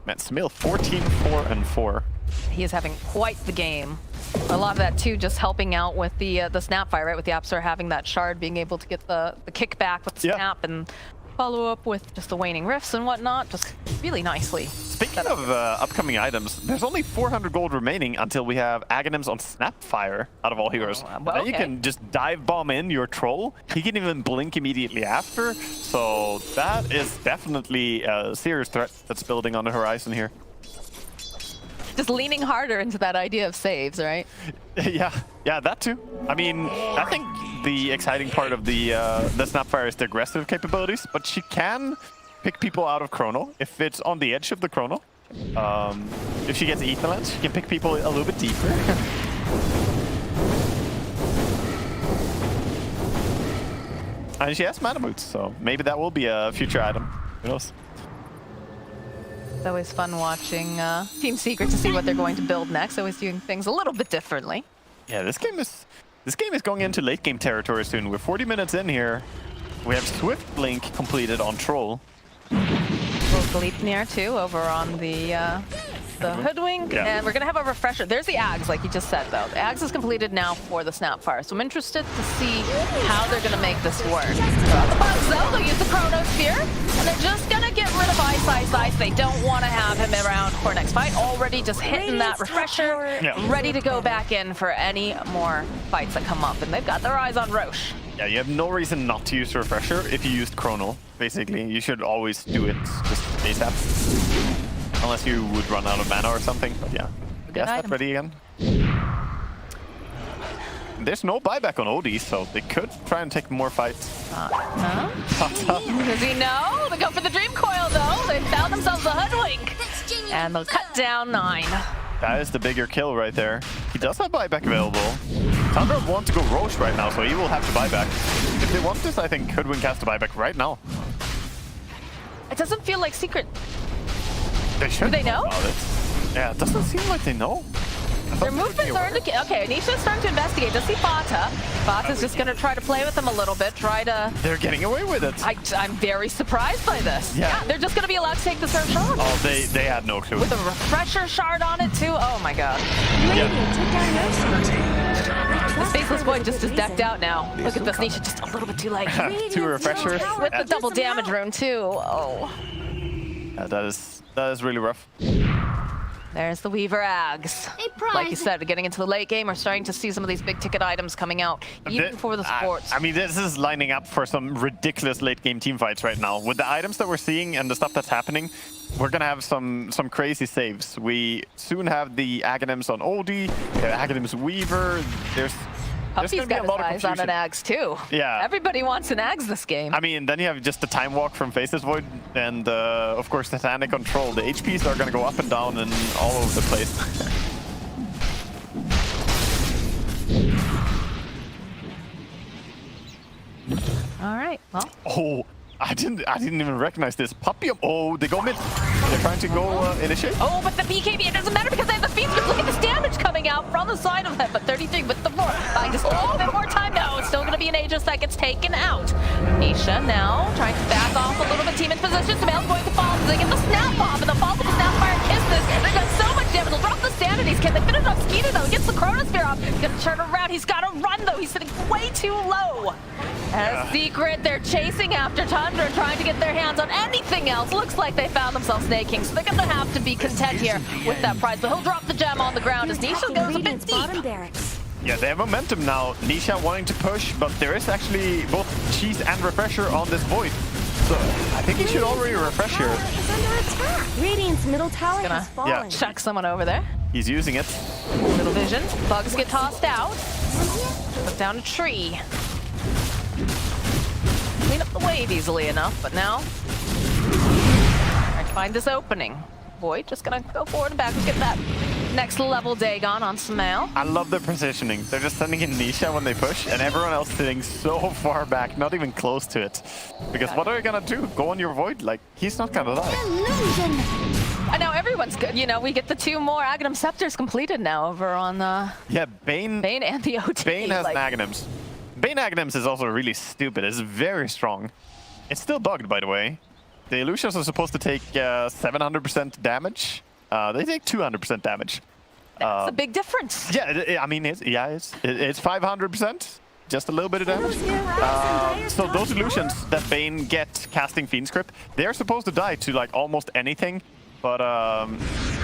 Man, Sumail 14-4-4. He is having quite the game. A lot of that too, just helping out with the Snapfire, right? With the Absol having that Shard, being able to get the kickback with the Snap and follow up with just the Waning Rifts and whatnot, just really nicely. Speaking of upcoming items, there's only 400 gold remaining until we have Aghanims on Snapfire out of all heroes. Well, then you can just dive bomb in your troll. He can even blink immediately after. So that is definitely a serious threat that's building on the horizon here. Just leaning harder into that idea of saves, right? Yeah, that too. I mean, I think the exciting part of the Snapfire is the aggressive capabilities, but she can pick people out of Chrono if it's on the edge of the Chrono. If she gets Ether Lens, she can pick people a little bit deeper. And she has mana boots, so maybe that will be a future item. Who knows? It's always fun watching Team Secret to see what they're going to build next. Always doing things a little bit differently. Yeah, this game is going into late game territory soon. We're 40 minutes in here. We have Swift Blink completed on Troll. Sleipnir too over on the Hoodwink, and we're gonna have a refresher. There's the Ags, like you just said, though. The Ags is completed now for the Snapfire, so I'm interested to see how they're gonna make this work. The bugs, though, they'll use the Chronosphere, and they're just gonna get rid of Ice. They don't want to have him around for next fight. Already just hitting that refresher, ready to go back in for any more fights that come up, and they've got their eyes on Roche. Yeah, you have no reason not to use Refresher if you used Chrono, basically. You should always do it just ASAP. Unless you would run out of mana or something, but yeah. Yes, that's ready again. There's no buyback on OD, so they could try and take more fights. No? Does he know? They go for the Dream Coil, though. They found themselves a Hoodwink. And they'll cut down 9. That is the bigger kill right there. He does have buyback available. Tundra wants to go Roche right now, so he will have to buyback. If they want this, I think Hoodwink has to buyback right now. It doesn't feel like Secret. They should. Do they know? Yeah, it doesn't seem like they know. Their movements are indicating. Okay, Anisha's starting to investigate. Does see Fata. Fata's just going to try to play with them a little bit. They're getting away with it. I'm very surprised by this. Yeah, they're just going to be allowed to take the Surf Shard. Oh, they had no clue. With a Refresher Shard on it, too. Oh, my God. The Faceless Boy just is decked out now. Look at this. Nisha just a little bit too late. 2 refreshers. With the double damage rune, too. Oh. Yeah, that is really rough. There's the Weaver Ags. Like you said, getting into the late game, we're starting to see some of these big ticket items coming out even before the sports. I mean, this is lining up for some ridiculous late game team fights right now. With the items that we're seeing and the stuff that's happening, we're gonna have some crazy saves. We soon have the Aghanims on Odie, Aghanims Weaver. There's Puppy's got his eyes on an Ags too. Yeah. Everybody wants an Ags this game. I mean, then you have just the Time Walk from Faceless Void and, of course, Titanic Control. The HPs are going to go up and down and all over the place. All right, well. Oh, I didn't even recognize this. Puppy, oh, they go mid. They're trying to go initiate. Oh, but the BKB, it doesn't matter because they have the feeds. Look at this damage coming out from the side of them. But 33 with the floor. Buying just a little bit more time. No, it's still going to be an Aegis that gets taken out. Nisha now trying to back off a little bit. Team in position. Samael's going to fall. They get the snap off, and the fall with the snap fire kisses. They've done so much damage. They'll drop the sanities. Can they finish off Skeeter though? He gets the Chronosphere off. He's going to turn around. He's got to run though. He's sitting way too low. As Secret, they're chasing after Tundra, trying to get their hands on anything else. Looks like they found themselves snaking, so they're going to have to be content here with that prize. But he'll drop the gem on the ground as Nisha goes a bit deep. Yeah, they have momentum now. Nisha wanting to push, but there is actually both Cheese and Refresher on this Void. So I think he should already refresh here. Radiant's middle tower has fallen. Yeah. Chuck someone over there. He's using it. Little vision. Bugs get tossed out. Put down a tree. Clean up the wave easily enough, but now trying to find this opening. Void just gonna go forward and back and get that next level Dagon on Samael. I love their positioning. They're just sending in Nisha when they push, and everyone else sitting so far back, not even close to it. Because what are you gonna do? Go on your Void? Like, he's not gonna die. I know everyone's good. You know, we get the 2 more Aghanim Scepters completed now over on the... Yeah, Bane and the OT. Bane has Aghanims. Bane Aghanims is also really stupid. It's very strong. It's still bugged, by the way. The Illusions are supposed to take 700% damage. They take 200% damage. That's a big difference. Yeah, I mean, it's 500%. Just a little bit of damage. So those Illusions that Bane gets casting Fiend's Grip, they're supposed to die to like almost anything. But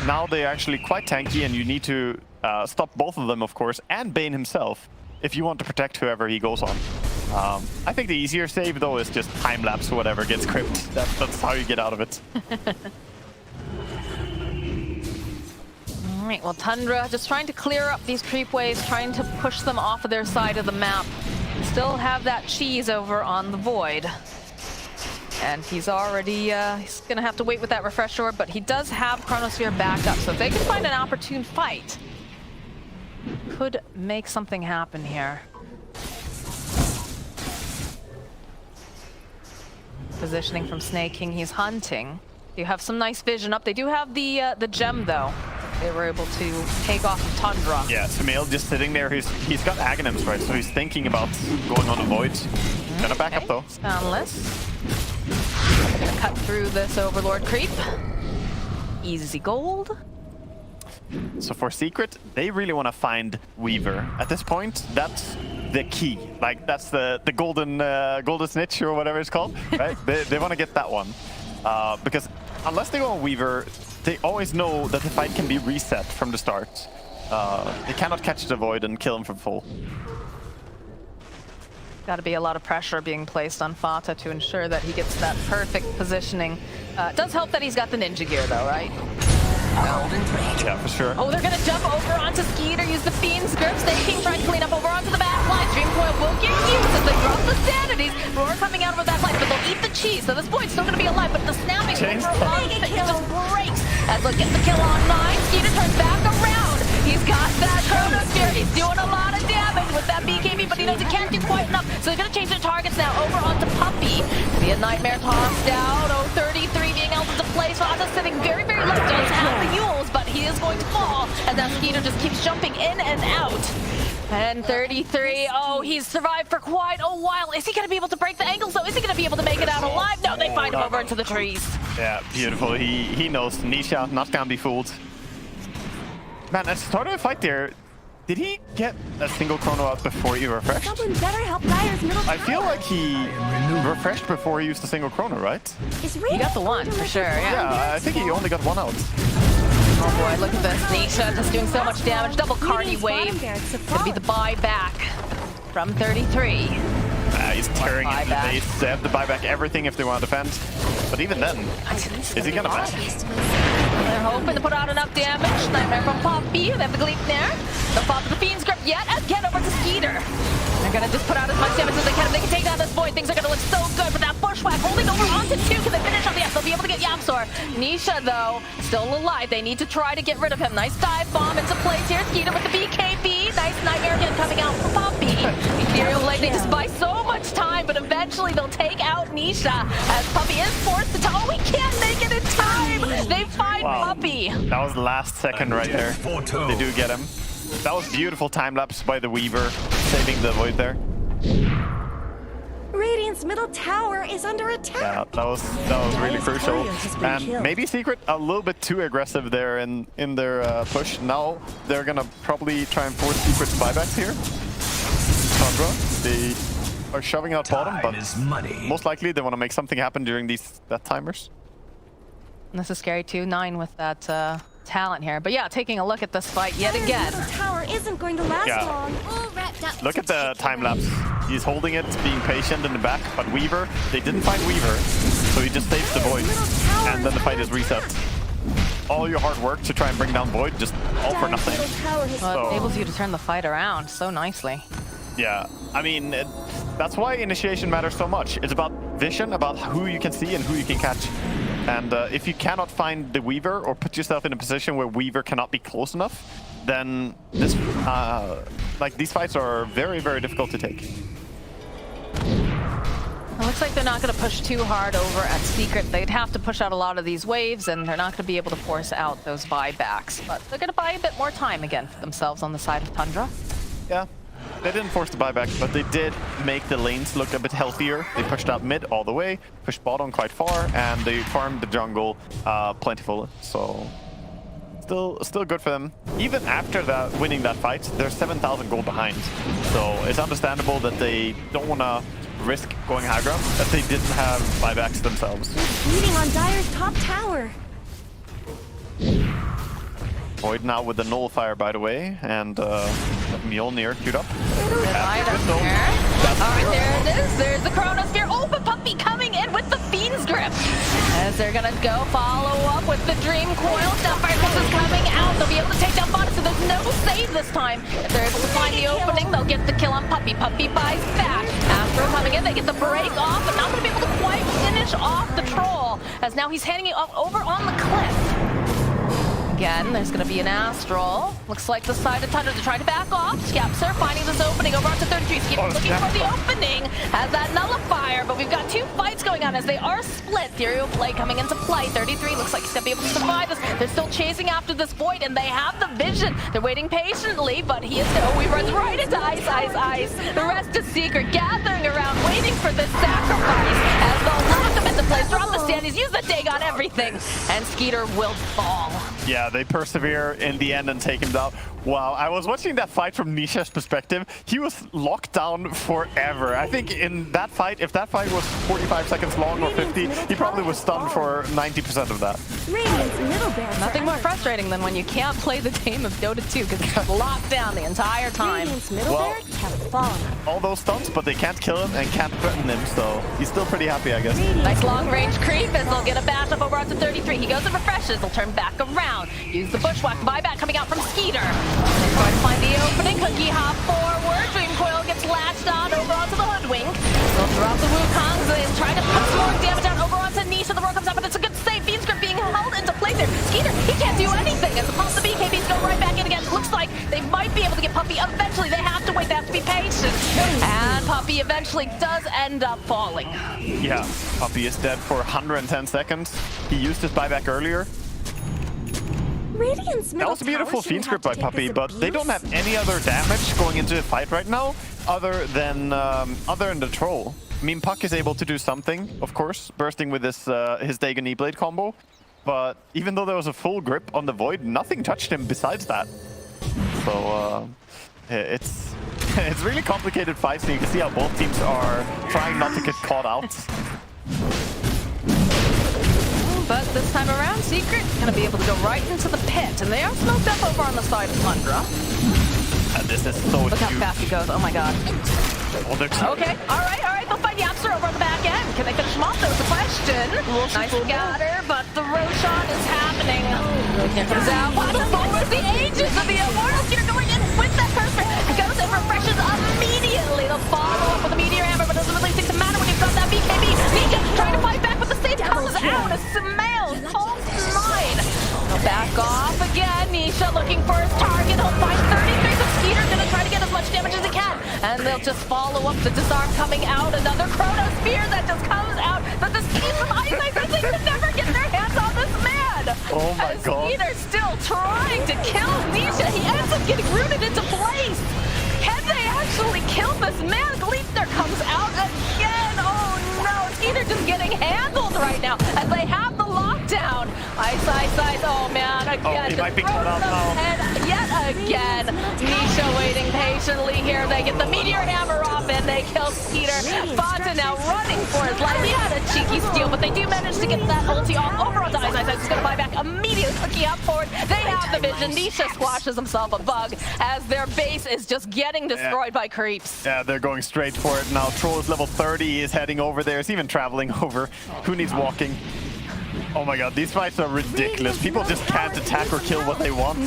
now they're actually quite tanky, and you need to stop both of them, of course, and Bane himself, if you want to protect whoever he goes on. I think the easier save, though, is just time-lapse whatever gets crypt. That's how you get out of it. All right, well, Tundra just trying to clear up these creep waves, trying to push them off of their side of the map. Still have that cheese over on the Void. And he's already, he's going to have to wait with that refresh orb, but he does have Chronosphere back up. So if they can find an opportune fight, could make something happen here. Positioning from Snake King, he's hunting. You have some nice vision up. They do have the gem though. They were able to take off Tundra. Yeah, Samael just sitting there. He's got Aghanims, right? So he's thinking about going on the Void. Gonna back up though. Boundless. Gonna cut through this Overlord creep. Easy gold. So for Secret, they really want to find Weaver. At this point, that's the key. Like, that's the golden snitch or whatever it's called, right? they want to get that one. Because unless they go on Weaver, they always know that the fight can be reset from the start. They cannot catch the Void and kill him from full. Got to be a lot of pressure being placed on Fata to ensure that he gets that perfect positioning. It does help that he's got the ninja gear though, right? Yeah, for sure. Oh, they're gonna jump over onto Skeeter, use the Fiend's Grip. Snake King trying to clean up over onto the back line. Dream Coil will get used as they drop the sanities. Roar coming out over that line, but they'll eat the cheese. So this Void's still gonna be alive, but the snapping over on it just breaks. As look at the kill on 9. Skeeter turns back around. He's got that Chronosphere. He's doing a lot of damage with that BKB, but he knows he can't do quite enough. So he's gonna change the targets now over onto Puppy. Be a Nightmare tossed out. Oh, 33 being able to place. Fata's sitting very, very low. Does have the Yules, but he is going to fall. And now Skeeter just keeps jumping in and out. And 33, oh, he's survived for quite a while. Is he going to be able to break the ankles, though? Is he going to be able to make it out alive? No, they find him over into the trees. Yeah, beautiful. He knows. Nisha, not going to be fooled. Man, at the start of the fight there, did he get a single chrono out before he refreshed? Someone better help Dyer's middle I feel like he refreshed before he used a single chrono, right? He got the one, for sure, yeah. Yeah, I think he only got one out. Oh boy, look at this. Nisha just doing so much damage. Double Cardi wave. Gonna be the buyback from 33. He's tearing into the base. They have to buy back everything if they want to defend. But even then, is he gonna back? They're hoping to put out enough damage. Nightmare from Poppy. They have the Gleep there. They'll pop the Fiend's Grip yet again over to Skeeter. They're gonna just put out as much damage as they can. If they can take down this Void, things are gonna look so good. But that Bushwhack holding over onto 2. Can they finish on the F? They'll be able to get Yapsor. Nisha, though, still alive. They need to try to get rid of him. Nice dive bomb into place here. Skeeter with the BKB. Nice Nightmare again coming out from Poppy. Ethereal Blade, they just buy so much time, but eventually they'll take out Nisha as Puppy is forced to oh, we can't make it in time. They find Puppy. That was the last second right there. They do get him. That was beautiful time lapse by the Weaver, saving the Void there. Radiant's middle tower is under attack. Yeah, that was really crucial. And maybe Secret a little bit too aggressive there in their push. Now they're gonna probably try and force Secret's buybacks here. Tundra, they are shoving out bottom, but most likely they want to make something happen during that timers. And this is scary too. 9 with that talent here. But yeah, taking a look at this fight yet again. The tower isn't going to last long. Look at the time lapse. He's holding it, being patient in the back, but Weaver, they didn't find Weaver, so he just saves the Void, and then the fight is reset. All your hard work to try and bring down Void, just all for nothing. Well, it enables you to turn the fight around so nicely. Yeah, I mean, that's why initiation matters so much. It's about vision, about who you can see and who you can catch. And if you cannot find the Weaver or put yourself in a position where Weaver cannot be close enough, then this, these fights are very, very difficult to take. It looks like they're not going to push too hard over at Secret. They'd have to push out a lot of these waves, and they're not going to be able to force out those buybacks. But they're going to buy a bit more time again for themselves on the side of Tundra. Yeah. They didn't force the buyback, but they did make the lanes look a bit healthier. They pushed out mid all the way, pushed bottom quite far, and they farmed the jungle plentiful. So still good for them. Even after that, winning that fight, they're 7,000 gold behind. So it's understandable that they don't want to risk going high ground, that they didn't have buybacks themselves. Leading on Dire's top tower. Void now with the nullifier, by the way, and Mjolnir queued up. Alright, there it is. There's the Chronosphere. Oh, but Puppy coming in with the Fiend's Grip. As they're gonna go follow up with the Dream Coil. Now Firefox is coming out. They'll be able to take down Bottom, so there's no save this time. If they're able to find the opening, they'll get the kill on Puppy. Puppy buys back. Astro coming in, they get the break off, but not gonna be able to quite finish off the Troll, as now he's handing it over on the cliff. Again, there's going to be an Astral. Looks like the side of Tundra to try to back off. Skepser finding this opening over onto 33. Skeeter looking for the opening. Has that nullifier, but we've got 2 fights going on as they are split. Ethereal Blade coming into play. 33 looks like he's going to be able to survive this. They're still chasing after this Void, and they have the vision. They're waiting patiently, but he is he runs right into ice. The rest is Secret, gathering around, waiting for this sacrifice as they'll lock him into place. Drop the standees, use the dig on everything, and Skeeter will fall. Yeah, they persevere in the end and take him down. Wow, I was watching that fight from Nisha's perspective. He was locked down forever. I think in that fight, if that fight was 45 seconds long or 50, he probably was stunned for 90% of that. Nothing more frustrating than when you can't play the game of Dota 2 because it's locked down the entire time. Well, all those stunts, but they can't kill him and can't threaten him, so he's still pretty happy, I guess. Nice long-range creep as they'll get a bash up over onto 33. He goes and refreshes. They'll turn back around. Use the Bushwhack buyback coming out from Skeeter. They try to find the opening. Cookie hop forward. Dream Coil gets latched on over onto the Hoodwink. They'll drop the Wukongs. They try to put some more damage down over onto Nisha. The roar comes up, but it's a good save. Fiend's Grip being held into place there. Skeeter, he can't do anything. As the BKBs go right back in again. Looks like they might be able to get Puppy. Eventually, they have to wait. They have to be patient. And Puppy eventually does end up falling. Yeah, Puppy is dead for 110 seconds. He used his buyback earlier. That was a beautiful Fiend's Grip by Puppy, but they don't have any other damage going into the fight right now, other than the Troll. I mean, Puck is able to do something, of course, bursting with his Dagon E-Blade combo, but even though there was a full grip on the Void, nothing touched him besides that. So it's really complicated fights, and you can see how both teams are trying not to get caught out. But this time around. Secret gonna be able to go right into the pit, and they are smoked up over on the side of Tundra. And this is so Look how fast he goes. Oh my god. Okay, all right. They'll find Yapster over on the back end. Can they finish him off? That was the question. Nice scatter, but the Roshan is happening. Comes out. Bottom forward, the ages of the Immortal Skeeter going in with that perfect. Goes and refreshes immediately. They'll follow up with a Meteor Hammer, but doesn't really seem to matter when you've got that BKB. Ninja trying to fight back, but the save comes out. A Smail calls 9. They'll back off again. Nisha looking for his target. He'll find 33, but Skeeter's gonna try to get as much damage as he can. And they'll just follow up the disarm coming out. Another Chrono Spear that just comes out. But the Skeet from Ice Ice, they can never get their hands on this man. Oh my god. Skeeter's still trying to kill Nisha. He ends up getting rooted into place. Can they actually kill this man? Gleipnir comes out again. Oh no, Skeeter just getting handled right now as they have the lockdown. Ice. Oh man, again. He might be cut off now. And yet again, Nisha waiting patiently here. They get the Meteor Hammer off and they kill Skeeter. Fonta now running for his life. He had a cheeky steal, but they do manage to get that ulti off over onto Ice. He's going to buy back immediately, cooking up forward. They have the vision. Nisha squashes himself a bug as their base is just getting destroyed by creeps. Yeah, they're going straight for it now. Troll is level 30, is heading over there. Is even traveling over. Who needs walking? Oh my god, these fights are ridiculous. People just can't attack or kill what they want.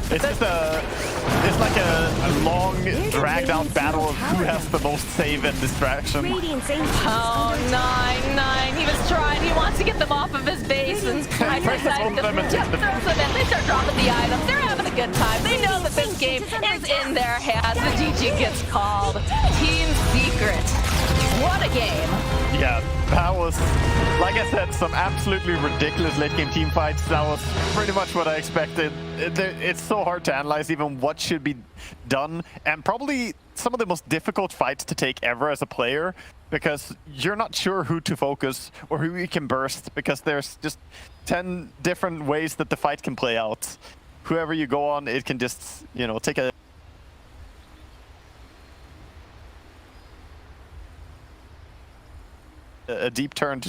It's just it's like a long, dragged-out battle of who has the most save and distraction. Oh, 9. He was trying. He wants to get them off of his base, and I decided to just throw them in. They start dropping the items. They're having a good time. They know that this game is in their hands. The GG gets called. Team Secret. What a game. Yeah, that was, like I said, some absolutely ridiculous late-game team fights. That was pretty much what I expected. It's so hard to analyze even what should be done, and probably some of the most difficult fights to take ever as a player, because you're not sure who to focus or who you can burst, because there's just 10 different ways that the fight can play out. Whoever you go on, it can just, you know, take a deep turn.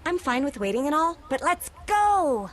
I'm fine with waiting and all, but let's go!